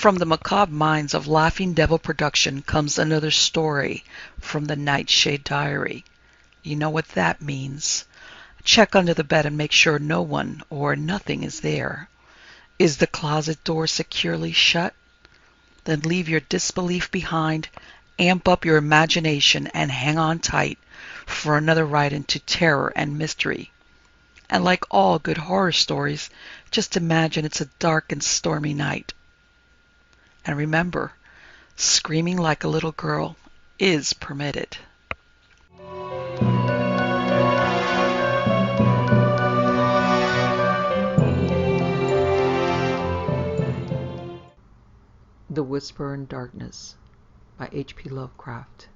From the macabre minds of Laughing Devil Production comes another story from the Nightshade Diary. You know what that means. Check under the bed and make sure no one or nothing is there. Is the closet door securely shut? Then leave your disbelief behind, amp up your imagination, and hang on tight for another ride into terror and mystery. And like all good horror stories, just imagine it's a dark and stormy night. And remember, screaming like a little girl is permitted. The Whisper in Darkness by H.P. Lovecraft.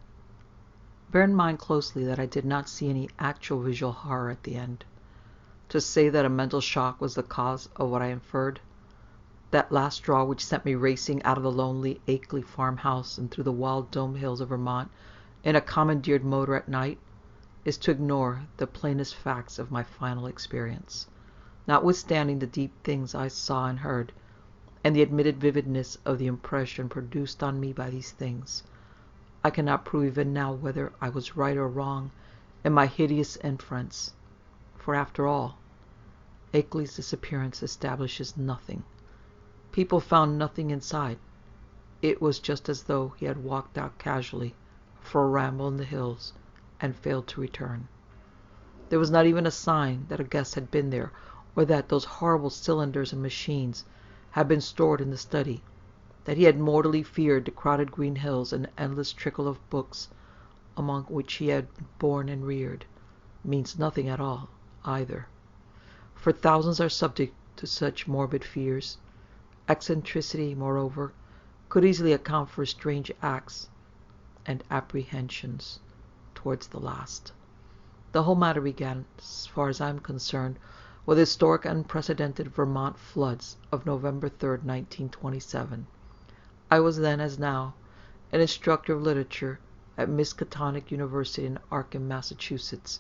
Bear in mind closely that I did not see any actual visual horror at the end. To say that a mental shock was the cause of what I inferred, that last straw which sent me racing out of the lonely Akeley farmhouse and through the wild dome hills of Vermont in a commandeered motor at night, is to ignore the plainest facts of my final experience. Notwithstanding the deep things I saw and heard, and the admitted vividness of the impression produced on me by these things, I cannot prove even now whether I was right or wrong in my hideous inference. For after all, Akeley's disappearance establishes nothing. People found nothing inside. It was just as though he had walked out casually for a ramble in the hills and failed to return. There was not even a sign that a guest had been there, or that those horrible cylinders and machines had been stored in the study, that he had mortally feared the crowded green hills and the endless trickle of books among which he had been born and reared, means nothing at all, either. For thousands are subject to such morbid fears. Eccentricity, moreover, could easily account for strange acts and apprehensions towards the last. The whole matter began, as far as I am concerned, with the historic unprecedented Vermont floods of November 3rd, 1927. I was then, as now, an instructor of literature at Miskatonic University in Arkham, Massachusetts,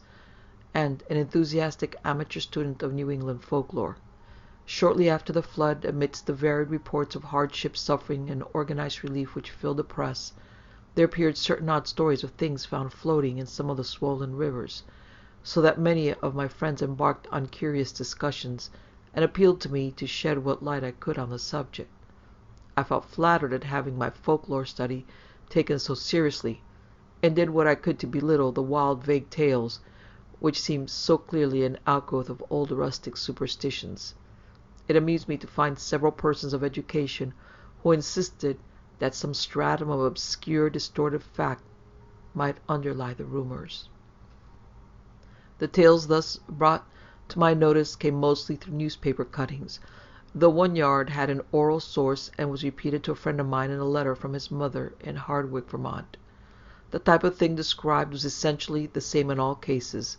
and an enthusiastic amateur student of New England folklore. Shortly after the flood, amidst the varied reports of hardship, suffering, and organized relief which filled the press, there appeared certain odd stories of things found floating in some of the swollen rivers, so that many of my friends embarked on curious discussions, and appealed to me to shed what light I could on the subject. I felt flattered at having my folklore study taken so seriously, and did what I could to belittle the wild, vague tales, which seemed so clearly an outgrowth of old rustic superstitions. It amused me to find several persons of education who insisted that some stratum of obscure, distorted fact might underlie the rumors. The tales thus brought to my notice came mostly through newspaper cuttings, though one yard had an oral source and was repeated to a friend of mine in a letter from his mother in Hardwick, Vermont. The type of thing described was essentially the same in all cases,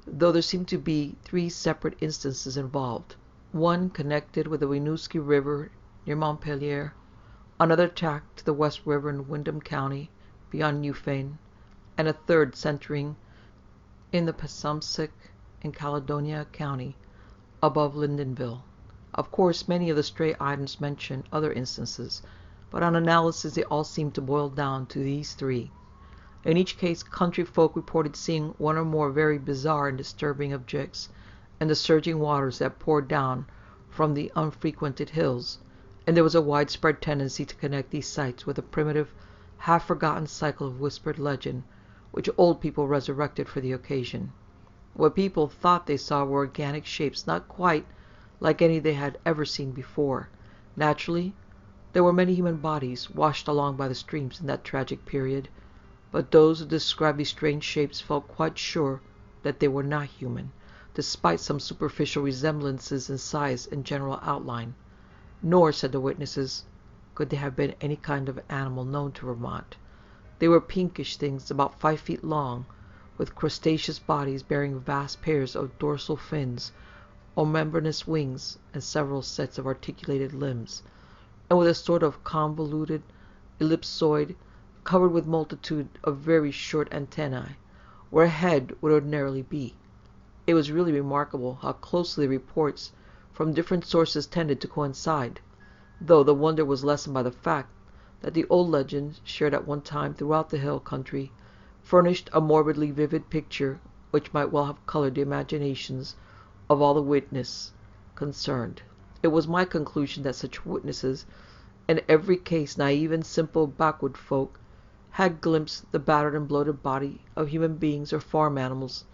though there seemed to be 3 separate instances involved. One connected with the Winooski River near Montpelier, another tracked to the West River in Windham County beyond Newfane, and a third centering in the Passumpsic in Caledonia County above Lyndonville. Of course, many of the stray items mention other instances, but on analysis they all seem to boil down to these 3. In each case, country folk reported seeing one or more very bizarre and disturbing objects in the surging waters that poured down from the unfrequented hills, and there was a widespread tendency to connect these sights with a primitive, half-forgotten cycle of whispered legend which old people resurrected for the occasion. What people thought they saw were organic shapes not quite like any they had ever seen before. Naturally, there were many human bodies washed along by the streams in that tragic period, but those who described these strange shapes felt quite sure that they were not human, despite some superficial resemblances in size and general outline. Nor, said the witnesses, could they have been any kind of animal known to Vermont. They were pinkish things about 5 feet long, with crustaceous bodies bearing vast pairs of dorsal fins, or membranous wings, and several sets of articulated limbs, and with a sort of convoluted ellipsoid covered with multitude of very short antennae, where a head would ordinarily be. It was really remarkable how closely the reports from different sources tended to coincide. though the wonder was lessened by the fact that the old legends, shared at one time throughout the hill country, furnished a morbidly vivid picture which might well have colored the imaginations of all the witnesses concerned. It was my conclusion that such witnesses, in every case naive and simple backwood folk, had glimpsed the battered and bloated body of human beings or farm animals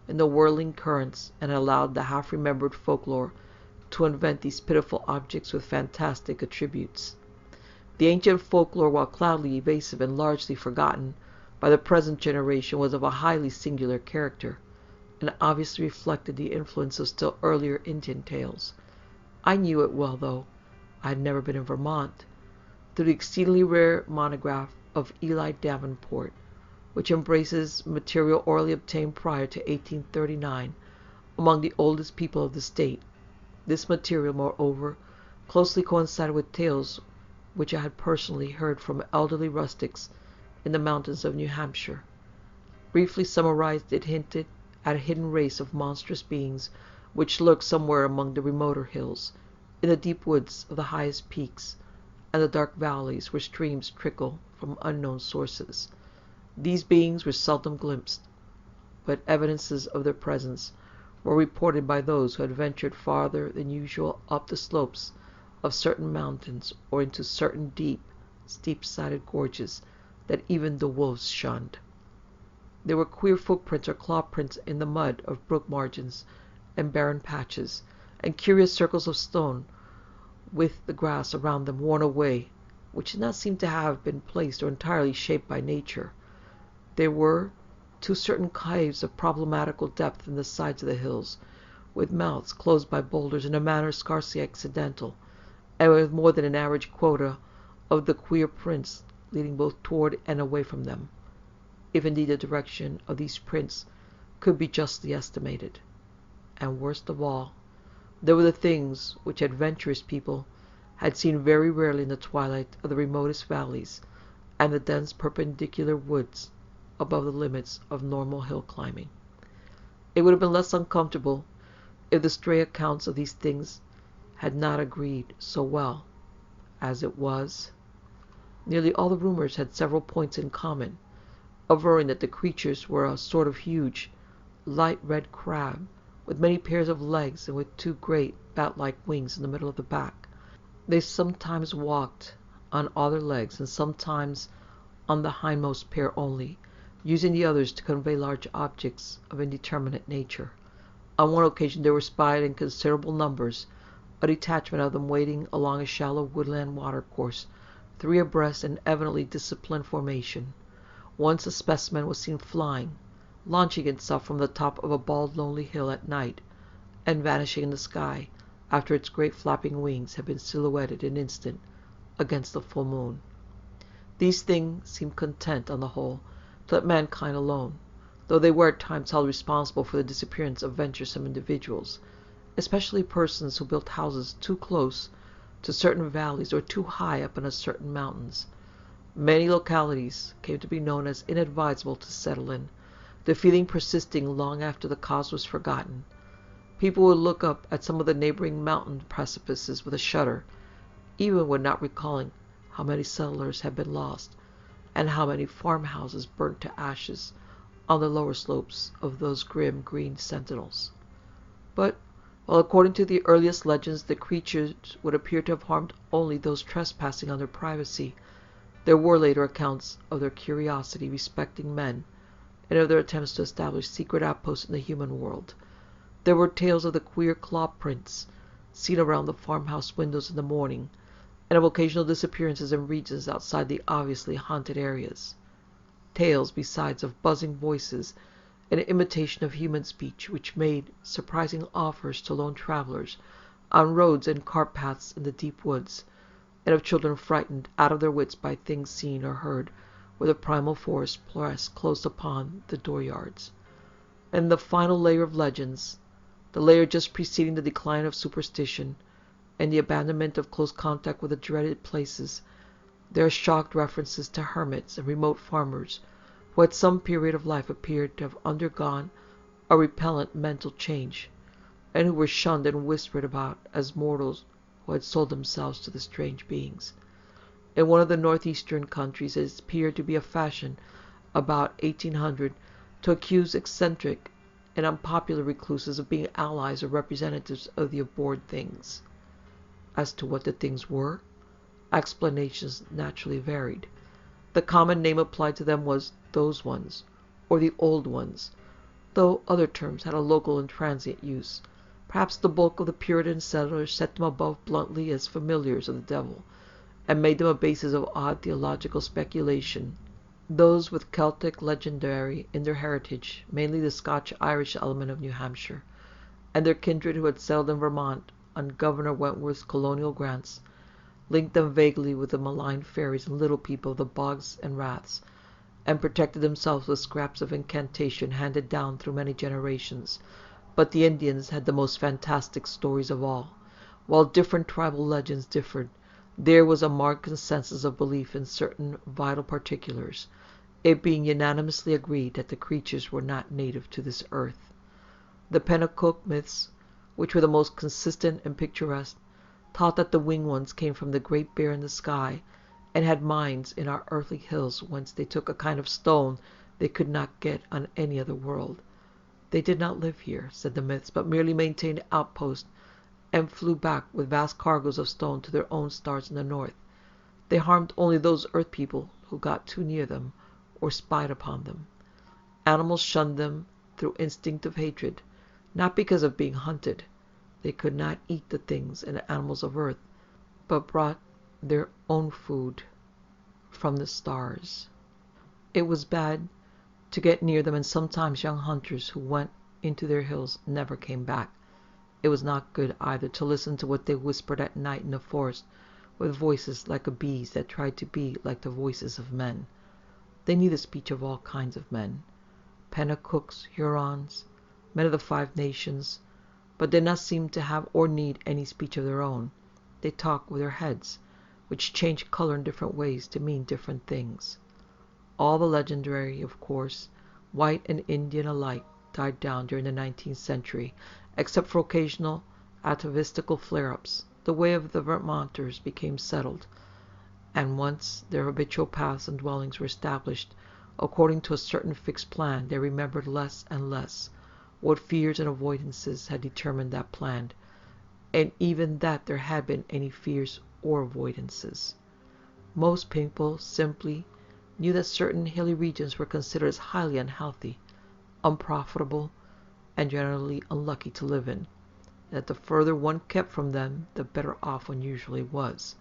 in the whirling currents, and allowed the half-remembered folklore to invent these pitiful objects with fantastic attributes. The ancient folklore, while cloudily evasive and largely forgotten by the present generation, was of a highly singular character, and obviously reflected the influence of still earlier Indian tales. I knew it well, though I had never been in Vermont, through the exceedingly rare monograph of Eli Davenport, which embraces material orally obtained prior to 1839 among the oldest people of the state. This material, moreover, closely coincided with tales which I had personally heard from elderly rustics in the mountains of New Hampshire. Briefly summarized, it hinted at a hidden race of monstrous beings which lurked somewhere among the remoter hills, in the deep woods of the highest peaks, and the dark valleys where streams trickle from unknown sources. These beings were seldom glimpsed, but evidences of their presence were reported by those who had ventured farther than usual up the slopes of certain mountains, or into certain deep, steep-sided gorges that even the wolves shunned. There were queer footprints or claw prints in the mud of brook margins and barren patches, and curious circles of stone with the grass around them worn away, which did not seem to have been placed or entirely shaped by nature. There were, too, certain caves of problematical depth in the sides of the hills, with mouths closed by boulders in a manner scarcely accidental, and with more than an average quota of the queer prints leading both toward and away from them, if indeed the direction of these prints could be justly estimated. And worst of all, there were the things which adventurous people had seen very rarely in the twilight of the remotest valleys and the dense perpendicular woods above the limits of normal hill climbing. It would have been less uncomfortable if the stray accounts of these things had not agreed so well. As it was, nearly all the rumors had several points in common, averring that the creatures were a sort of huge, light red crab, with many pairs of legs and with two great, bat-like wings in the middle of the back. They sometimes walked on all their legs, and sometimes on the hindmost pair only, using the others to convey large objects of indeterminate nature. On one occasion there were spied in considerable numbers, a detachment of them wading along a shallow woodland watercourse, 3 abreast in evidently disciplined formation. Once a specimen was seen flying, launching itself from the top of a bald, lonely hill at night, and vanishing in the sky after its great flapping wings had been silhouetted an instant against the full moon. These things seemed content, on the whole, to let mankind alone, though they were at times held responsible for the disappearance of venturesome individuals, especially persons who built houses too close to certain valleys or too high up on certain mountains. Many localities came to be known as inadvisable to settle in, the feeling persisting long after the cause was forgotten. People would look up at some of the neighboring mountain precipices with a shudder, even when not recalling how many settlers had been lost, and how many farmhouses burnt to ashes on the lower slopes of those grim green sentinels. But, while according to the earliest legends the creatures would appear to have harmed only those trespassing on their privacy, there were later accounts of their curiosity respecting men, and of their attempts to establish secret outposts in the human world. There were tales of the queer claw prints seen around the farmhouse windows in the morning, and of occasional disappearances in regions outside the obviously haunted areas. Tales, besides, of buzzing voices, an imitation of human speech, which made surprising offers to lone travelers on roads and cart paths in the deep woods, and of children frightened out of their wits by things seen or heard where the primal forest pressed close upon the dooryards. And the final layer of legends, the layer just preceding the decline of superstition and the abandonment of close contact with the dreaded places, there are shocked references to hermits and remote farmers who at some period of life appeared to have undergone a repellent mental change, and who were shunned and whispered about as mortals who had sold themselves to the strange beings. In one of the northeastern countries it appeared to be a fashion about 1800 to accuse eccentric and unpopular recluses of being allies or representatives of the abhorred things. As to what the things were, explanations naturally varied. The common name applied to them was "those ones," or "the old ones," though other terms had a local and transient use. Perhaps the bulk of the Puritan settlers set them above bluntly as familiars of the devil, and made them a basis of odd theological speculation. Those with Celtic legendary in their heritage, mainly the Scotch-Irish element of New Hampshire, and their kindred who had settled in Vermont on Governor Wentworth's colonial grants, linked them vaguely with the malign fairies and little people of the bogs and raths, and protected themselves with scraps of incantation handed down through many generations. But the Indians had the most fantastic stories of all. While different tribal legends differed, there was a marked consensus of belief in certain vital particulars, it being unanimously agreed that the creatures were not native to this earth. The Pennacook myths, which were the most consistent and picturesque, taught that the winged ones came from the Great Bear in the sky, and had mines in our earthly hills whence they took a kind of stone they could not get on any other world. They did not live here, said the myths, but merely maintained outposts, and flew back with vast cargoes of stone to their own stars in the north. They harmed only those earth people who got too near them, or spied upon them. Animals shunned them through instinctive hatred, not because of being hunted. They could not eat the things and animals of earth, but brought their own food from the stars. It was bad to get near them, and sometimes young hunters who went into their hills never came back. It was not good either to listen to what they whispered at night in the forest, with voices like a bee's that tried to be like the voices of men. They knew the speech of all kinds of men, Pennacooks, Hurons, men of the Five Nations, but did not seem to have or need any speech of their own. They talked with their heads, which changed color in different ways to mean different things. All the legendary, of course, white and Indian alike, died down during the 19th century, except for occasional atavistical flare-ups. The way of the Vermonters became settled, and once their habitual paths and dwellings were established according to a certain fixed plan, they remembered less and less what fears and avoidances had determined that plan, and even that there had been any fears or avoidances. Most people simply knew that certain hilly regions were considered as highly unhealthy, unprofitable, and generally unlucky to live in, and that the further one kept from them, the better off one usually was.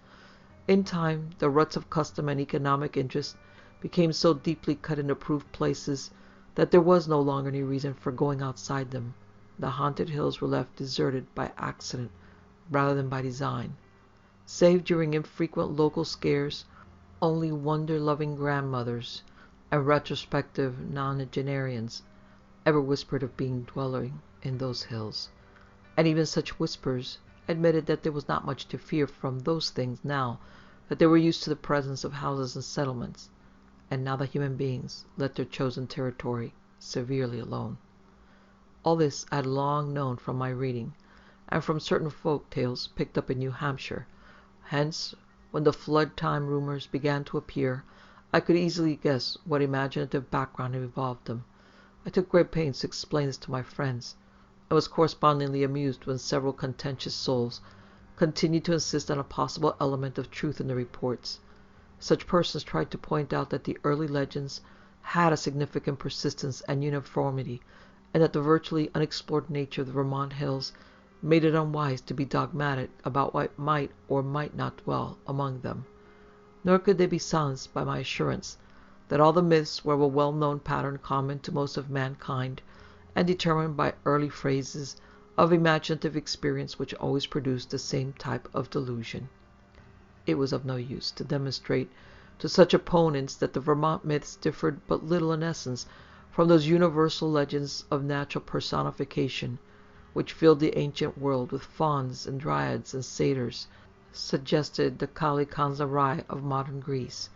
In time, the ruts of custom and economic interest became so deeply cut into approved places that there was no longer any reason for going outside them. The haunted hills were left deserted by accident rather than by design. Save during infrequent local scares, only wonder-loving grandmothers and retrospective nonagenarians ever whispered of being dwelling in those hills. And even such whispers admitted that there was not much to fear from those things now that they were used to the presence of houses and settlements, and now that human beings let their chosen territory severely alone. All this I had long known from my reading, and from certain folk tales picked up in New Hampshire. Hence, when the flood-time rumors began to appear, I could easily guess what imaginative background had involved them. I took great pains to explain this to my friends, and was correspondingly amused when several contentious souls continued to insist on a possible element of truth in the reports. Such persons tried to point out that the early legends had a significant persistence and uniformity, and that the virtually unexplored nature of the Vermont hills made it unwise to be dogmatic about what might or might not dwell among them. Nor could they be silenced by my assurance that all the myths were of a well-known pattern common to most of mankind, and determined by early phases of imaginative experience which always produced the same type of delusion. It was of no use to demonstrate to such opponents that the Vermont myths differed but little in essence from those universal legends of natural personification which filled the ancient world with fauns and dryads and satyrs, suggested the Kali Kansarai of modern Greece,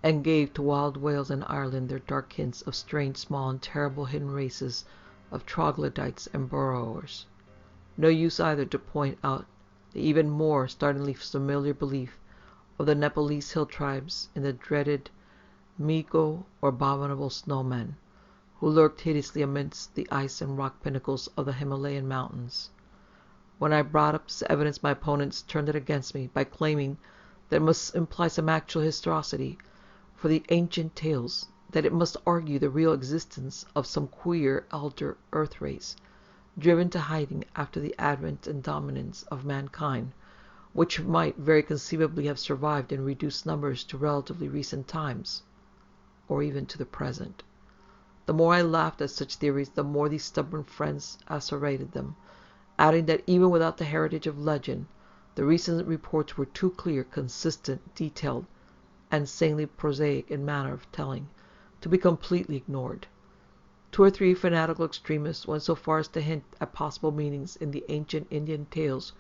and gave to wild Wales and Ireland their dark hints of strange, small, and terrible hidden races of troglodytes and burrowers. No use either to point out the even more startlingly familiar belief of the Nepalese hill tribes in the dreaded Myuu, or abominable snowmen, who lurked hideously amidst the ice and rock pinnacles of the Himalayan mountains. When I brought up this evidence, my opponents turned it against me by claiming that it must imply some actual historicity for the ancient tales, that it must argue the real existence of some queer elder earth race, driven to hiding after the advent and dominance of mankind, which might very conceivably have survived in reduced numbers to relatively recent times, or even to the present. The more I laughed at such theories, the more these stubborn friends asseverated them, adding that even without the heritage of legend, the recent reports were too clear, consistent, detailed, and sanely prosaic in manner of telling, to be completely ignored. 2 or 3 fanatical extremists went so far as to hint at possible meanings in the ancient Indian tales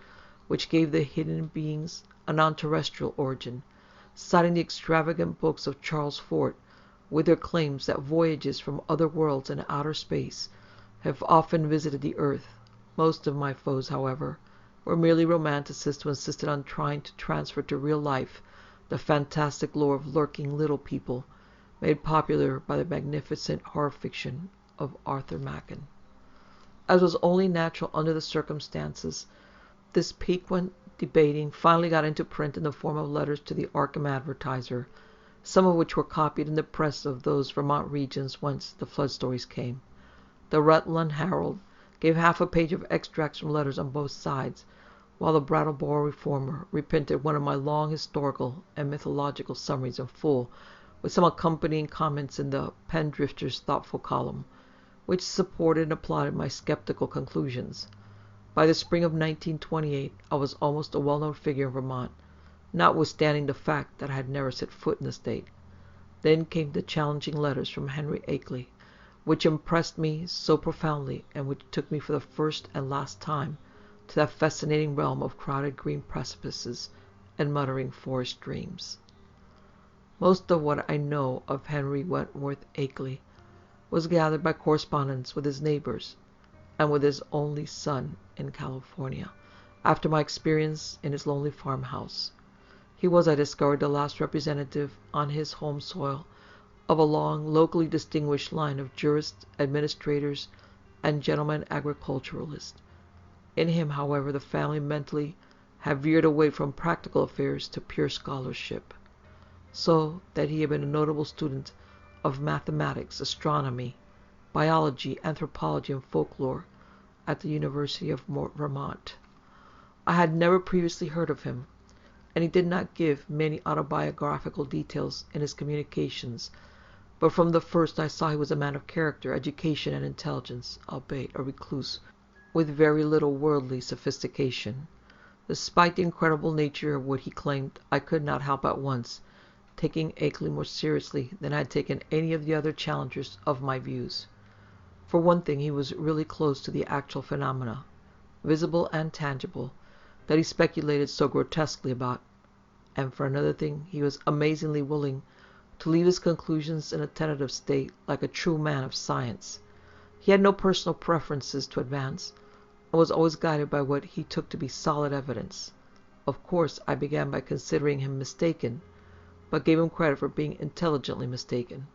which gave the hidden beings a non-terrestrial origin, citing the extravagant books of Charles Fort with their claims that voyages from other worlds and outer space have often visited the earth. Most of my foes, however, were merely romanticists who insisted on trying to transfer to real life the fantastic lore of lurking little people made popular by the magnificent horror fiction of Arthur Machen. As was only natural under the circumstances, this piquant debating finally got into print in the form of letters to the Arkham Advertiser, some of which were copied in the press of those Vermont regions whence the flood stories came. The Rutland Herald gave half a page of extracts from letters on both sides, while the Brattleboro Reformer reprinted one of my long historical and mythological summaries in full, with some accompanying comments in the Pendrifter's thoughtful column, which supported and applauded my skeptical conclusions. By the spring of 1928, I was almost a well-known figure in Vermont, notwithstanding the fact that I had never set foot in the state. Then came the challenging letters from Henry Akeley, which impressed me so profoundly and which took me for the first and last time to that fascinating realm of crowded green precipices and muttering forest streams. Most of what I know of Henry Wentworth Akeley was gathered by correspondence with his neighbors and with his only son in California, after my experience in his lonely farmhouse. He was, I discovered, the last representative on his home soil of a long, locally distinguished line of jurists, administrators, and gentlemen agriculturalists. In him, however, the family mentally had veered away from practical affairs to pure scholarship, so that he had been a notable student of mathematics, astronomy, biology, anthropology, and folklore at the University of Vermont. I had never previously heard of him, and he did not give many autobiographical details in his communications, but from the first I saw he was a man of character, education, and intelligence, albeit a recluse with very little worldly sophistication. Despite the incredible nature of what he claimed, I could not help at once taking Akeley more seriously than I had taken any of the other challengers of my views. For one thing, he was really close to the actual phenomena, visible and tangible, that he speculated so grotesquely about, and for another thing, he was amazingly willing to leave his conclusions in a tentative state like a true man of science. He had no personal preferences to advance, and was always guided by what he took to be solid evidence. Of course, I began by considering him mistaken, but gave him credit for being intelligently mistaken,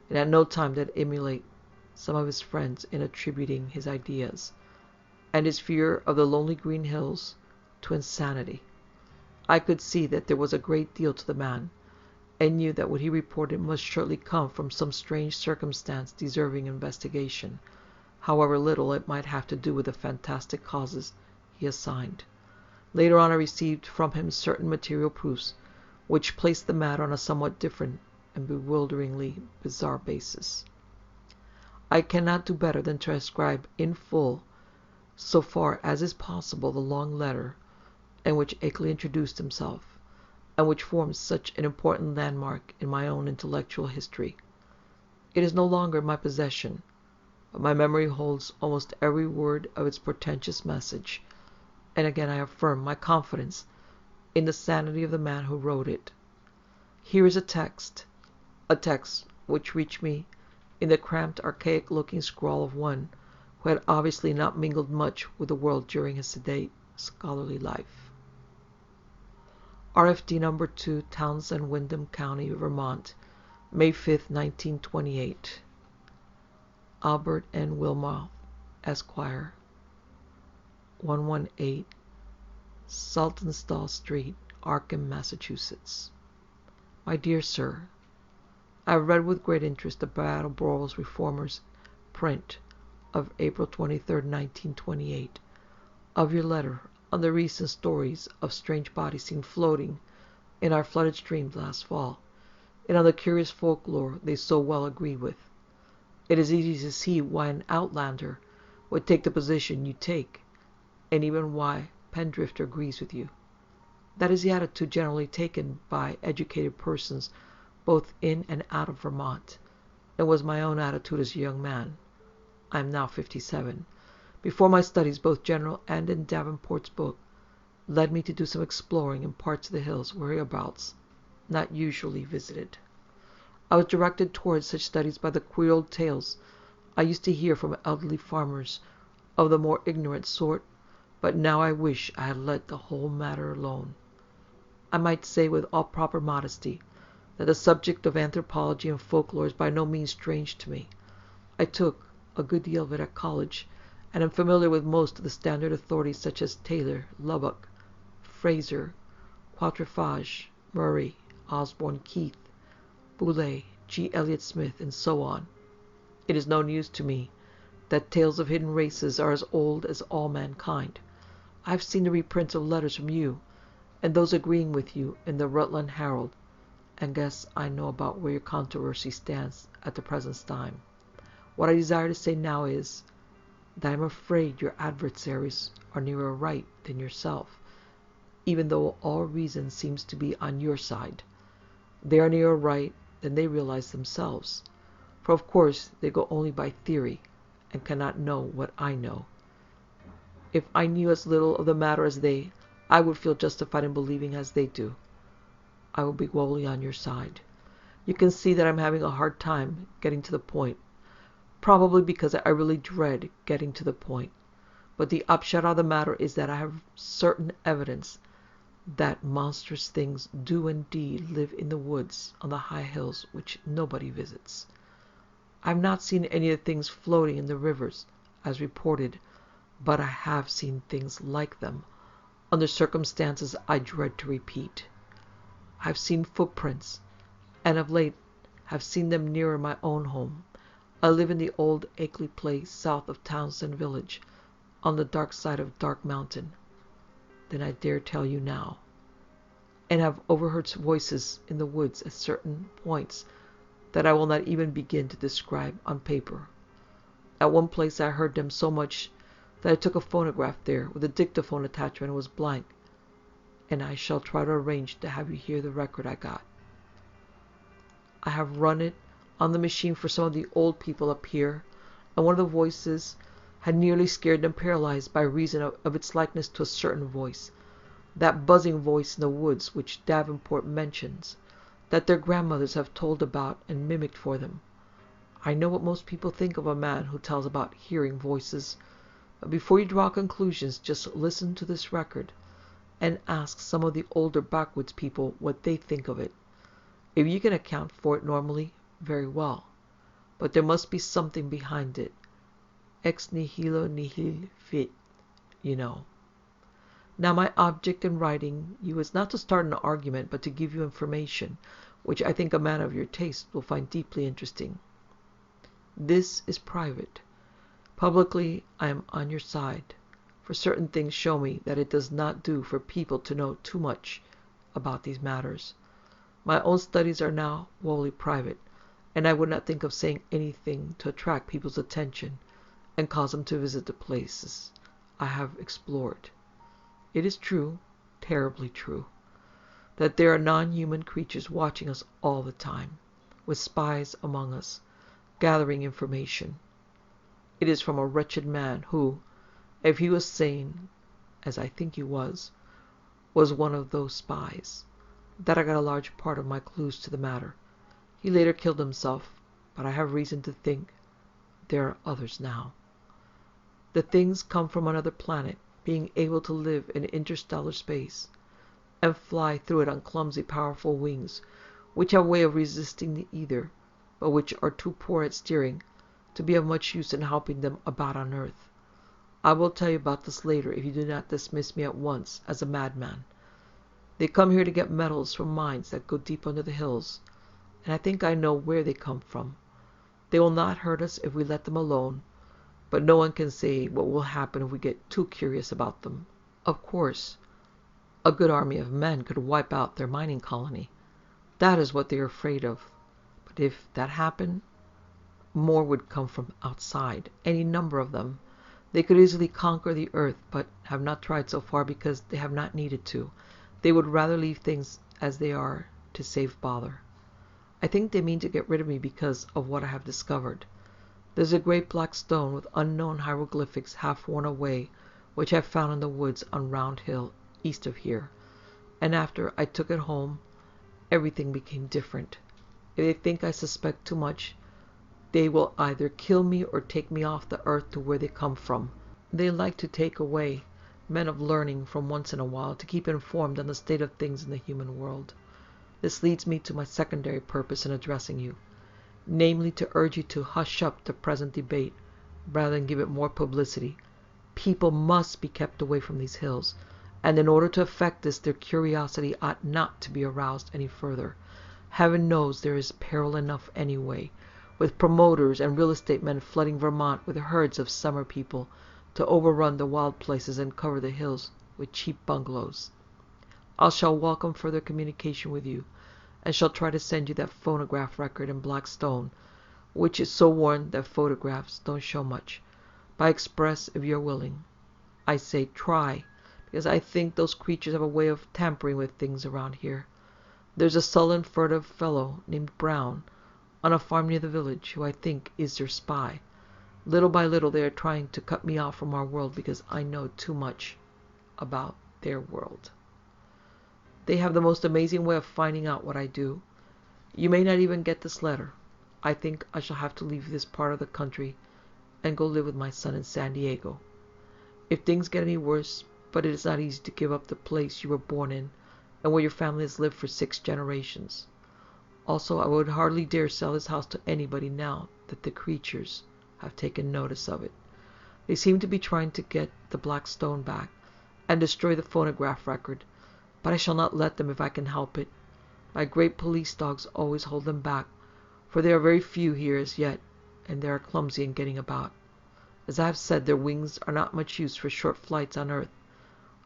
and at no time did I emulate some of his friends in attributing his ideas, and his fear of the lonely green hills, to insanity. I could see that there was a great deal to the man, and knew that what he reported must surely come from some strange circumstance deserving investigation, however little it might have to do with the fantastic causes he assigned. Later on I received from him certain material proofs, which placed the matter on a somewhat different and bewilderingly bizarre basis. I cannot do better than transcribe in full, so far as is possible, the long letter in which Akeley introduced himself, and which forms such an important landmark in my own intellectual history. It is no longer in my possession, but my memory holds almost every word of its portentous message, and again I affirm my confidence in the sanity of the man who wrote it. Here is a text which reached me in the cramped, archaic-looking scrawl of one who had obviously not mingled much with the world during his sedate, scholarly life. RFD number 2, Townsend, Windham County, Vermont, May 5th, 1928. Albert N. Wilmot, Esquire, 118 Saltonstall Street, Arkham, Massachusetts. My dear Sir, I have read with great interest the Brattleboro's Reformers print of April 23, 1928, of your letter on the recent stories of strange bodies seen floating in our flooded streams last fall, and on the curious folklore they so well agree with. It is easy to see why an outlander would take the position you take, and even why Pendrifter agrees with you. That is the attitude generally taken by educated persons both in and out of Vermont, and was my own attitude as a young man. I am now 57. Before my studies, both general and in Davenport's book, led me to do some exploring in parts of the hills whereabouts not usually visited. I was directed towards such studies by the queer old tales I used to hear from elderly farmers of the more ignorant sort, but now I wish I had let the whole matter alone. I might say with all proper modesty that the subject of anthropology and folklore is by no means strange to me. I took a good deal of it at college, and am familiar with most of the standard authorities such as Taylor, Lubbock, Fraser, Quatrefages, Murray, Osborne, Keith, Boulay, G. Eliot Smith, and so on. It is no news to me that tales of hidden races are as old as all mankind. I have seen the reprints of letters from you, and those agreeing with you in the Rutland Herald, and guess I know about where your controversy stands at the present time. What I desire to say now is that I am afraid your adversaries are nearer right than yourself, even though all reason seems to be on your side. They are nearer right than they realize themselves, for of course they go only by theory, and cannot know what I know. If I knew as little of the matter as they, I would feel justified in believing as they do. I will be wholly on your side. You can see that I'm having a hard time getting to the point, probably because I really dread getting to the point. But the upshot of the matter is that I have certain evidence that monstrous things do indeed live in the woods on the high hills which nobody visits. I have not seen any of the things floating in the rivers, as reported, but I have seen things like them, under circumstances I dread to repeat. I have seen footprints, and of late have seen them nearer my own home. I live in the old Akeley place south of Townsend Village, on the dark side of Dark Mountain. Than I dare tell you now, and have overheard voices in the woods at certain points that I will not even begin to describe on paper. At one place I heard them so much that I took a phonograph there with a dictaphone attachment and was blank, and I shall try to arrange to have you hear the record I got. I have run it on the machine for some of the old people up here, and one of the voices had nearly scared them paralyzed by reason of its likeness to a certain voice, that buzzing voice in the woods which Davenport mentions, that their grandmothers have told about and mimicked for them. I know what most people think of a man who tells about hearing voices, but before you draw conclusions, just listen to this record, and ask some of the older backwoods people what they think of it. If you can account for it normally, very well, but there must be something behind it. Ex nihilo nihil fit, you know. Now my object in writing you is not to start an argument, but to give you information, which I think a man of your taste will find deeply interesting. This is private. Publicly I am on your side, for certain things show me that it does not do for people to know too much about these matters. My own studies are now wholly private, and I would not think of saying anything to attract people's attention and cause them to visit the places I have explored. It is true, terribly true, that there are non-human creatures watching us all the time, with spies among us, gathering information. It is from a wretched man who, if he was sane, as I think he was one of those spies, that I got a large part of my clues to the matter. He later killed himself, but I have reason to think there are others now. The things come from another planet, being able to live in interstellar space. and fly through it on clumsy, powerful wings, which have a way of resisting the ether, but which are too poor at steering to be of much use in helping them about on earth. I will tell you about this later if you do not dismiss me at once as a madman. They come here to get metals from mines that go deep under the hills, and I think I know where they come from. They will not hurt us if we let them alone, but no one can say what will happen if we get too curious about them. Of course, a good army of men could wipe out their mining colony. That is what they are afraid of. But if that happened, more would come from outside, any number of them. They could easily conquer the earth, but have not tried so far because they have not needed to. They would rather leave things as they are to save bother. I think they mean to get rid of me because of what I have discovered. There's a great black stone with unknown hieroglyphics half worn away, which I found in the woods on Round Hill, east of here. And after I took it home, everything became different. If they think I suspect too much, they will either kill me or take me off the earth to where they come from. They like to take away men of learning from once in a while to keep informed on the state of things in the human world. This leads me to my secondary purpose in addressing you, namely to urge you to hush up the present debate rather than give it more publicity. People must be kept away from these hills, and in order to effect this, their curiosity ought not to be aroused any further. Heaven knows there is peril enough anyway, with promoters and real estate men flooding Vermont with herds of summer people to overrun the wild places and cover the hills with cheap bungalows. I shall welcome further communication with you, and shall try to send you that phonograph record in black stone, which is so worn that photographs don't show much, by express if you're willing. I say try, because I think those creatures have a way of tampering with things around here. There's a sullen, furtive fellow named Brown on a farm near the village who I think is their spy. Little by little they are trying to cut me off from our world because I know too much about their world. They have the most amazing way of finding out what I do. You may not even get this letter. I think I shall have to leave this part of the country and go live with my son in San Diego. If things get any worse, but it is not easy to give up the place you were born in and where your family has lived for 6 generations. Also, I would hardly dare sell this house to anybody now that the creatures have taken notice of it. They seem to be trying to get the black stone back and destroy the phonograph record, but I shall not let them if I can help it. My great police dogs always hold them back, for there are very few here as yet, and they are clumsy in getting about. As I have said, their wings are not much use for short flights on earth.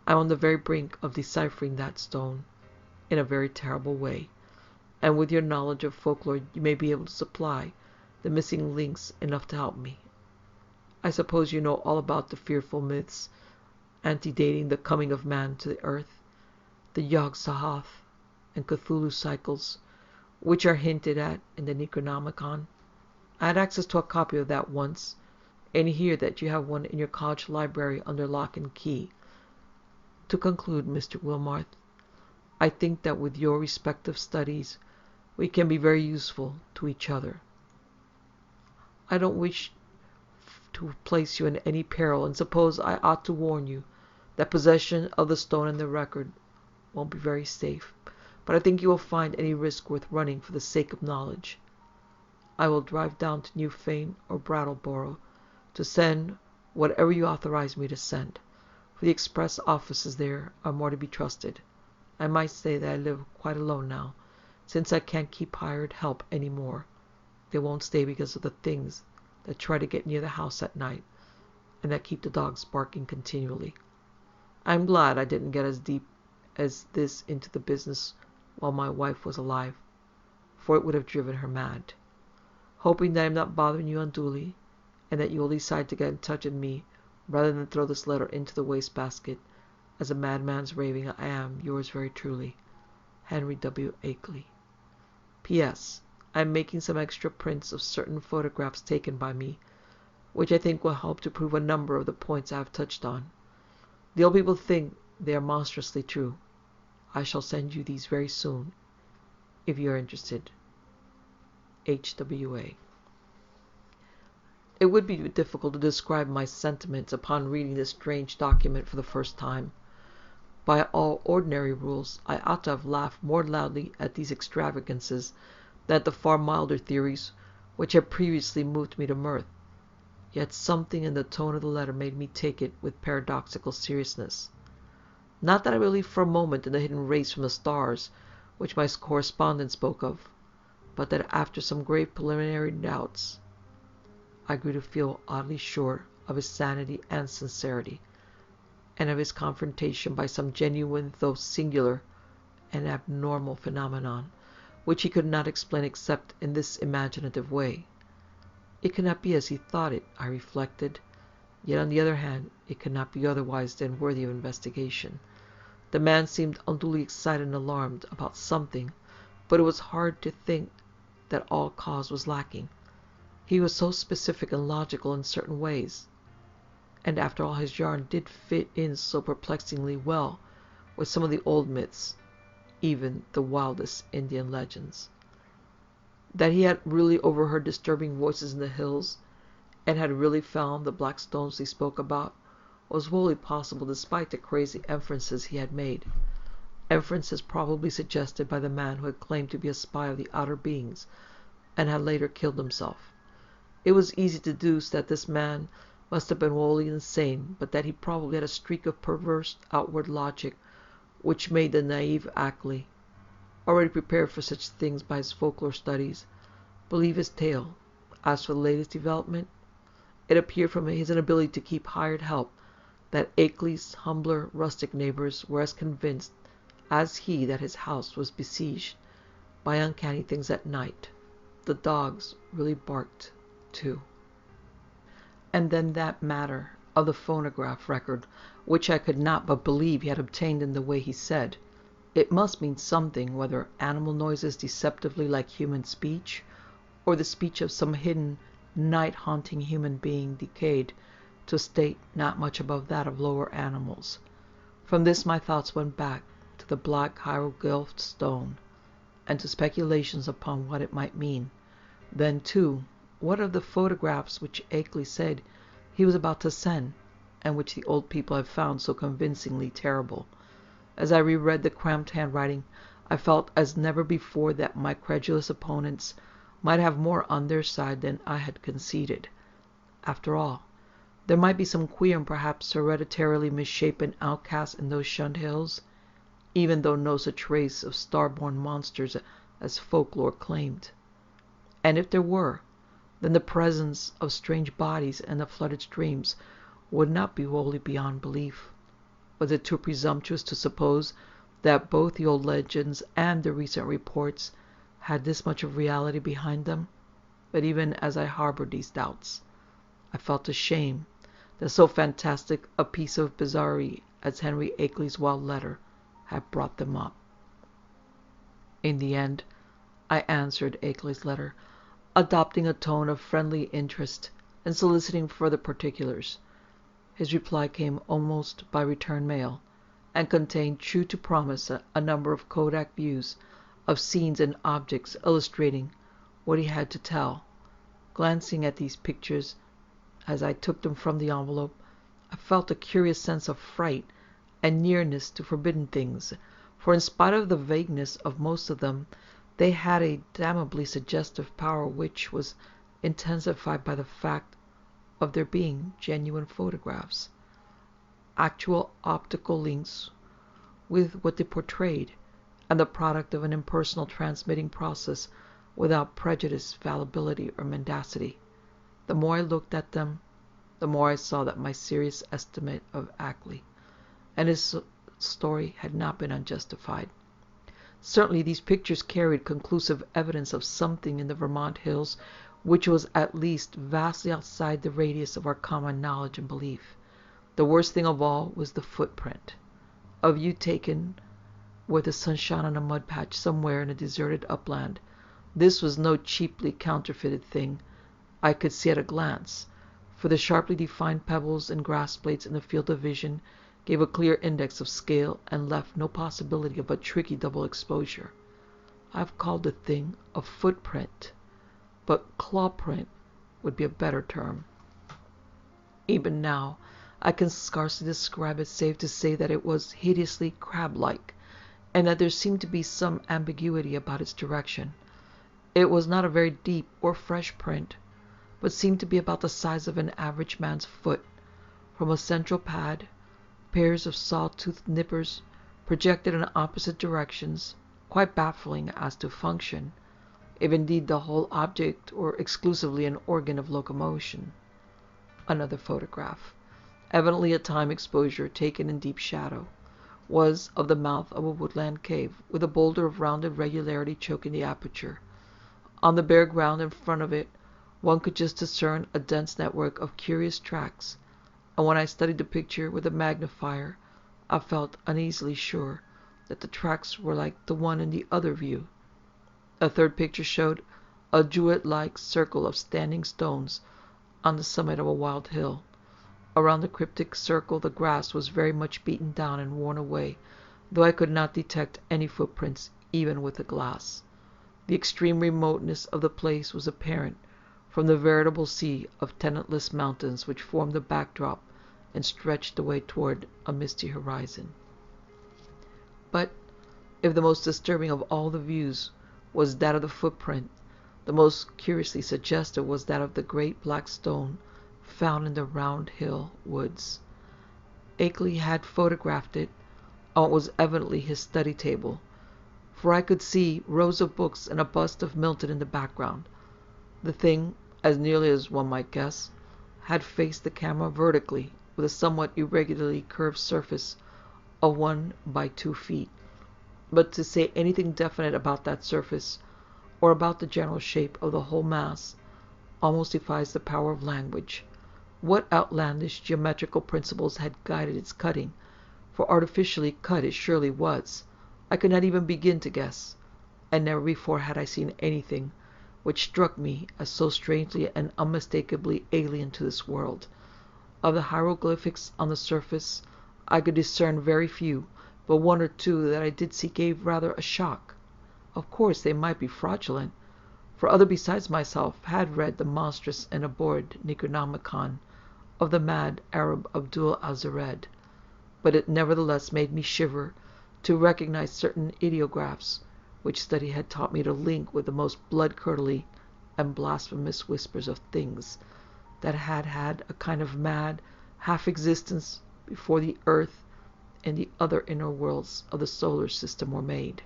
I am on the very brink of deciphering that stone in a very terrible way, and with your knowledge of folklore you may be able to supply the missing links enough to help me. I suppose you know all about the fearful myths antedating the coming of man to the earth, the Yog-Sothoth and Cthulhu cycles, which are hinted at in the Necronomicon. I had access to a copy of that once, and hear that you have one in your college library under lock and key. To conclude, Mr. Wilmarth, I think that with your respective studies, we can be very useful to each other. I don't wish to place you in any peril, and suppose I ought to warn you that possession of the stone and the record won't be very safe, but I think you will find any risk worth running for the sake of knowledge. I will drive down to Newfane or Brattleboro to send whatever you authorize me to send, for the express offices there are more to be trusted. I might say that I live quite alone now, since I can't keep hired help any more. They won't stay because of the things that try to get near the house at night, and that keep the dogs barking continually. I'm glad I didn't get as deep as this into the business while my wife was alive, for it would have driven her mad. Hoping that I'm not bothering you unduly, and that you will decide to get in touch with me rather than throw this letter into the wastebasket as a madman's raving, I am, yours very truly, Henry W. Akeley. P.S. I am making some extra prints of certain photographs taken by me, which I think will help to prove a number of the points I have touched on. The old people think they are monstrously true. I shall send you these very soon, if you are interested. H.W.A. It would be difficult to describe my sentiments upon reading this strange document for the first time. By all ordinary rules, I ought to have laughed more loudly at these extravagances than at the far milder theories which had previously moved me to mirth. Yet something in the tone of the letter made me take it with paradoxical seriousness. Not that I believed for a moment in the hidden race from the stars, which my correspondent spoke of, but that after some grave preliminary doubts, I grew to feel oddly sure of his sanity and sincerity, and of his confrontation by some genuine though singular and abnormal phenomenon, which he could not explain except in this imaginative way. It could not be as he thought it, I reflected, yet on the other hand, it could not be otherwise than worthy of investigation. The man seemed unduly excited and alarmed about something, but it was hard to think that all cause was lacking. He was so specific and logical in certain ways, and after all his yarn did fit in so perplexingly well with some of the old myths, even the wildest Indian legends. That he had really overheard disturbing voices in the hills, and had really found the black stones he spoke about, was wholly possible despite the crazy inferences he had made. Inferences probably suggested by the man who had claimed to be a spy of the outer beings, and had later killed himself. It was easy to deduce that this man must have been wholly insane, but that he probably had a streak of perverse outward logic which made the naive Ackley, already prepared for such things by his folklore studies, believe his tale. As for the latest development, it appeared from his inability to keep hired help that Akeley's humbler rustic neighbors were as convinced as he that his house was besieged by uncanny things at night. The dogs really barked, too. And then that matter of the phonograph record, which I could not but believe he had obtained in the way he said. It must mean something, whether animal noises deceptively like human speech, or the speech of some hidden, night-haunting human being decayed to a state not much above that of lower animals. From this my thoughts went back to the black hieroglyphed stone, and to speculations upon what it might mean. Then, too, what of the photographs which Akeley said he was about to send, and which the old people had found so convincingly terrible? As I reread the cramped handwriting, I felt as never before that my credulous opponents might have more on their side than I had conceded. After all, there might be some queer and perhaps hereditarily misshapen outcasts in those shunned hills, even though no such race of star-born monsters as folklore claimed. And if there were, then the presence of strange bodies and of flooded streams would not be wholly beyond belief. Was it too presumptuous to suppose that both the old legends and the recent reports had this much of reality behind them? But even as I harbored these doubts, I felt ashamed that so fantastic a piece of bizarrerie as Henry Akeley's wild letter had brought them up. In the end, I answered Akeley's letter, adopting a tone of friendly interest and soliciting further particulars. His reply came almost by return mail, and contained, true to promise, a number of Kodak views of scenes and objects illustrating what he had to tell. Glancing at these pictures as I took them from the envelope, I felt a curious sense of fright and nearness to forbidden things, for in spite of the vagueness of most of them, they had a damnably suggestive power which was intensified by the fact of their being genuine photographs, actual optical links with what they portrayed, and the product of an impersonal transmitting process without prejudice, fallibility, or mendacity. The more I looked at them, the more I saw that my serious estimate of Ackley and his story had not been unjustified. Certainly these pictures carried conclusive evidence of something in the Vermont hills which was at least vastly outside the radius of our common knowledge and belief. The worst thing of all was the footprint, a view taken where the sun shone on a mud patch somewhere in a deserted upland. This was no cheaply counterfeited thing. I could see at a glance, for the sharply defined pebbles and grass blades in the field of vision gave a clear index of scale and left no possibility of a tricky double exposure. I have called the thing a footprint, but claw print would be a better term. Even now, I can scarcely describe it save to say that it was hideously crab-like, and that there seemed to be some ambiguity about its direction. It was not a very deep or fresh print, but seemed to be about the size of an average man's foot. From a central pad, pairs of saw-toothed nippers projected in opposite directions, quite baffling as to function, if indeed the whole object were exclusively an organ of locomotion. Another photograph, evidently a time exposure taken in deep shadow, was of the mouth of a woodland cave, with a boulder of rounded regularity choking the aperture. On the bare ground in front of it, one could just discern a dense network of curious tracks, and when I studied the picture with a magnifier, I felt uneasily sure that the tracks were like the one in the other view. A third picture showed a jewel-like circle of standing stones on the summit of a wild hill. Around the cryptic circle the grass was very much beaten down and worn away, though I could not detect any footprints even with a glass. The extreme remoteness of the place was apparent from the veritable sea of tenantless mountains which formed the backdrop and stretched away toward a misty horizon. But if the most disturbing of all the views was that of the footprint, the most curiously suggestive was that of the great black stone found in the Round Hill woods. Akeley had photographed it on what was evidently his study table, for I could see rows of books and a bust of Milton in the background. The thing, as nearly as one might guess, had faced the camera vertically, with a somewhat irregularly curved surface of 1 by 2 feet. But to say anything definite about that surface, or about the general shape of the whole mass, almost defies the power of language. What outlandish geometrical principles had guided its cutting, for artificially cut it surely was, I could not even begin to guess, and never before had I seen anything which struck me as so strangely and unmistakably alien to this world. Of the hieroglyphics on the surface, I could discern very few, but one or two that I did see gave rather a shock. Of course they might be fraudulent, for other besides myself had read the monstrous and abhorred Necronomicon of the mad Arab Abdul Azared, but it nevertheless made me shiver to recognize certain ideographs which study had taught me to link with the most blood-curdling and blasphemous whispers of things that had had a kind of mad half-existence before the earth and the other inner worlds of the solar system were made.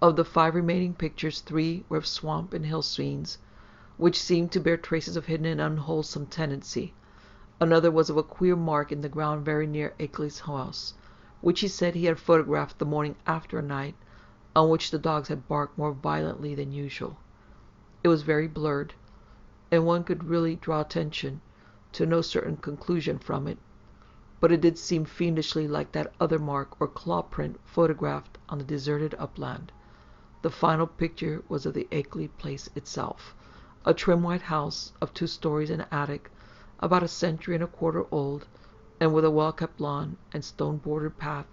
Of the 5 remaining pictures, 3 were of swamp and hill scenes, which seemed to bear traces of hidden and unwholesome tendency. Another was of a queer mark in the ground very near Akeley's house, which he said he had photographed the morning after a night on which the dogs had barked more violently than usual. It was very blurred, and one could really draw attention to no certain conclusion from it, but it did seem fiendishly like that other mark or claw print photographed on the deserted upland. The final picture was of the Akeley place itself, a trim white house of 2 stories and attic, about a century and a quarter old, and with a well-kept lawn and stone-bordered path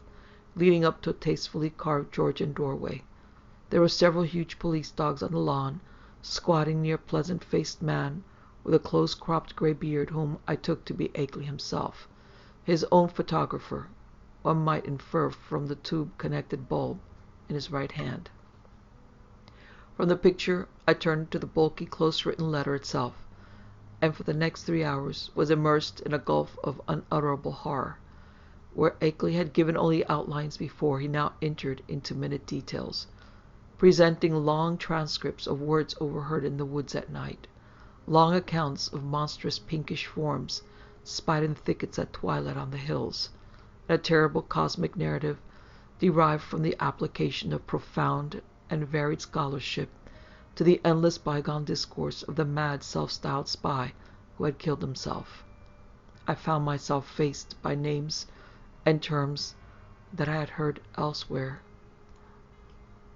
leading up to a tastefully carved Georgian doorway. There were several huge police dogs on the lawn, squatting near a pleasant-faced man with a close-cropped gray beard whom I took to be Akeley himself, his own photographer, one might infer from the tube-connected bulb in his right hand. From the picture I turned to the bulky, close-written letter itself, and for the next 3 hours was immersed in a gulf of unutterable horror. Where Akeley had given only outlines before, he now entered into minute details, presenting long transcripts of words overheard in the woods at night, long accounts of monstrous pinkish forms spied in thickets at twilight on the hills, and a terrible cosmic narrative derived from the application of profound and varied scholarship to the endless bygone discourse of the mad self-styled spy who had killed himself. I found myself faced by names and terms that I had heard elsewhere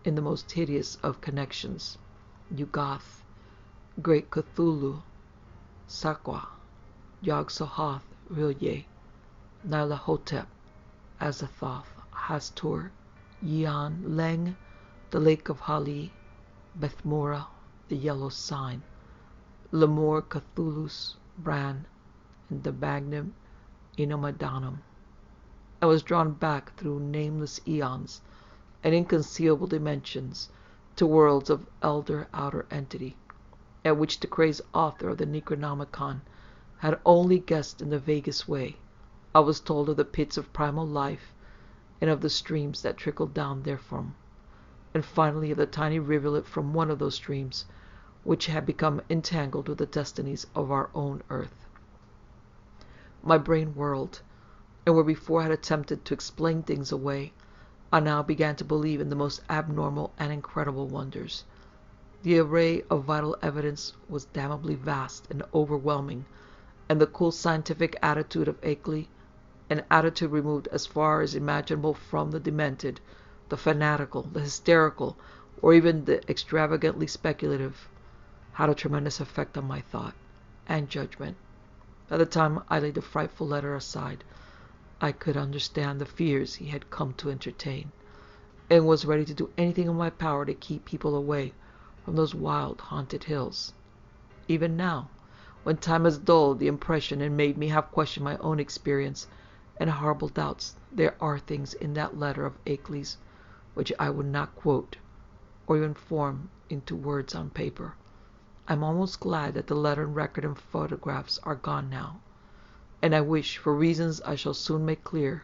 in the most hideous of connections: Yugoth, Great Cthulhu, Sakwa, Yog-Sothoth, Rilye, Nyarlathotep, Azathoth, Hastur, Yian, Leng, the Lake of Hali, Bethmora, the Yellow Sign, Lemur, Cthulhus, Bran, in the magnum inomadanum, and was drawn back through nameless eons and inconceivable dimensions to worlds of elder outer entity, at which the crazed author of the Necronomicon had only guessed in the vaguest way. I was told of the pits of primal life, and of the streams that trickled down therefrom, and finally of the tiny rivulet from one of those streams, which had become entangled with the destinies of our own earth. My brain whirled, and where before I had attempted to explain things away, I now began to believe in the most abnormal and incredible wonders. The array of vital evidence was damnably vast and overwhelming, and the cool scientific attitude of Akeley, an attitude removed as far as imaginable from the demented, the fanatical, the hysterical, or even the extravagantly speculative, had a tremendous effect on my thought and judgment. By the time I laid the frightful letter aside, I could understand the fears he had come to entertain, and was ready to do anything in my power to keep people away from those wild, haunted hills. Even now, when time has dulled the impression and made me half question my own experience and horrible doubts, there are things in that letter of Akeley's which I would not quote, or even form into words on paper. I'm almost glad that the letter and record and photographs are gone now, and I wish, for reasons I shall soon make clear,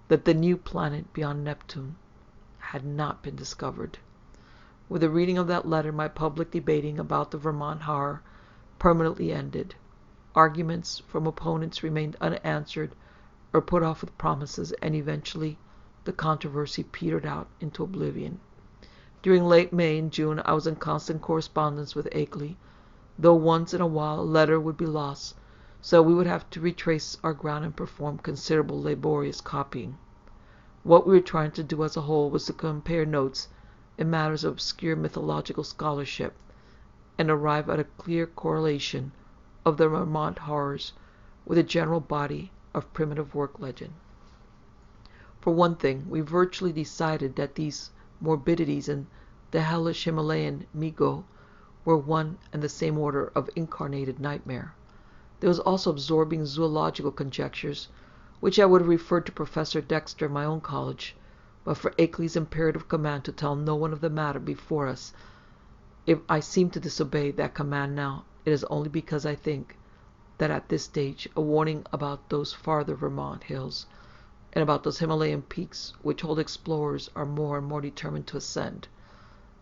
that the new planet beyond Neptune had not been discovered. With the reading of that letter, my public debating about the Vermont horror permanently ended. Arguments from opponents remained unanswered or put off with promises, and eventually the controversy petered out into oblivion. During late May and June I was in constant correspondence with Akeley, though once in a while a letter would be lost, so we would have to retrace our ground and perform considerable laborious copying. What we were trying to do as a whole was to compare notes in matters of obscure mythological scholarship, and arrive at a clear correlation of the Vermont horrors with the general body of primitive work legend. For one thing, we virtually decided that these morbidities in the hellish Himalayan Myuu were one and the same order of incarnated nightmare. There was also absorbing zoological conjectures, which I would have referred to Professor Dexter in my own college, but for Akeley's imperative command to tell no one of the matter before us. If I seem to disobey that command now, it is only because I think that at this stage a warning about those farther Vermont hills, and about those Himalayan peaks which old explorers are more and more determined to ascend,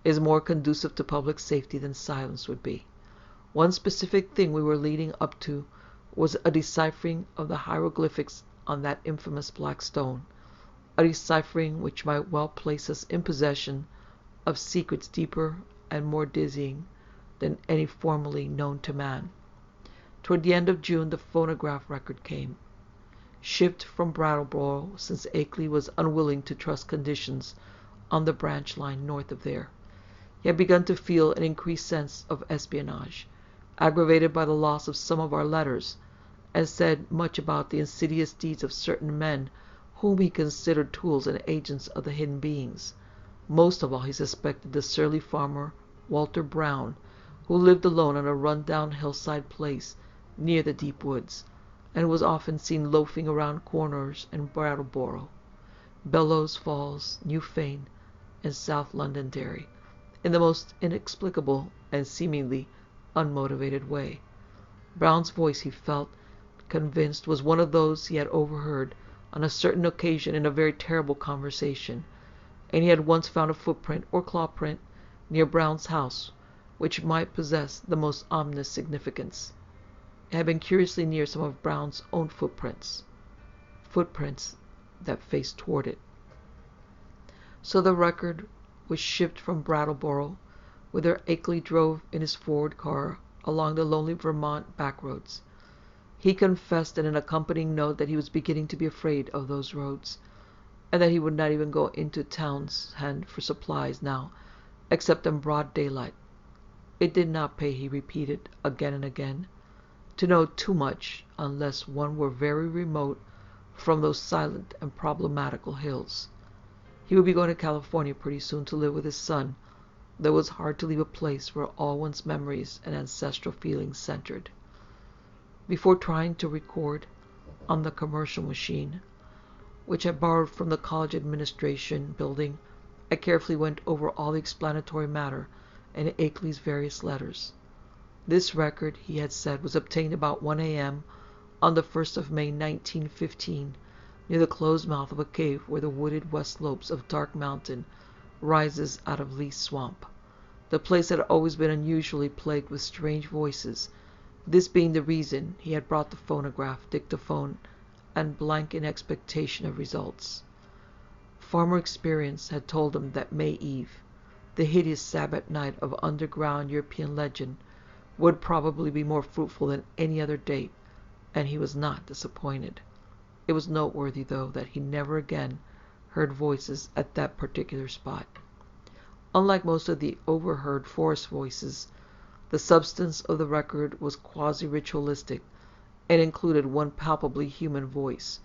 is more conducive to public safety than silence would be. One specific thing we were leading up to was a deciphering of the hieroglyphics on that infamous black stone, a deciphering which might well place us in possession of secrets deeper and more dizzying than any formerly known to man. Toward the end of June the phonograph record came. Shipped from Brattleboro, since Akeley was unwilling to trust conditions on the branch line north of there. He had begun to feel an increased sense of espionage, aggravated by the loss of some of our letters, and said much about the insidious deeds of certain men whom he considered tools and agents of the hidden beings. Most of all he suspected the surly farmer Walter Brown, who lived alone on a run-down hillside place near the deep woods, and was often seen loafing around corners in Brattleboro, Bellows Falls, Newfane, and South Londonderry, in the most inexplicable and seemingly unmotivated way. Brown's voice, he felt convinced, was one of those he had overheard on a certain occasion in a very terrible conversation, and he had once found a footprint or claw print near Brown's house which might possess the most ominous significance. It had been curiously near some of Brown's own footprints that faced toward it. So the record was shipped from Brattleboro, whither Akeley drove in his Ford car along the lonely Vermont backroads. He confessed in an accompanying note that he was beginning to be afraid of those roads, and that he would not even go into Townshend for supplies now, except in broad daylight. It did not pay, he repeated again and again, to know too much unless one were very remote from those silent and problematical hills. He would be going to California pretty soon to live with his son, though it was hard to leave a place where all one's memories and ancestral feelings centered. Before trying to record on the commercial machine, which I borrowed from the college administration building, I carefully went over all the explanatory matter in Akeley's various letters. This record, he had said, was obtained about 1 a.m. on the 1st of May, 1915, near the closed mouth of a cave where the wooded west slopes of Dark Mountain rises out of Lee's Swamp. The place had always been unusually plagued with strange voices, this being the reason he had brought the phonograph, dictaphone, and blank in expectation of results. Farmer experience had told him that May Eve, the hideous Sabbath night of underground European legend, would probably be more fruitful than any other date, and he was not disappointed. It was noteworthy, though, that he never again heard voices at that particular spot. Unlike most of the overheard forest voices, the substance of the record was quasi-ritualistic and included one palpably human voice,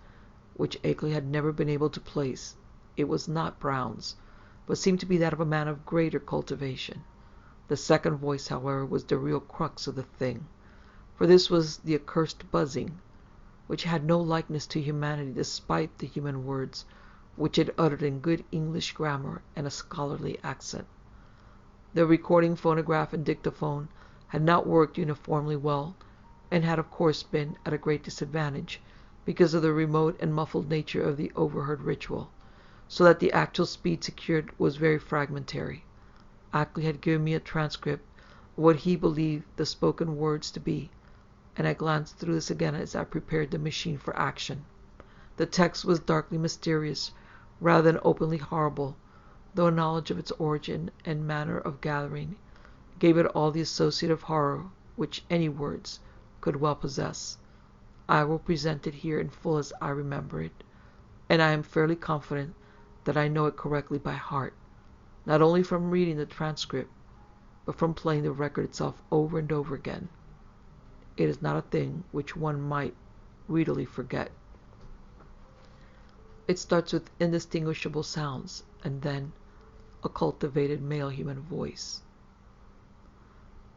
which Akeley had never been able to place. It was not Brown's, but seemed to be that of a man of greater cultivation. The second voice, however, was the real crux of the thing, for this was the accursed buzzing, which had no likeness to humanity despite the human words which it uttered in good English grammar and a scholarly accent. The recording phonograph and dictaphone had not worked uniformly well, and had of course been at a great disadvantage because of the remote and muffled nature of the overheard ritual, so that the actual speed secured was very fragmentary. Ackley had given me a transcript of what he believed the spoken words to be, and I glanced through this again as I prepared the machine for action. The text was darkly mysterious rather than openly horrible, though a knowledge of its origin and manner of gathering gave it all the associative horror which any words could well possess. I will present it here in full as I remember it, and I am fairly confident that I know it correctly by heart, not only from reading the transcript, but from playing the record itself over and over again. It is not a thing which one might readily forget. It starts with indistinguishable sounds, and then a cultivated male human voice.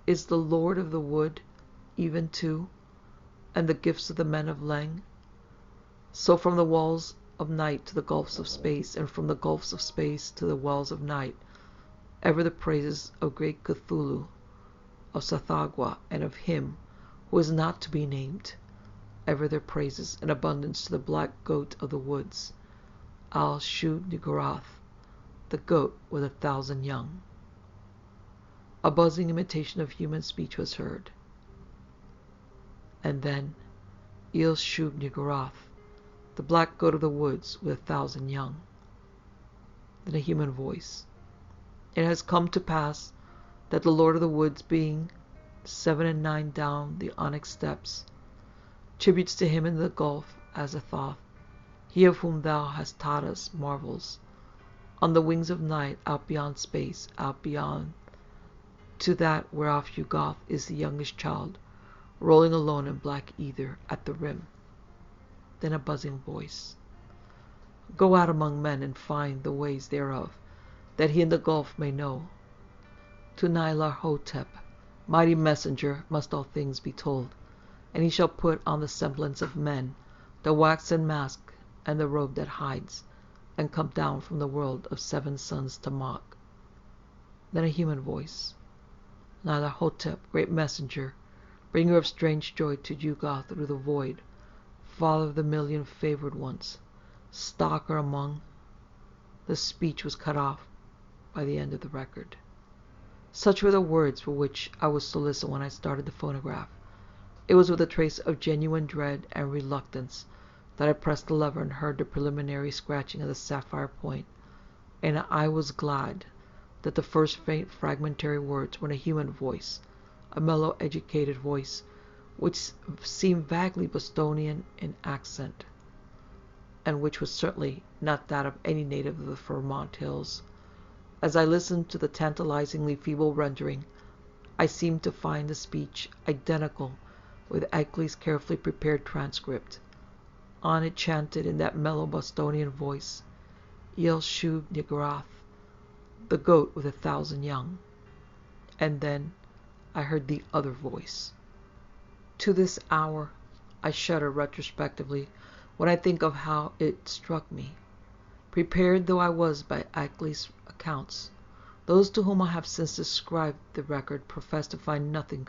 Is the Lord of the Wood even too, and the gifts of the men of Leng? So from the walls of night to the gulfs of space, and from the gulfs of space to the wells of night, ever the praises of great Cthulhu, of Sathagwa, and of him who is not to be named, ever their praises in abundance to the black goat of the woods, Al-Shu-Niggurath, the goat with 1,000 young. A buzzing imitation of human speech was heard. And then, Il-Shub-Niggurath, the black goat of the woods with 1,000 young. Then a human voice. It has come to pass that the Lord of the Woods, being 7 and 9 down the onyx steps, tributes to him in the gulf as a Thoth, he of whom thou hast taught us marvels, on the wings of night, out beyond space, out beyond, to that whereof Yugoth is the youngest child, rolling alone in black ether at the rim. Then a buzzing voice. Go out among men and find the ways thereof, that he in the gulf may know. To Nyarlathotep, mighty messenger, must all things be told, and he shall put on the semblance of men, the waxen mask, and the robe that hides, and come down from the world of 7 suns to mock. Then a human voice. Nyarlathotep, great messenger, bringer of strange joy to Yugoth through the void, father of the million favored ones, stalker among. The speech was cut off by the end of the record. Such were the words for which I was to listen when I started the phonograph. It was with a trace of genuine dread and reluctance that I pressed the lever and heard the preliminary scratching of the sapphire point, and I was glad that the first faint fragmentary words were in a human voice, a mellow educated voice, which seemed vaguely Bostonian in accent, and which was certainly not that of any native of the Vermont hills. As I listened to the tantalizingly feeble rendering, I seemed to find the speech identical with Ackley's carefully prepared transcript. On it chanted in that mellow Bostonian voice, Il-Shub-Niggurath, the goat with 1,000 young. And then I heard the other voice. To this hour, I shudder retrospectively when I think of how it struck me. Prepared though I was by Ackley's accounts, those to whom I have since described the record profess to find nothing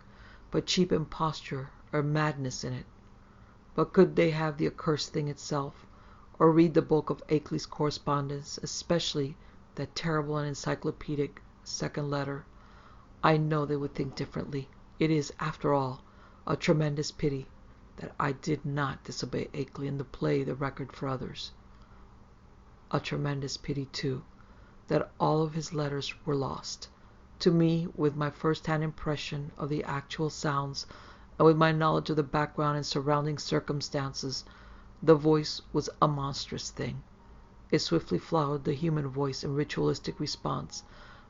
but cheap imposture or madness in it. But could they have the accursed thing itself, or read the bulk of Ackley's correspondence, especially that terrible and encyclopedic second letter, I know they would think differently. It is, after all, a tremendous pity that I did not disobey Ackley and play the record for others. A tremendous pity, too, that all of his letters were lost. To me, with my first-hand impression of the actual sounds, and with my knowledge of the background and surrounding circumstances, the voice was a monstrous thing. It swiftly followed the human voice in ritualistic response,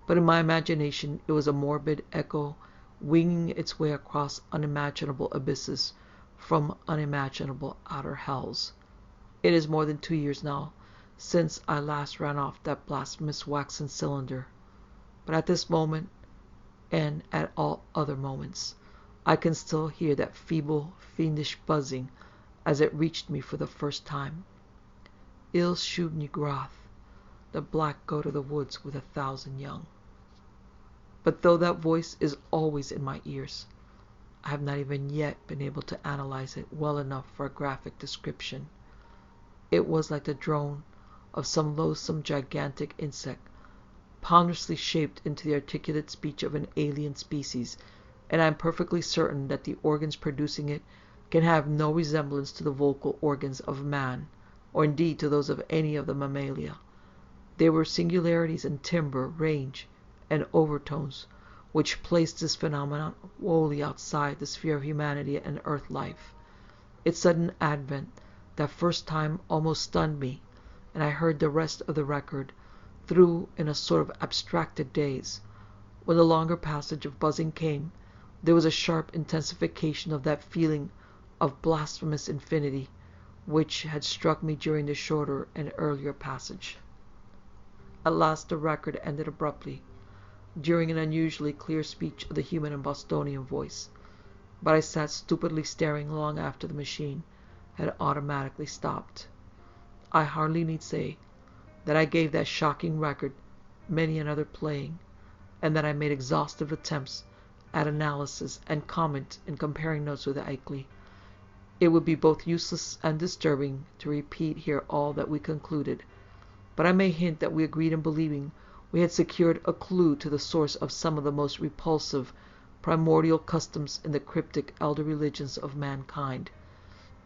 but in my imagination it was a morbid echo winging its way across unimaginable abysses from unimaginable outer hells. It is more than 2 years now since I last ran off that blasphemous waxen cylinder, but at this moment, and at all other moments, I can still hear that feeble, fiendish buzzing as it reached me for the first time. Il shubni grath, the black goat of the woods with 1,000 young. But though that voice is always in my ears, I have not even yet been able to analyze it well enough for a graphic description. It was like the drone of some loathsome gigantic insect, ponderously shaped into the articulate speech of an alien species, and I am perfectly certain that the organs producing it can have no resemblance to the vocal organs of man, or indeed to those of any of the mammalia. There were singularities in timbre, range, and overtones which placed this phenomenon wholly outside the sphere of humanity and earth life. Its sudden advent that first time almost stunned me, and I heard the rest of the record through in a sort of abstracted daze. When the longer passage of buzzing came, there was a sharp intensification of that feeling of blasphemous infinity which had struck me during the shorter and earlier passage. At last the record ended abruptly, during an unusually clear speech of the human and Bostonian voice, but I sat stupidly staring long after the machine had automatically stopped. I hardly need say that I gave that shocking record many another playing, and that I made exhaustive attempts at analysis and comment in comparing notes with Ackley. It would be both useless and disturbing to repeat here all that we concluded, but I may hint that we agreed in believing we had secured a clue to the source of some of the most repulsive, primordial customs in the cryptic elder religions of mankind.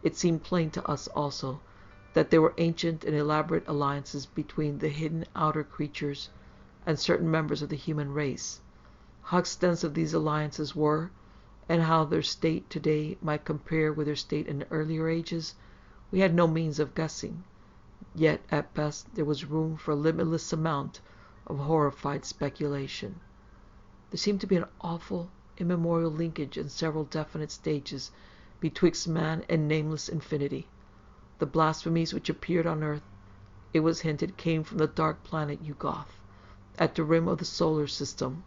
It seemed plain to us also that there were ancient and elaborate alliances between the hidden outer creatures and certain members of the human race. How extensive these alliances were, and how their state today might compare with their state in earlier ages, we had no means of guessing. Yet, at best, there was room for a limitless amount of horrified speculation. There seemed to be an awful, immemorial linkage in several definite stages betwixt man and nameless infinity. The blasphemies which appeared on earth, it was hinted, came from the dark planet Yugoth, at the rim of the solar system,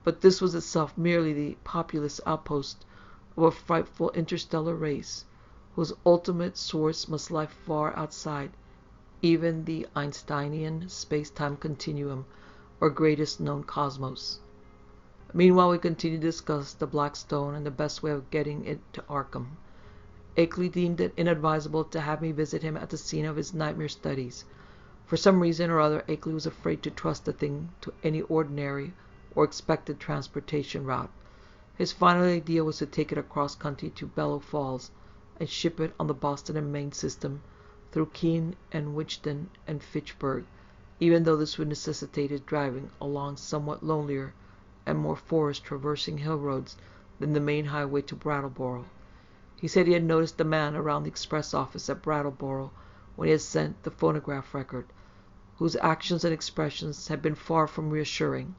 but this was itself merely the populous outpost of a frightful interstellar race, whose ultimate source must lie far outside even the Einsteinian space-time continuum, or greatest known cosmos. Meanwhile, we continued to discuss the Black Stone and the best way of getting it to Arkham. Ackley deemed it inadvisable to have me visit him at the scene of his nightmare studies. For some reason or other, Ackley was afraid to trust the thing to any ordinary or expected transportation route. His final idea was to take it across country to Bellow Falls and ship it on the Boston and Maine system through Keene and Wichita and Fitchburg, even though this would necessitate his driving along somewhat lonelier and more forest-traversing hill roads than the main highway to Brattleboro. He said he had noticed the man around the express office at Brattleboro when he had sent the phonograph record, whose actions and expressions had been far from reassuring.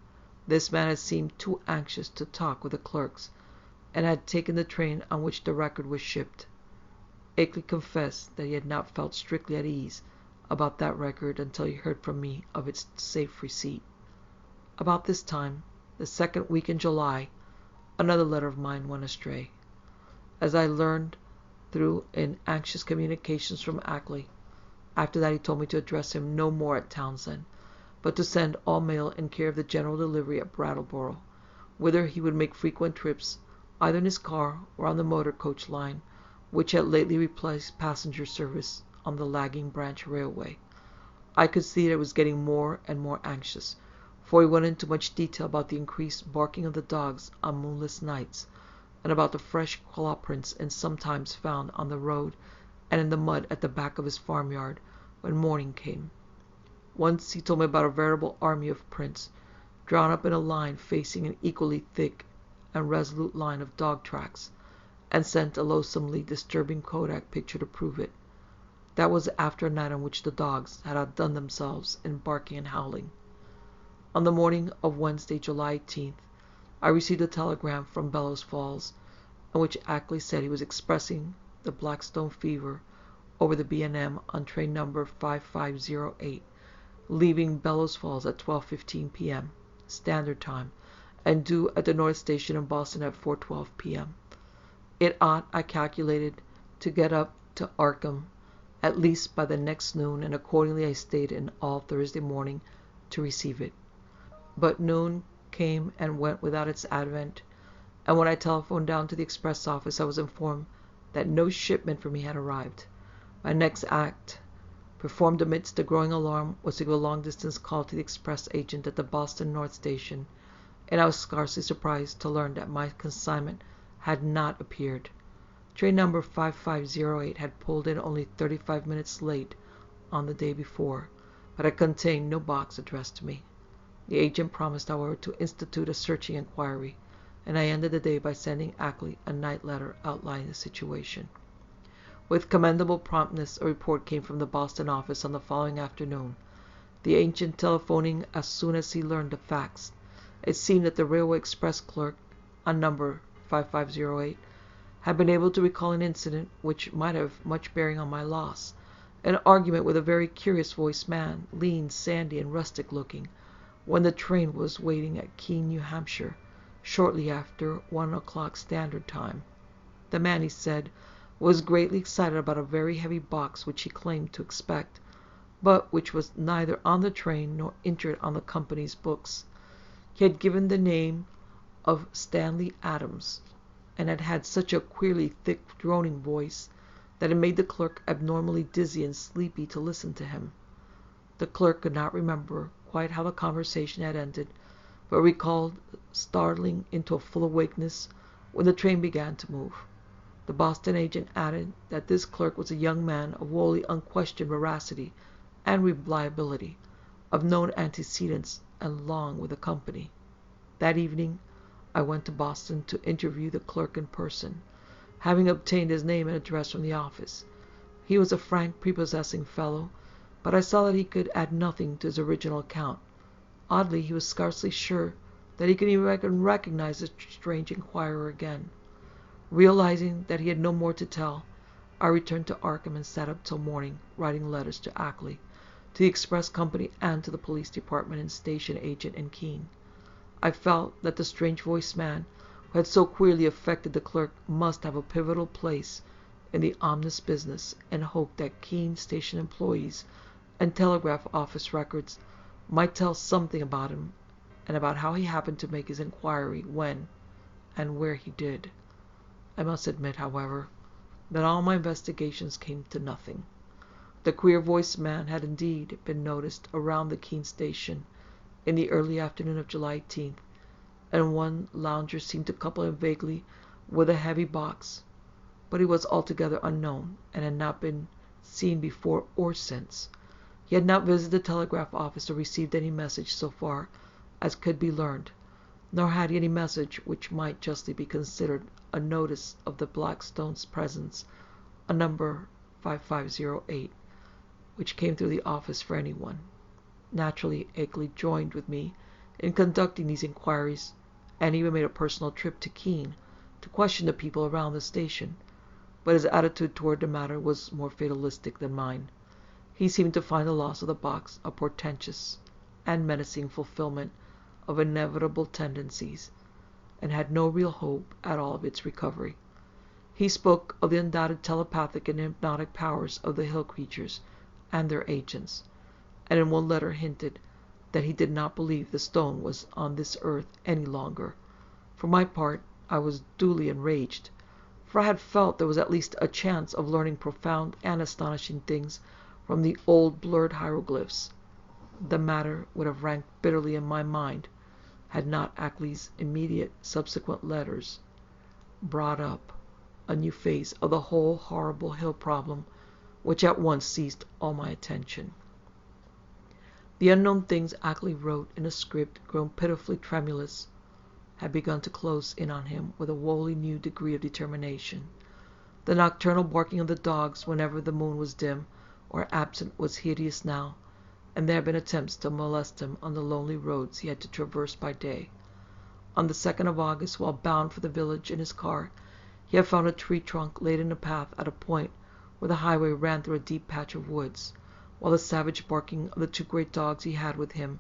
This man had seemed too anxious to talk with the clerks, and had taken the train on which the record was shipped. Ackley confessed that he had not felt strictly at ease about that record until he heard from me of its safe receipt. About this time, the second week in July, another letter of mine went astray. as I learned through in anxious communications from Ackley. After that he told me to address him no more at Townsend, but to send all mail in care of the general delivery at Brattleboro, whither he would make frequent trips, either in his car or on the motor coach line, which had lately replaced passenger service on the lagging branch railway. I could see that I was getting more and more anxious, for he went into much detail about the increased barking of the dogs on moonless nights, and about the fresh claw prints and sometimes found on the road and in the mud at the back of his farmyard when morning came. Once he told me about a veritable army of prints, drawn up in a line facing an equally thick and resolute line of dog tracks, and sent a loathsomely disturbing Kodak picture to prove it. That was after a night on which the dogs had outdone themselves in barking and howling. On the morning of Wednesday, July 18th, I received a telegram from Bellows Falls, in which Ackley said he was expressing the Blackstone fever over the B&M on train number 5508, leaving Bellows Falls at 12:15 p.m. Standard Time, and due at the North Station in Boston at 4:12 p.m. It ought, I calculated, to get up to Arkham at least by the next noon, and accordingly I stayed in all Thursday morning to receive it. But noon came and went without its advent, and when I telephoned down to the express office I was informed that no shipment for me had arrived. My next act, performed amidst the growing alarm, was to give a long-distance call to the express agent at the Boston North Station, and I was scarcely surprised to learn that my consignment had not appeared. Train number 5508 had pulled in only 35 minutes late on the day before, but it contained no box addressed to me. The agent promised, however, to institute a searching inquiry, and I ended the day by sending Ackley a night letter outlining the situation. With commendable promptness, a report came from the Boston office on the following afternoon, the agent telephoning as soon as he learned the facts. It seemed that the railway express clerk on number 5508 had been able to recall an incident which might have much bearing on my loss, an argument with a very curious-voiced man, lean, sandy, and rustic-looking, when the train was waiting at Keene, New Hampshire, shortly after 1 o'clock Standard Time. The man, he said, was greatly excited about a very heavy box which he claimed to expect, but which was neither on the train nor entered on the company's books. He had given the name of Stanley Adams, and had had such a queerly thick, droning voice that it made the clerk abnormally dizzy and sleepy to listen to him. The clerk could not remember quite how the conversation had ended, but recalled startling into a full awakeness when the train began to move. The Boston agent added that this clerk was a young man of wholly unquestioned veracity and reliability, of known antecedents, and long with the company. That evening I went to Boston to interview the clerk in person, having obtained his name and address from the office. He was a frank, prepossessing fellow, but I saw that he could add nothing to his original account. Oddly, he was scarcely sure that he could even recognize the strange inquirer again. Realizing that he had no more to tell, I returned to Arkham and sat up till morning, writing letters to Ackley, to the express company, and to the police department and station agent in Keene. I felt that the strange-voiced man who had so queerly affected the clerk must have a pivotal place in the ominous business, and hoped that Keene station employees and telegraph office records might tell something about him, and about how he happened to make his inquiry when and where he did. I must admit, however, that all my investigations came to nothing. The queer-voiced man had indeed been noticed around the Keene station in the early afternoon of July 18th, and one lounger seemed to couple him vaguely with a heavy box, but he was altogether unknown, and had not been seen before or since. He had not visited the telegraph office or received any message so far as could be learned, nor had he any message which might justly be considered a notice of the Blackstone's presence on number 5508, which came through the office for anyone. Naturally, Ackley joined with me in conducting these inquiries, and even made a personal trip to Keene to question the people around the station, but his attitude toward the matter was more fatalistic than mine. He seemed to find the loss of the box a portentous and menacing fulfillment of inevitable tendencies, and had no real hope at all of its recovery. He spoke of the undoubted telepathic and hypnotic powers of the hill creatures and their agents, and in one letter hinted that he did not believe the stone was on this earth any longer. For my part, I was duly enraged, for I had felt there was at least a chance of learning profound and astonishing things from the old blurred hieroglyphs. The matter would have ranked bitterly in my mind had not Ackley's immediate subsequent letters brought up a new phase of the whole horrible hill problem, which at once seized all my attention. The unknown things Ackley wrote in a script grown pitifully tremulous had begun to close in on him with a wholly new degree of determination. The nocturnal barking of the dogs whenever the moon was dim or absent was hideous now, and there had been attempts to molest him on the lonely roads he had to traverse by day. On the 2nd of August, while bound for the village in his car, he had found a tree trunk laid in a path at a point where the highway ran through a deep patch of woods, while the savage barking of the 2 great dogs he had with him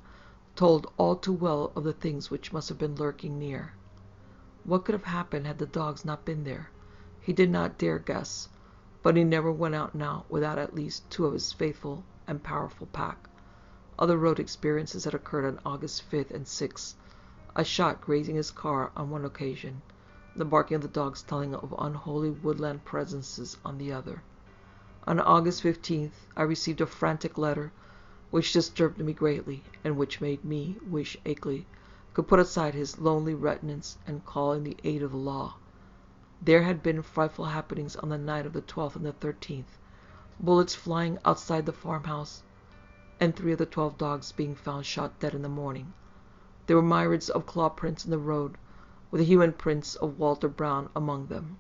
told all too well of the things which must have been lurking near. What could have happened had the dogs not been there? He did not dare guess, but he never went out now without at least 2 of his faithful and powerful pack. Other road experiences had occurred on August 5th and 6th, a shot grazing his car on one occasion, the barking of the dogs telling of unholy woodland presences on the other. On August 15th, I received a frantic letter which disturbed me greatly, and which made me wish Ackley could put aside his lonely reticence and call in the aid of the law. There had been frightful happenings on the night of the 12th and the 13th, bullets flying outside the farmhouse, and 3 of the 12 dogs being found shot dead in the morning. There were myriads of claw prints in the road, with the human prints of Walter Brown among them.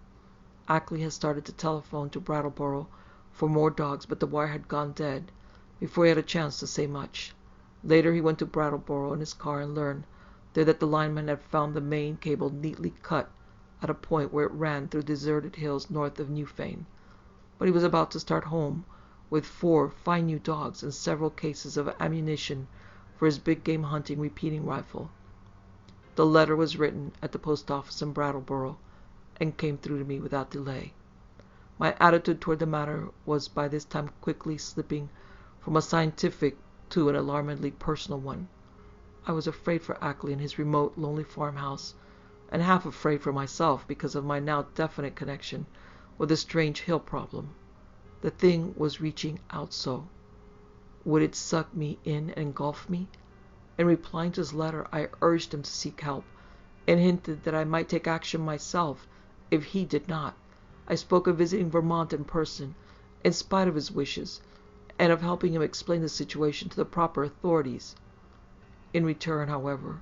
Ackley had started to telephone to Brattleboro for more dogs, but the wire had gone dead before he had a chance to say much. Later he went to Brattleboro in his car and learned there that the lineman had found the main cable neatly cut at a point where it ran through deserted hills north of Newfane. But he was about to start home with 4 fine new dogs and several cases of ammunition for his big game hunting repeating rifle. The letter was written at the post office in Brattleboro and came through to me without delay. My attitude toward the matter was by this time quickly slipping from a scientific to an alarmingly personal one. I was afraid for Ackley and his remote, lonely farmhouse, and half afraid for myself because of my now definite connection with the strange hill problem. The thing was reaching out so. Would it suck me in and engulf me? In replying to his letter, I urged him to seek help, and hinted that I might take action myself if he did not. I spoke of visiting Vermont in person, in spite of his wishes, and of helping him explain the situation to the proper authorities. In return, however,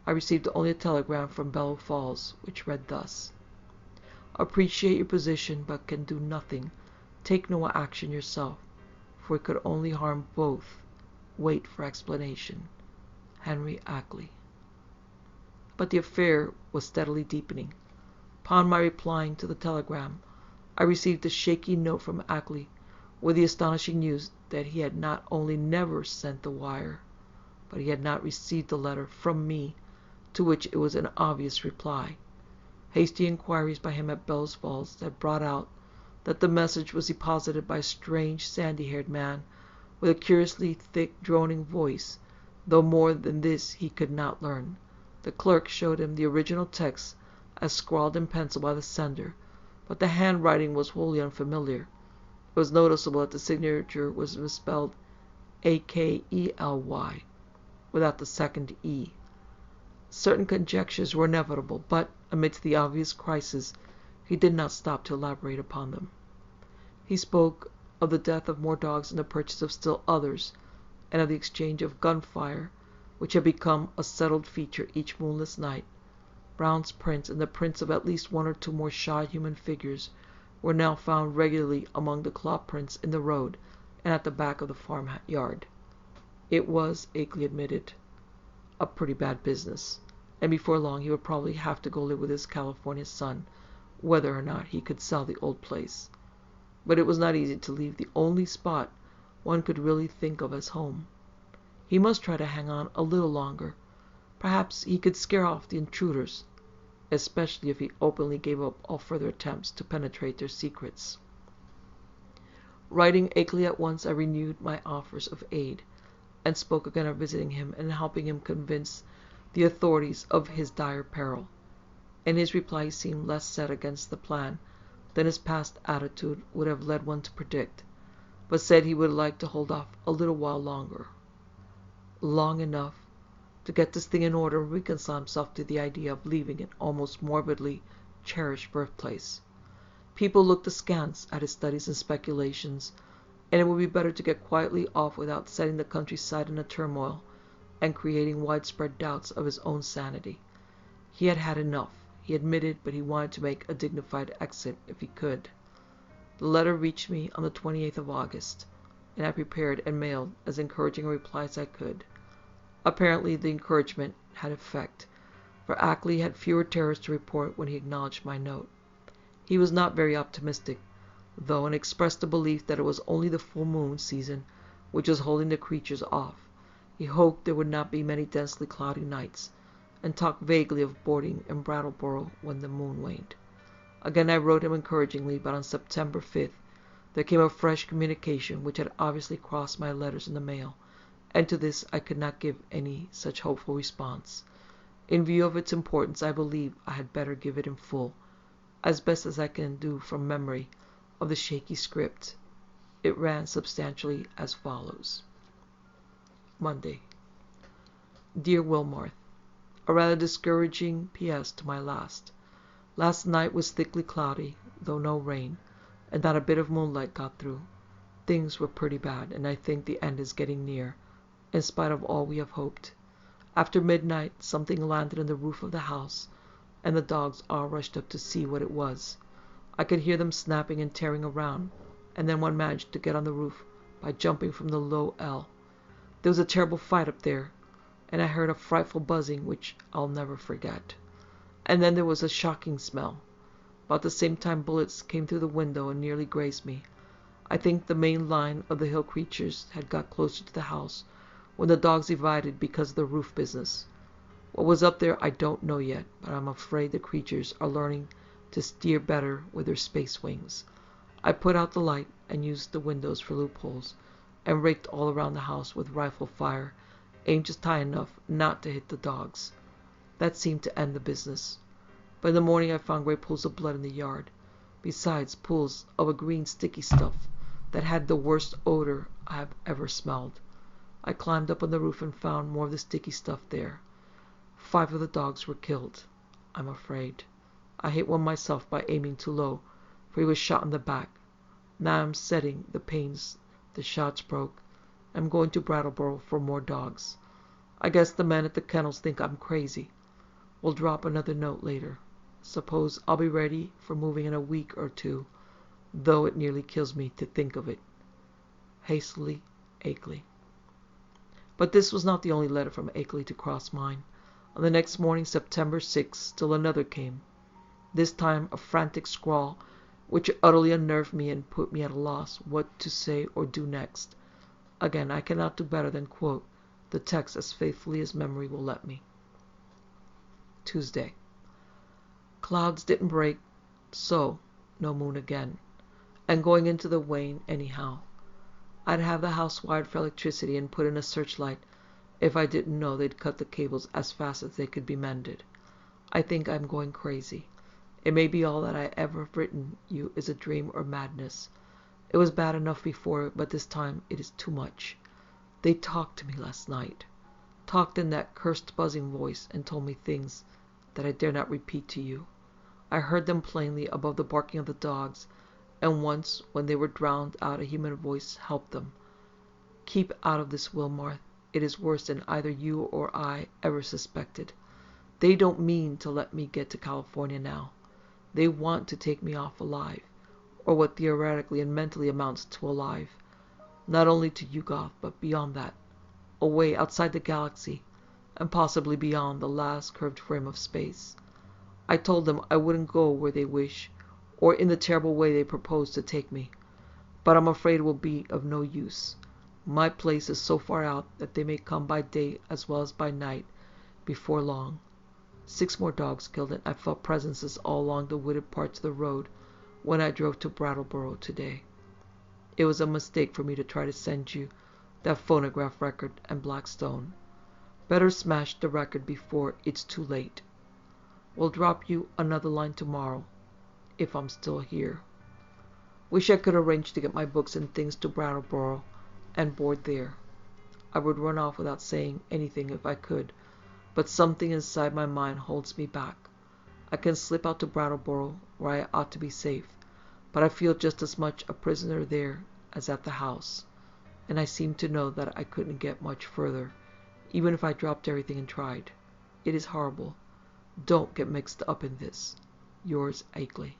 I received only a telegram from Bellow Falls, which read thus: "Appreciate your position, but can do nothing. Take no action yourself, for it could only harm both. Wait for explanation. Henry Ackley." But the affair was steadily deepening. Upon my replying to the telegram, I received a shaky note from Ackley with the astonishing news that he had not only never sent the wire, but he had not received the letter from me, to which it was an obvious reply. Hasty inquiries by him at Bellow Falls had brought out that the message was deposited by a strange sandy-haired man with a curiously thick droning voice, though more than this he could not learn. The clerk showed him the original text as scrawled in pencil by the sender, but the handwriting was wholly unfamiliar. It was noticeable that the signature was misspelled Akley, without the second E. Certain conjectures were inevitable, but, amidst the obvious crisis, he did not stop to elaborate upon them. He spoke of the death of more dogs and the purchase of still others, and of the exchange of gunfire, which had become a settled feature each moonless night. Brown's prints and the prints of at least 1 or 2 more shy human figures were now found regularly among the claw prints in the road and at the back of the farmyard. It was, Ackley admitted, a pretty bad business, and before long he would probably have to go live with his California son, whether or not he could sell the old place. But it was not easy to leave the only spot one could really think of as home. He must try to hang on a little longer. Perhaps he could scare off the intruders. especially if he openly gave up all further attempts to penetrate their secrets. Writing Akeley at once, I renewed my offers of aid, and spoke again of visiting him and helping him convince the authorities of his dire peril. In his reply he seemed less set against the plan than his past attitude would have led one to predict, but said he would like to hold off a little while longer. Long enough to get this thing in order and reconcile himself to the idea of leaving an almost morbidly cherished birthplace. People looked askance at his studies and speculations, and it would be better to get quietly off without setting the countryside in a turmoil and creating widespread doubts of his own sanity. He had had enough, he admitted, but he wanted to make a dignified exit if he could. The letter reached me on the 28th of August, and I prepared and mailed as encouraging a reply as I could. Apparently the encouragement had effect, for Akeley had fewer terrors to report when he acknowledged my note. He was not very optimistic, though, and expressed the belief that it was only the full moon season which was holding the creatures off. He hoped there would not be many densely cloudy nights, and talked vaguely of boarding in Brattleboro when the moon waned. Again I wrote him encouragingly, but on September 5th there came a fresh communication which had obviously crossed my letters in the mail, and to this I could not give any such hopeful response. In view of its importance, I believe I had better give it in full, as best as I can do from memory of the shaky script. It ran substantially as follows. Monday. Dear Wilmarth, a rather discouraging P.S. to my last. Last night was thickly cloudy, though no rain, and not a bit of moonlight got through. Things were pretty bad, and I think the end is getting near, in spite of all we have hoped. After midnight, something landed on the roof of the house, and the dogs all rushed up to see what it was. I could hear them snapping and tearing around, and then one managed to get on the roof by jumping from the low L. There was a terrible fight up there, and I heard a frightful buzzing which I'll never forget. And then there was a shocking smell. About the same time bullets came through the window and nearly grazed me. I think the main line of the hill creatures had got closer to the house when the dogs divided because of the roof business. What was up there I don't know yet, but I'm afraid the creatures are learning to steer better with their space wings. I put out the light and used the windows for loopholes, and raked all around the house with rifle fire, aimed just high enough not to hit the dogs. That seemed to end the business. But in the morning I found great pools of blood in the yard, besides pools of a green sticky stuff that had the worst odor I have ever smelled. I climbed up on the roof and found more of the sticky stuff there. 5 of the dogs were killed, I'm afraid. I hit one myself by aiming too low, for he was shot in the back. Now I'm setting the pains the shots broke. I'm going to Brattleboro for more dogs. I guess the men at the kennels think I'm crazy. We'll drop another note later. Suppose I'll be ready for moving in a week or 2, though it nearly kills me to think of it. Hastily, Akeley. But this was not the only letter from Akeley to cross mine. On the next morning, September 6th, still another came. This time a frantic scrawl, which utterly unnerved me and put me at a loss what to say or do next. Again, I cannot do better than quote the text as faithfully as memory will let me. Tuesday. Clouds didn't break, so no moon again, and going into the wane anyhow. I'd have the house wired for electricity and put in a searchlight if I didn't know they'd cut the cables as fast as they could be mended. I think I'm going crazy. It may be all that I ever have written you is a dream or madness. It was bad enough before, but this time it is too much. They talked to me last night, talked in that cursed buzzing voice, and told me things that I dare not repeat to you. I heard them plainly above the barking of the dogs, and once, when they were drowned out, a human voice helped them. Keep out of this, Wilmarth. It is worse than either you or I ever suspected. They don't mean to let me get to California now. They want to take me off alive, or what theoretically and mentally amounts to alive. Not only to Yugoth, but beyond that, away outside the galaxy, and possibly beyond the last curved frame of space. I told them I wouldn't go where they wish, or in the terrible way they propose to take me. But I'm afraid it will be of no use. My place is so far out that they may come by day as well as by night before long. 6 more dogs killed, and I felt presences all along the wooded parts of the road when I drove to Brattleboro today. It was a mistake for me to try to send you that phonograph record and Blackstone. Better smash the record before it's too late. We'll drop you another line tomorrow, if I'm still here. Wish I could arrange to get my books and things to Brattleboro and board there. I would run off without saying anything if I could, but something inside my mind holds me back. I can slip out to Brattleboro, where I ought to be safe, but I feel just as much a prisoner there as at the house, and I seem to know that I couldn't get much further, even if I dropped everything and tried. It is horrible. Don't get mixed up in this. Yours, Akeley.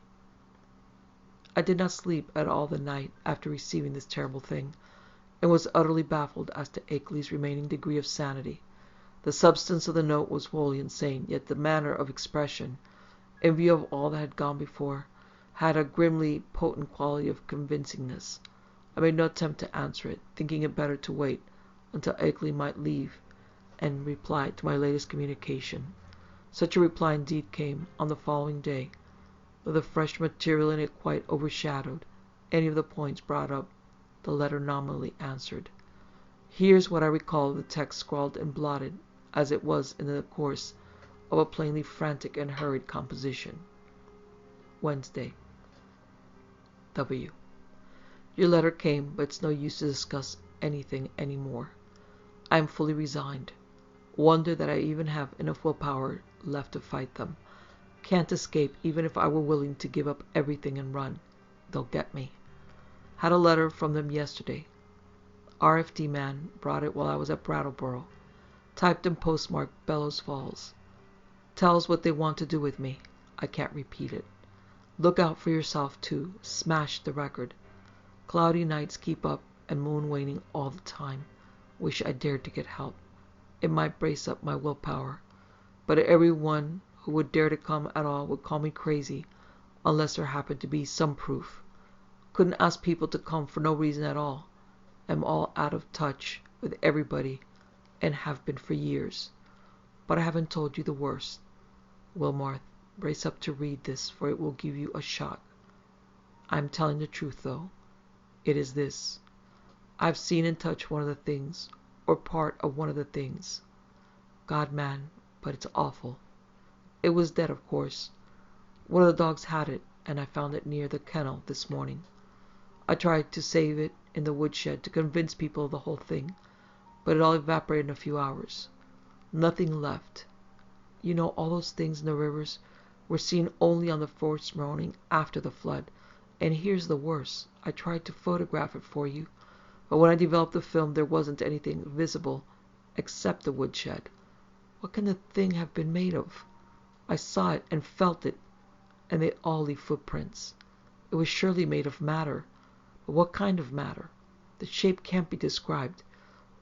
I did not sleep at all the night after receiving this terrible thing, and was utterly baffled as to Akeley's remaining degree of sanity. The substance of the note was wholly insane, yet the manner of expression, in view of all that had gone before, had a grimly potent quality of convincingness. I made no attempt to answer it, thinking it better to wait until Akeley might leave and reply to my latest communication. Such a reply indeed came on the following day, though the fresh material in it quite overshadowed any of the points brought up. The letter nominally answered. Here's what I recall of the text, scrawled and blotted as it was in the course of a plainly frantic and hurried composition. Wednesday. W. Your letter came, but it's no use to discuss anything any more. I am fully resigned. Wonder that I even have enough willpower left to fight them. Can't escape even if I were willing to give up everything and run. They'll get me. Had a letter from them yesterday. RFD man brought it while I was at Brattleboro. Typed and postmarked Bellows Falls. Tells what they want to do with me. I can't repeat it. Look out for yourself, too. Smash the record. Cloudy nights keep up and moon waning all the time. Wish I dared to get help. It might brace up my willpower. But everyone who would dare to come at all would call me crazy unless there happened to be some proof. Couldn't ask people to come for no reason at all. Am all out of touch with everybody and have been for years. But I haven't told you the worst. Wilmarth, brace up to read this, for it will give you a shock. I'm telling the truth, though. It is this. I've seen and touched one of the things, or part of one of the things. God, man, but it's awful. It was dead, of course. One of the dogs had it, and I found it near the kennel this morning. I tried to save it in the woodshed to convince people of the whole thing, but it all evaporated in a few hours. Nothing left. You know, all those things in the rivers were seen only on the first morning after the flood. And here's the worst. I tried to photograph it for you, but when I developed the film, there wasn't anything visible except the woodshed. What can the thing have been made of? I saw it and felt it, and they all leave footprints. It was surely made of matter, but what kind of matter? The shape can't be described.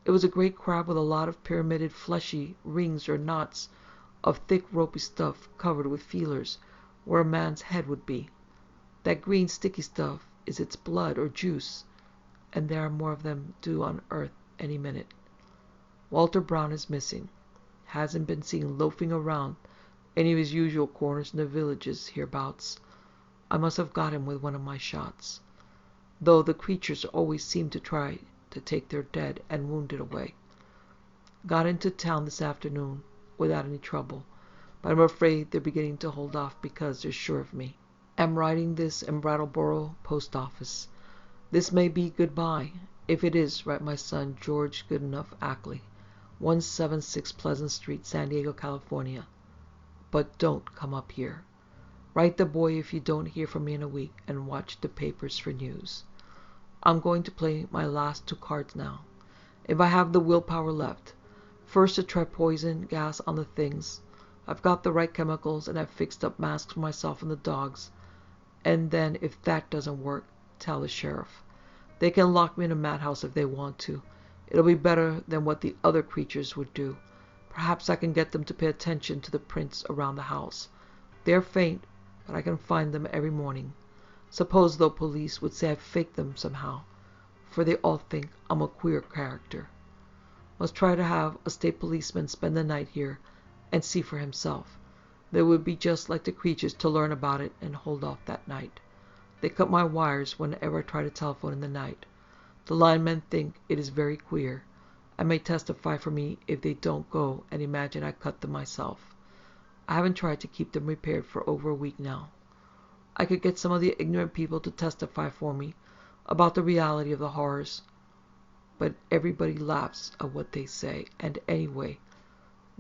It was a great crab with a lot of pyramided fleshy rings or knots of thick ropey stuff covered with feelers where a man's head would be. That green sticky stuff is its blood or juice, and there are more of them due on earth any minute. Walter Brown is missing. Hasn't been seen loafing around any of his usual corners in the villages hereabouts. I must have got him with one of my shots, though the creatures always seem to try to take their dead and wounded away. Got into town this afternoon without any trouble, but I'm afraid they're beginning to hold off because they're sure of me. Am writing this in Brattleboro Post Office. This may be goodbye. If it is, write my son George Goodenough Ackley, 176 Pleasant Street, San Diego, California. But don't come up here. Write the boy if you don't hear from me in a week, and watch the papers for news. I'm going to play my last 2 cards now, if I have the willpower left. First, to try poison gas on the things. I've got the right chemicals, and I've fixed up masks for myself and the dogs. And then, if that doesn't work, tell the sheriff. They can lock me in a madhouse if they want to. It'll be better than what the other creatures would do. Perhaps I can get them to pay attention to the prints around the house. They're faint, but I can find them every morning. Suppose, though, police would say I've faked them somehow, for they all think I'm a queer character. Must try to have a state policeman spend the night here and see for himself. They would be just like the creatures to learn about it and hold off that night. They cut my wires whenever I try to telephone in the night. The linemen think it is very queer, and may testify for me if they don't go and imagine I cut them myself. I haven't tried to keep them repaired for over a week now. I could get some of the ignorant people to testify for me about the reality of the horrors, but everybody laughs at what they say, and anyway,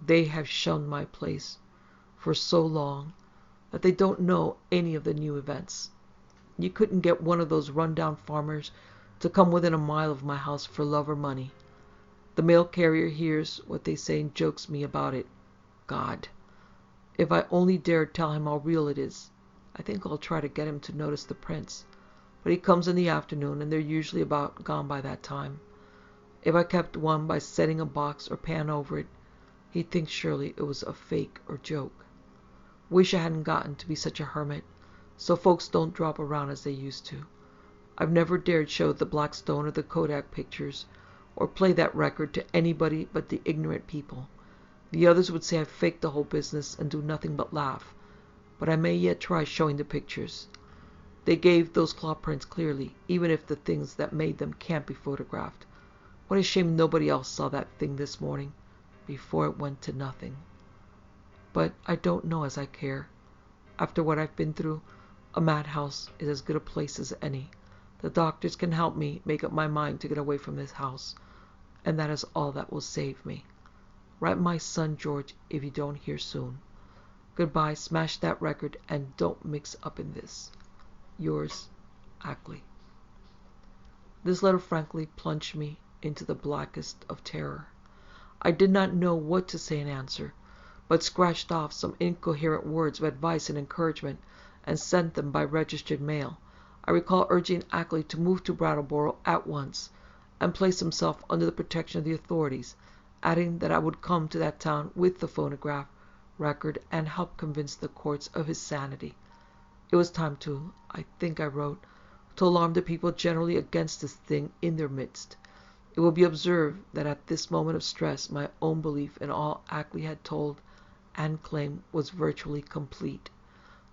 they have shunned my place for so long that they don't know any of the new events. You couldn't get one of those run-down farmers to come within a mile of my house for love or money. The mail carrier hears what they say and jokes me about it. God, if I only dared tell him how real it is. I think I'll try to get him to notice the prints. But he comes in the afternoon, and they're usually about gone by that time. If I kept one by setting a box or pan over it, he'd think surely it was a fake or joke. Wish I hadn't gotten to be such a hermit, so folks don't drop around as they used to. I've never dared show the Black Stone or the Kodak pictures, or play that record to anybody but the ignorant people. The others would say I faked the whole business and do nothing but laugh, but I may yet try showing the pictures. They gave those claw prints clearly, even if the things that made them can't be photographed. What a shame nobody else saw that thing this morning, before it went to nothing. But I don't know as I care. After what I've been through, a madhouse is as good a place as any. The doctors can help me make up my mind to get away from this house, and that is all that will save me. Write my son George if you don't hear soon. Goodbye, smash that record, and don't mix up in this. Yours, Ackley. This letter frankly plunged me into the blackest of terror. I did not know what to say in answer, but scratched off some incoherent words of advice and encouragement and sent them by registered mail. I recall urging Ackley to move to Brattleboro at once and place himself under the protection of the authorities, adding that I would come to that town with the phonograph record and help convince the courts of his sanity. It was time to, I think I wrote, to alarm the people generally against this thing in their midst. It will be observed that at this moment of stress my own belief in all Ackley had told and claimed was virtually complete,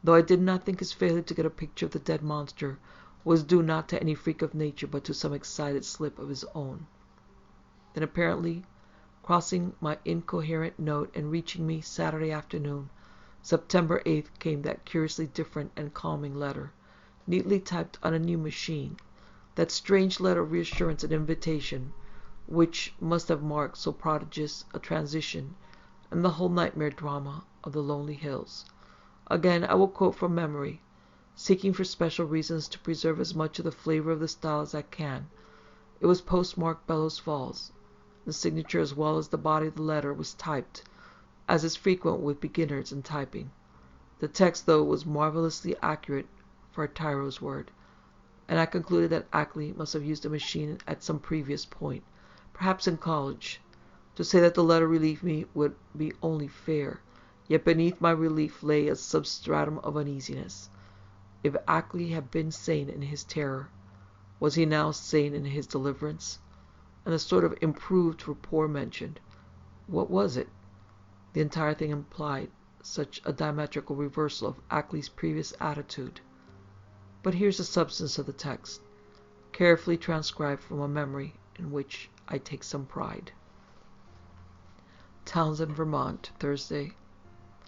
though I did not think his failure to get a picture of the dead monster was due not to any freak of nature but to some excited slip of his own. Then apparently crossing my incoherent note and reaching me Saturday afternoon, September 8th, came that curiously different and calming letter, neatly typed on a new machine, that strange letter of reassurance and invitation, which must have marked so prodigious a transition in the whole nightmare drama of the lonely hills. Again, I will quote from memory, seeking for special reasons to preserve as much of the flavor of the style as I can. It was postmarked Bellows Falls. The signature, as well as the body of the letter, was typed, as is frequent with beginners in typing. The text, though, was marvelously accurate for a tyro's word, and I concluded that Ackley must have used a machine at some previous point, perhaps in college. To say that the letter relieved me would be only fair, yet beneath my relief lay a substratum of uneasiness. If Ackley had been sane in his terror, was he now sane in his deliverance? And the sort of improved rapport mentioned, what was it? The entire thing implied such a diametrical reversal of Ackley's previous attitude. But here's the substance of the text, carefully transcribed from a memory in which I take some pride. Townsend, Vermont, Thursday,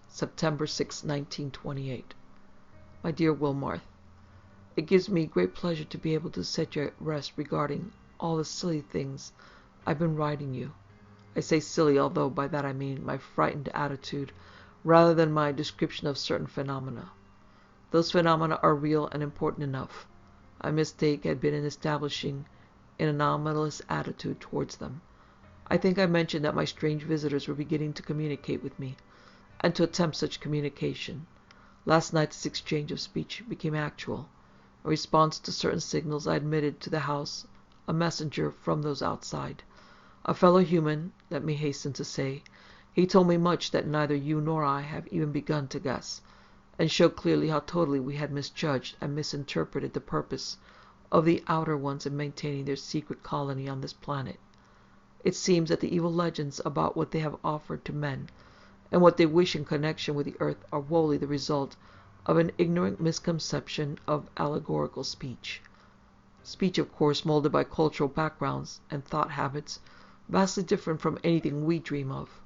September 6, 1928. My dear Wilmarth, it gives me great pleasure to be able to set you at rest regarding all the silly things I've been writing you. I say silly, although by that I mean my frightened attitude rather than my description of certain phenomena. Those phenomena are real and important enough. My mistake had been in establishing an anomalous attitude towards them. I think I mentioned that my strange visitors were beginning to communicate with me, and to attempt such communication. Last night this exchange of speech became actual. In response to certain signals, I admitted to the house a messenger from those outside. A fellow human, let me hasten to say. He told me much that neither you nor I have even begun to guess, and showed clearly how totally we had misjudged and misinterpreted the purpose of the outer ones in maintaining their secret colony on this planet. It seems that the evil legends about what they have offered to men and what they wish in connection with the earth are wholly the result of an ignorant misconception of allegorical speech. Speech, of course, molded by cultural backgrounds and thought habits vastly different from anything we dream of.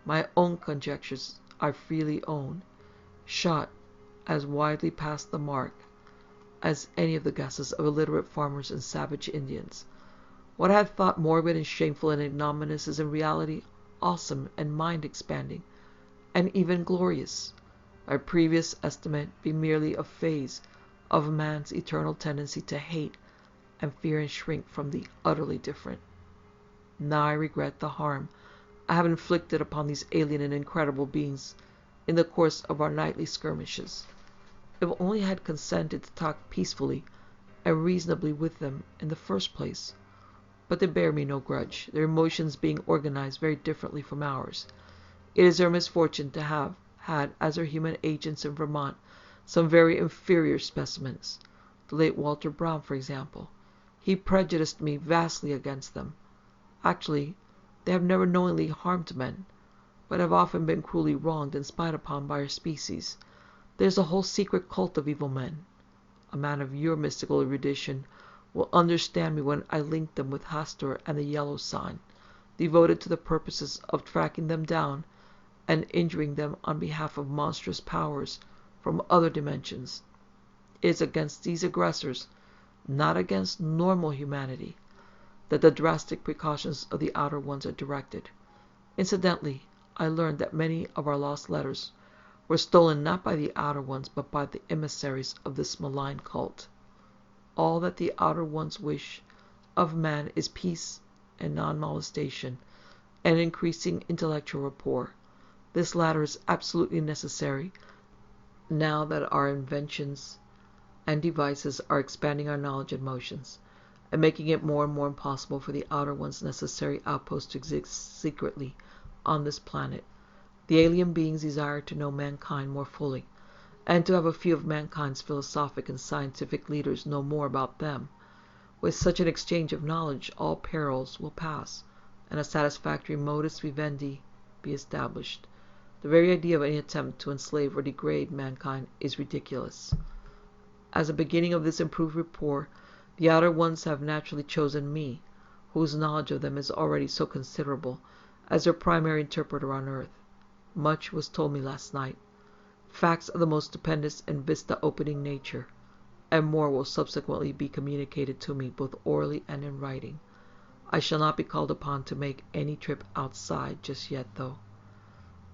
My own conjectures, I freely own, shot as widely past the mark as any of the guesses of illiterate farmers and savage Indians. What I had thought morbid and shameful and ignominious is in reality awesome and mind-expanding, and even glorious. My previous estimate being merely a phase of man's eternal tendency to hate and fear and shrink from the utterly different. Now I regret the harm I have inflicted upon these alien and incredible beings in the course of our nightly skirmishes. If only I had consented to talk peacefully and reasonably with them in the first place. But they bear me no grudge, their emotions being organized very differently from ours. It is their misfortune to have had as their human agents in Vermont some very inferior specimens. The late Walter Brown, for example. He prejudiced me vastly against them. Actually, they have never knowingly harmed men, but have often been cruelly wronged and spied upon by our species. There is a whole secret cult of evil men. A man of your mystical erudition will understand me when I link them with Hastur and the Yellow Sign, devoted to the purposes of tracking them down and injuring them on behalf of monstrous powers from other dimensions. It is against these aggressors, not against normal humanity, that the drastic precautions of the Outer Ones are directed. Incidentally, I learned that many of our lost letters were stolen not by the Outer Ones but by the emissaries of this malign cult. All that the Outer Ones wish of man is peace and non-molestation and increasing intellectual rapport. This latter is absolutely necessary now that our inventions and devices are expanding our knowledge and motions, and making it more and more impossible for the Outer One's necessary outpost to exist secretly on this planet. The alien beings desire to know mankind more fully, and to have a few of mankind's philosophic and scientific leaders know more about them. With such an exchange of knowledge, all perils will pass, and a satisfactory modus vivendi be established. The very idea of any attempt to enslave or degrade mankind is ridiculous. As a beginning of this improved rapport, the Outer Ones have naturally chosen me, whose knowledge of them is already so considerable, as their primary interpreter on earth. Much was told me last night, facts of the most stupendous and vista-opening nature, and more will subsequently be communicated to me both orally and in writing. I shall not be called upon to make any trip outside just yet, though.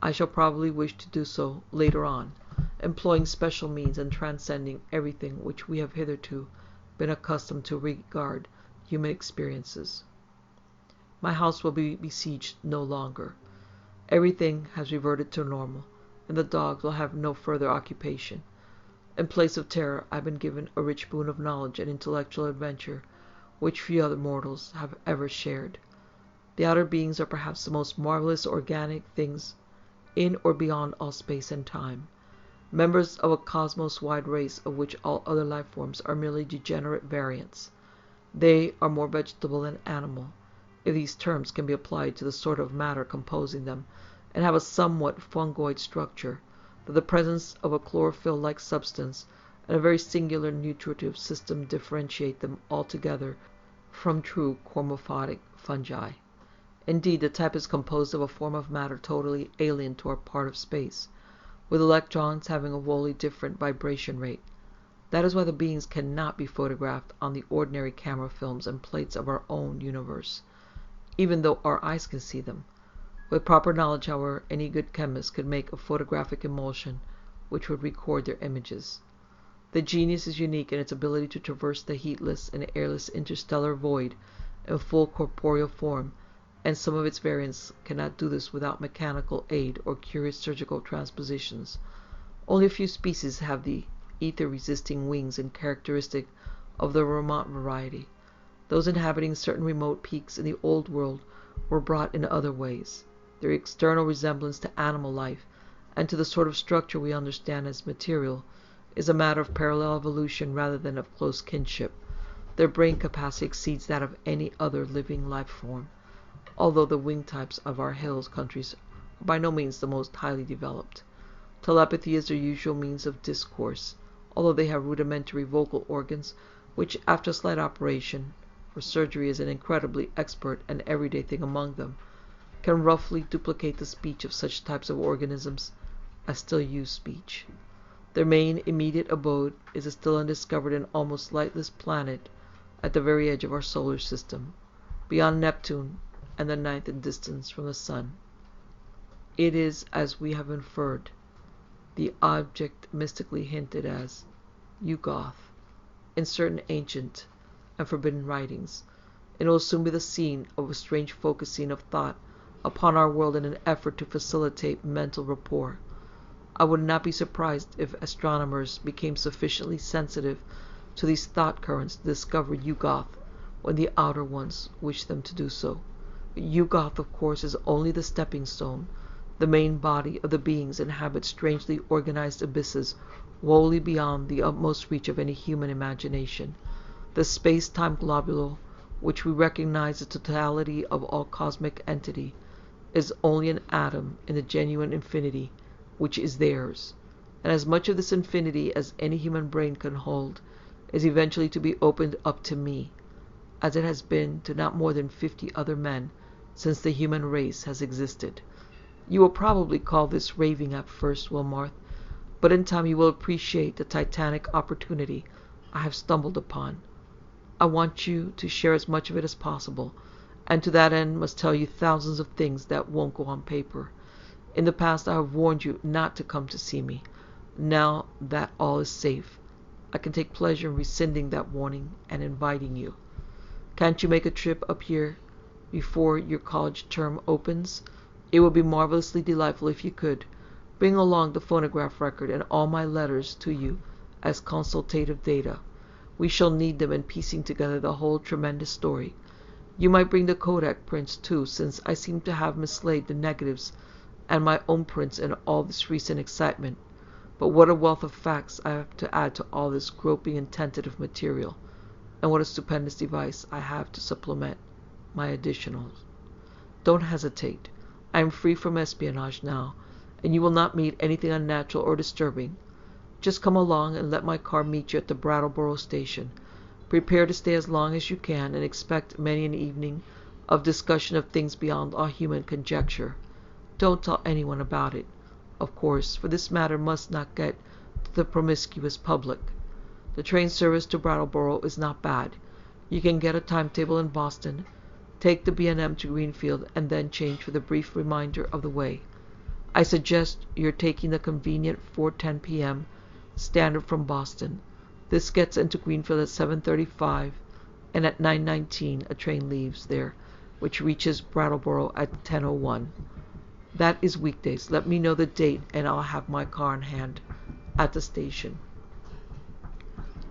I shall probably wish to do so later on, employing special means and transcending everything which we have hitherto been accustomed to regard human experiences. My house will be besieged no longer. Everything has reverted to normal, and the dogs will have no further occupation. In place of terror, I have been given a rich boon of knowledge and intellectual adventure which few other mortals have ever shared. The outer beings are perhaps the most marvelous organic things in or beyond all space and time, members of a cosmos-wide race of which all other life forms are merely degenerate variants. They are more vegetable than animal, if these terms can be applied to the sort of matter composing them, and have a somewhat fungoid structure, though the presence of a chlorophyll-like substance and a very singular nutritive system differentiate them altogether from true cormophotic fungi. Indeed, the type is composed of a form of matter totally alien to our part of space, with electrons having a wholly different vibration rate. That is why the beings cannot be photographed on the ordinary camera films and plates of our own universe, even though our eyes can see them. With proper knowledge, however, any good chemist could make a photographic emulsion which would record their images. The genius is unique in its ability to traverse the heatless and airless interstellar void in full corporeal form, and some of its variants cannot do this without mechanical aid or curious surgical transpositions. Only a few species have the ether-resisting wings and characteristic of the Vermont variety. Those inhabiting certain remote peaks in the Old World were brought in other ways. Their external resemblance to animal life, and to the sort of structure we understand as material, is a matter of parallel evolution rather than of close kinship. Their brain capacity exceeds that of any other living life form, although the wing types of our hills countries are by no means the most highly developed. Telepathy is their usual means of discourse, although they have rudimentary vocal organs, which, after slight operation, for surgery is an incredibly expert and everyday thing among them, can roughly duplicate the speech of such types of organisms as still use speech. Their main immediate abode is a still undiscovered and almost lightless planet at the very edge of our solar system, beyond Neptune and the ninth in distance from the Sun. It is, as we have inferred, the object mystically hinted as Yuggoth in certain ancient and forbidden writings, and it will soon be the scene of a strange focusing of thought upon our world in an effort to facilitate mental rapport. I would not be surprised if astronomers became sufficiently sensitive to these thought currents to discover Yuggoth when the outer ones wish them to do so. Yuggoth, of course, is only the stepping stone. The main body of the beings inhabit strangely organized abysses wholly beyond the utmost reach of any human imagination. The space-time globule, which we recognize as the totality of all cosmic entity, is only an atom in the genuine infinity which is theirs, and as much of this infinity as any human brain can hold is eventually to be opened up to me, as it has been to not more than 50 other men since the human race has existed. You will probably call this raving at first, Wilmarth, but in time you will appreciate the titanic opportunity I have stumbled upon. I want you to share as much of it as possible, and to that end must tell you thousands of things that won't go on paper. In the past I have warned you not to come to see me. Now that all is safe, I can take pleasure in rescinding that warning and inviting you. Can't you make a trip up here before your college term opens? It would be marvelously delightful if you could. Bring along the phonograph record and all my letters to you as consultative data. We shall need them in piecing together the whole tremendous story. You might bring the Kodak prints too, since I seem to have mislaid the negatives and my own prints in all this recent excitement. But what a wealth of facts I have to add to all this groping and tentative material, and what a stupendous device I have to supplement my additionals. Don't hesitate. I am free from espionage now, and you will not meet anything unnatural or disturbing. Just come along and let my car meet you at the Brattleboro station. Prepare to stay as long as you can, and expect many an evening of discussion of things beyond all human conjecture. Don't tell anyone about it, of course, for this matter must not get to the promiscuous public. The train service to Brattleboro is not bad. You can get a timetable in Boston, take the B&M to Greenfield, and then change for the brief reminder of the way. I suggest you're taking the convenient 4:10 p.m. standard from Boston. This gets into Greenfield at 7:35, and at 9:19 a train leaves there, which reaches Brattleboro at 10:01. That is weekdays. Let me know the date, and I'll have my car in hand at the station.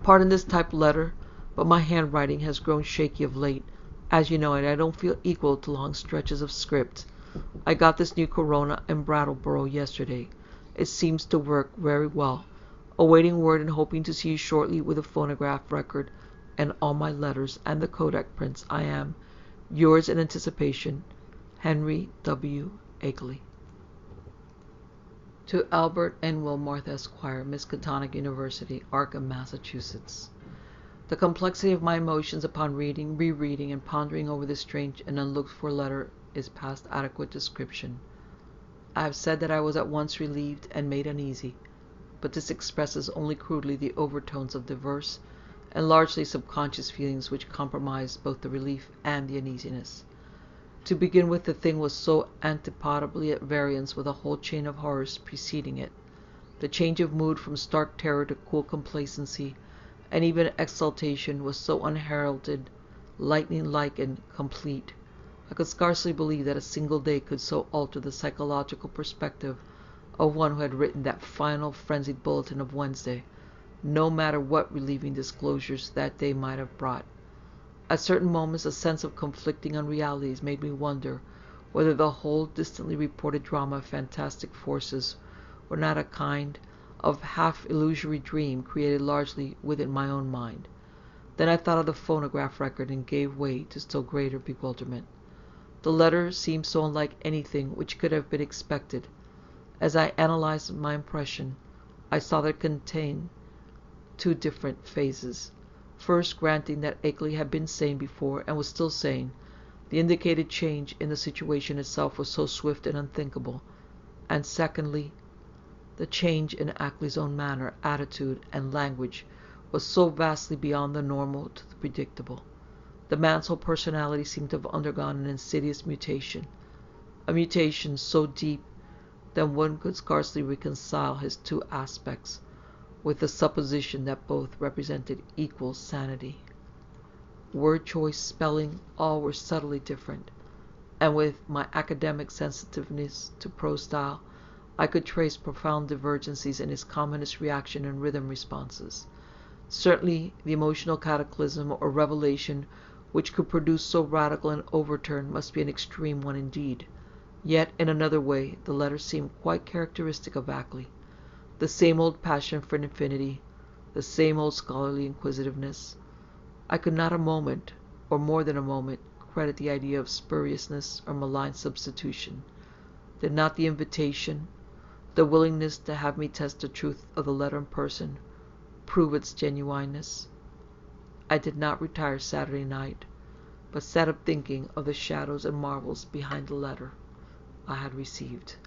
Pardon this typed letter, but my handwriting has grown shaky of late, as you know, and I don't feel equal to long stretches of script. I got this new Corona in Brattleboro yesterday. It seems to work very well. Awaiting word and hoping to see you shortly with a phonograph record and all my letters and the Kodak prints. I am, yours in anticipation, Henry W. Agley. To Albert N. Wilmarth, Esquire, Miskatonic University, Arkham, Massachusetts. The complexity of my emotions upon reading, rereading, and pondering over this strange and unlooked-for letter is past adequate description. I have said that I was at once relieved and made uneasy, but this expresses only crudely the overtones of diverse and largely subconscious feelings which comprise both the relief and the uneasiness. To begin with, the thing was so antipodically at variance with a whole chain of horrors preceding it. The change of mood from stark terror to cool complacency and even exultation was so unheralded, lightning-like, and complete. I could scarcely believe that a single day could so alter the psychological perspective of one who had written that final frenzied bulletin of Wednesday, no matter what relieving disclosures that day might have brought. At certain moments a sense of conflicting unrealities made me wonder whether the whole distantly reported drama of fantastic forces were not a kind of half-illusory dream created largely within my own mind. Then I thought of the phonograph record and gave way to still greater bewilderment. The letter seemed so unlike anything which could have been expected. As I analyzed my impression, I saw that it contained two different phases. First, granting that Ackley had been sane before and was still sane, the indicated change in the situation itself was so swift and unthinkable. And secondly, the change in Ackley's own manner, attitude, and language was so vastly beyond the normal to the predictable. The man's whole personality seemed to have undergone an insidious mutation, a mutation so deep that one could scarcely reconcile his two aspects with the supposition that both represented equal sanity. Word choice, spelling, all were subtly different, and with my academic sensitiveness to prose style, I could trace profound divergencies in his commonest reaction and rhythm responses. Certainly, the emotional cataclysm or revelation which could produce so radical an overturn must be an extreme one indeed. Yet, in another way, the letter seemed quite characteristic of Ackley. The same old passion for infinity, the same old scholarly inquisitiveness. I could not a moment, or more than a moment, credit the idea of spuriousness or malign substitution. Did not the invitation, the willingness to have me test the truth of the letter in person, prove its genuineness? I did not retire Saturday night, but sat up thinking of the shadows and marvels behind the letter I had received.